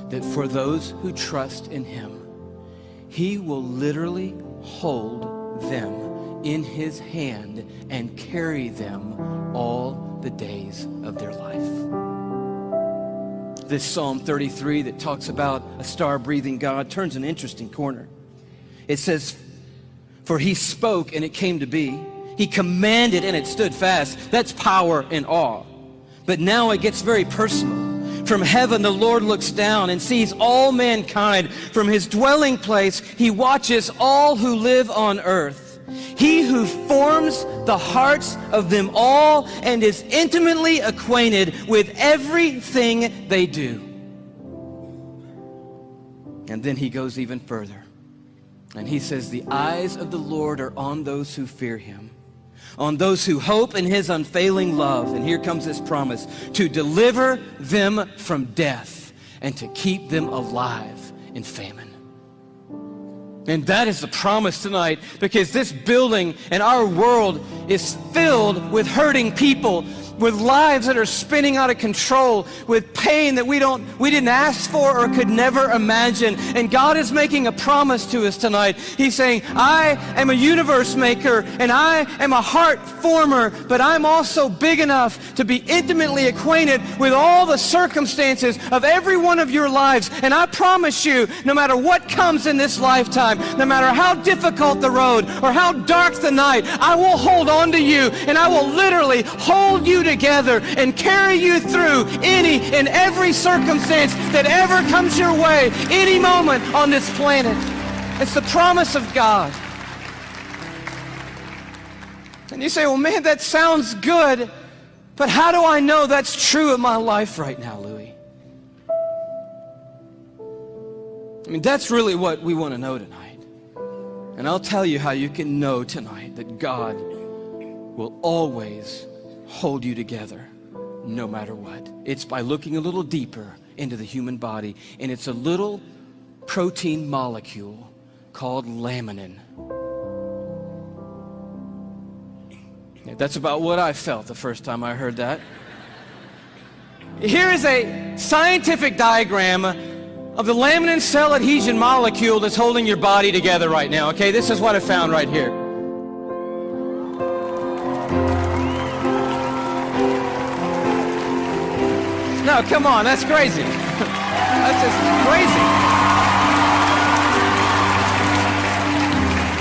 Speaker 9: that for those who trust in him, he will literally hold them in his hand and carry them all the days of their life. This Psalm 33 that talks about a star-breathing God turns an interesting corner. It says, for he spoke and it came to be. He commanded and it stood fast. That's power and awe. But now it gets very personal. From heaven the Lord looks down and sees all mankind. From his dwelling place he watches all who live on earth. He who forms the hearts of them all and is intimately acquainted with everything they do. And then he goes even further. And he says, the eyes of the Lord are on those who fear him, on those who hope in his unfailing love. And here comes this promise, to deliver them from death and to keep them alive in famine. And that is the promise tonight, because this building and our world is filled with hurting people, with lives that are spinning out of control, with pain that we didn't ask for or could never imagine. And God is making a promise to us tonight. He's saying, I am a universe maker and I am a heart former, but I'm also big enough to be intimately acquainted with all the circumstances of every one of your lives. And I promise you, no matter what comes in this lifetime, no matter how difficult the road or how dark the night, I will hold on to you, and I will literally hold you together and carry you through any and every circumstance that ever comes your way, any moment on this planet. It's the promise of God. And you say, well, man, that sounds good, but how do I know that's true in my life right now, Louis? I mean, that's really what we want to know tonight. And I'll tell you how you can know tonight that God will always hold you together no matter what. It's by looking a little deeper into the human body, and it's a little protein molecule called laminin. Yeah, that's about what I felt the first time I heard that. Here is a scientific diagram of the laminin cell adhesion molecule that's holding your body together right now, okay? This is what I found right here. No, come on, that's crazy. That's just crazy.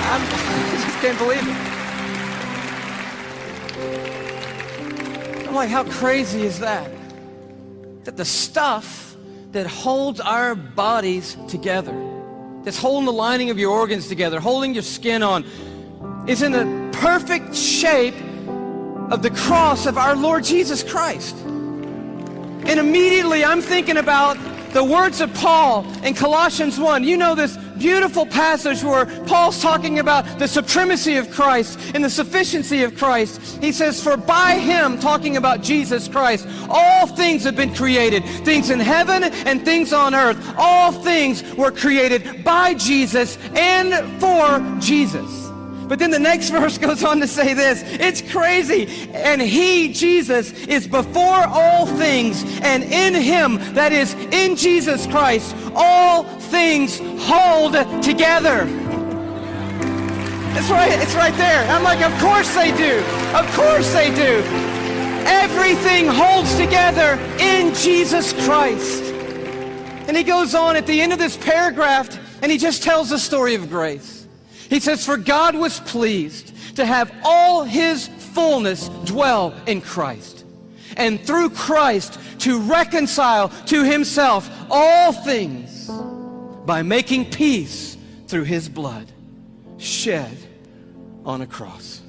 Speaker 9: I just can't believe it. I'm like, how crazy is that? That the stuff that holds our bodies together, that's holding the lining of your organs together, holding your skin on, is in the perfect shape of the cross of our Lord Jesus Christ. And immediately I'm thinking about the words of Paul in Colossians 1. You know this beautiful passage where Paul's talking about the supremacy of Christ and the sufficiency of Christ. He says, for by him, talking about Jesus Christ, all things have been created. Things in heaven and things on earth. All things were created by Jesus and for Jesus. But then the next verse goes on to say this. It's crazy. And he, Jesus, is before all things, and in him, that is, in Jesus Christ, all things hold together. It's right there. I'm like, of course they do. Of course they do. Everything holds together in Jesus Christ. And he goes on at the end of this paragraph, and he just tells the story of grace. He says, for God was pleased to have all his fullness dwell in Christ, and through Christ to reconcile to himself all things by making peace through his blood shed on a cross.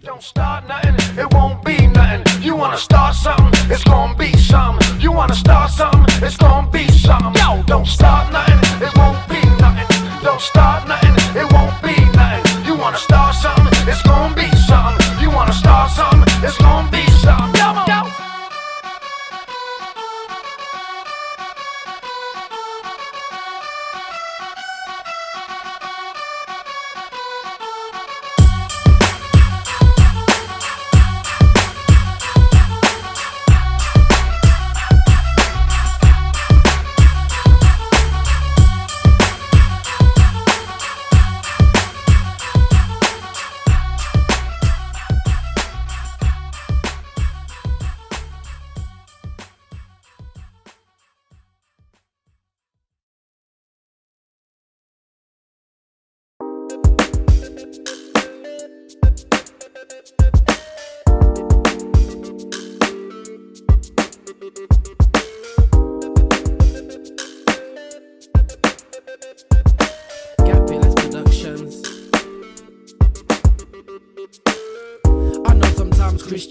Speaker 1: Don't start nothing, it won't be nothing. You wanna start something, it's gonna be something. You wanna start something, it's gonna be something. Yo, don't start nothing, it won't be nothing. Don't start nothing, it won't be nothing. You wanna start something, it's gonna be something. You wanna start something, it's gonna be something. Yo, yo.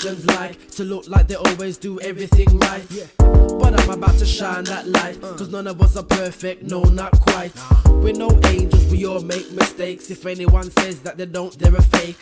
Speaker 4: Christians like to look like they always do everything right. But I'm about to shine that light, cause none of us are perfect, no, not quite. We're no angels, we all make mistakes. If anyone says that they don't, they're a fake.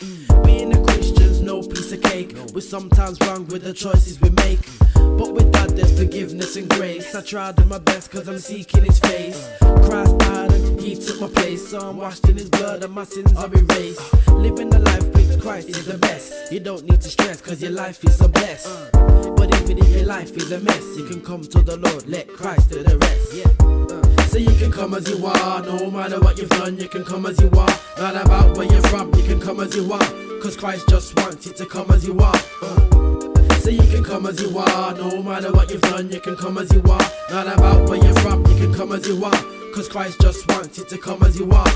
Speaker 4: Being a Christian's no piece of cake. We're sometimes wrong with the choices we make, but with God there's forgiveness and grace. I try to do my best cause I'm seeking His face. Christ died and He took my place, so I'm washed in His blood and my sins are erased. Living the life with Christ is the best. You don't need to stress cause your life is so blessed. But even if your life is a mess, you can come to the Lord, let Christ do the rest. So you can come as you are, no matter what you've done, you can come as you are. Not about where you're from, you can come as you are, cause Christ just wants you to come as you are. So you can come as you are, no matter what you've done, you can come as you are. Not about where you're from, you can come as you are, cause Christ just wants you to come as you are.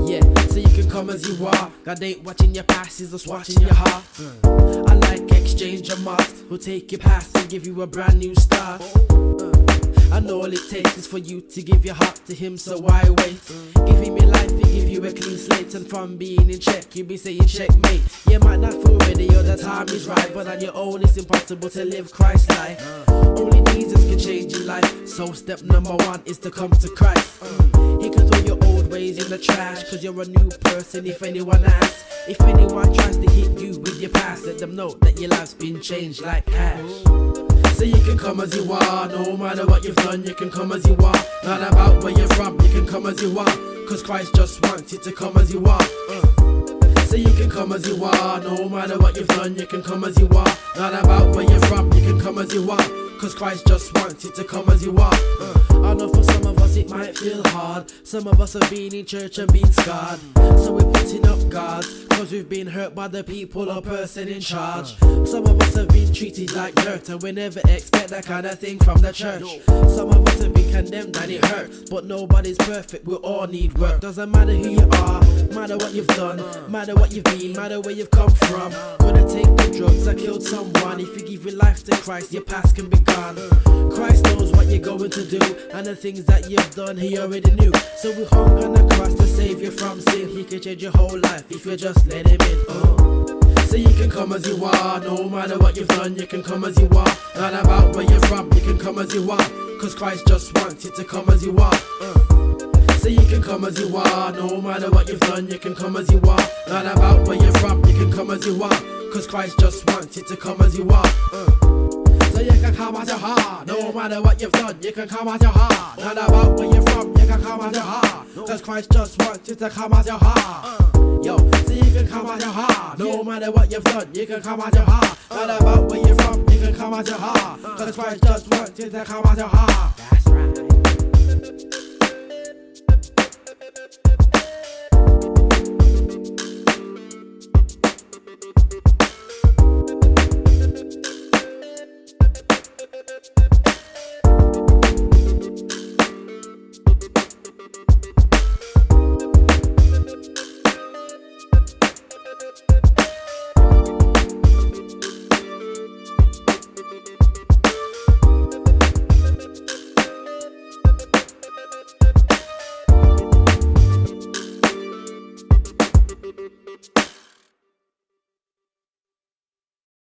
Speaker 4: Yeah, so you can come as you are. God ain't watching your past, He's just watching your heart. I like exchange your marks, who'll take your past and give you a brand new start. I know all it takes is for you to give your heart to Him, so why wait? Give Him your life, He give you a clean slate, and from being in check, you'll be saying checkmate. You might not feel ready or the time is right, but on your own it's impossible to live Christ-like. Only Jesus can change your life, so step number one is to come to Christ. He can throw your old ways in the trash, cause you're a new person if anyone asks. If anyone tries to hit you with your past, let them know that your life's been changed like cash. So you can come as you are, no matter what you've done, you can come as you are. Not about where you're from, you can come as you are, cause Christ just wants you to come as you are. So you can come as you are, no matter what you've done, you can come as you are. Not about where you're from, you can come as you are, cause Christ just wants you to come as you are. I know for some of us it might feel hard. Some of us have been in church and been scarred, so we're putting up guards, cause we've been hurt by the people or person in charge. Some of us have been treated like dirt, and we never expect that kind of thing from the church. Some of us have been condemned and it hurts, but nobody's perfect, we all need work. Doesn't matter who you are, matter what you've done, matter what you've been, matter where you've come from. Gonna take the drugs that killed someone. If you give your life to Christ, your past can be gone. Christ knows what you're going to do, and the things that you've done He already knew. So we hung on the cross to save you from sin. He can change your whole life if you just let Him in. So you can come as you are, no matter what you've done, you can come as you are. Not about where you're from, you can come as you are, cause Christ just wants you to come as you are. So you can come as you are, no matter what you've done, you can come as you are. Not about where you're from, you can come as you are, cause Christ just wants you to come as you are. So you can come as you are, no matter what you've done, you can come as you are. Not about where you're from, you can come as you are, cause Christ just wants you to come as you are. Yo, so you can come as you are, no matter what you've done, you can come as you are. Not about where you're from, you can come as you are, cause Christ just wants you to come as you are. That's right.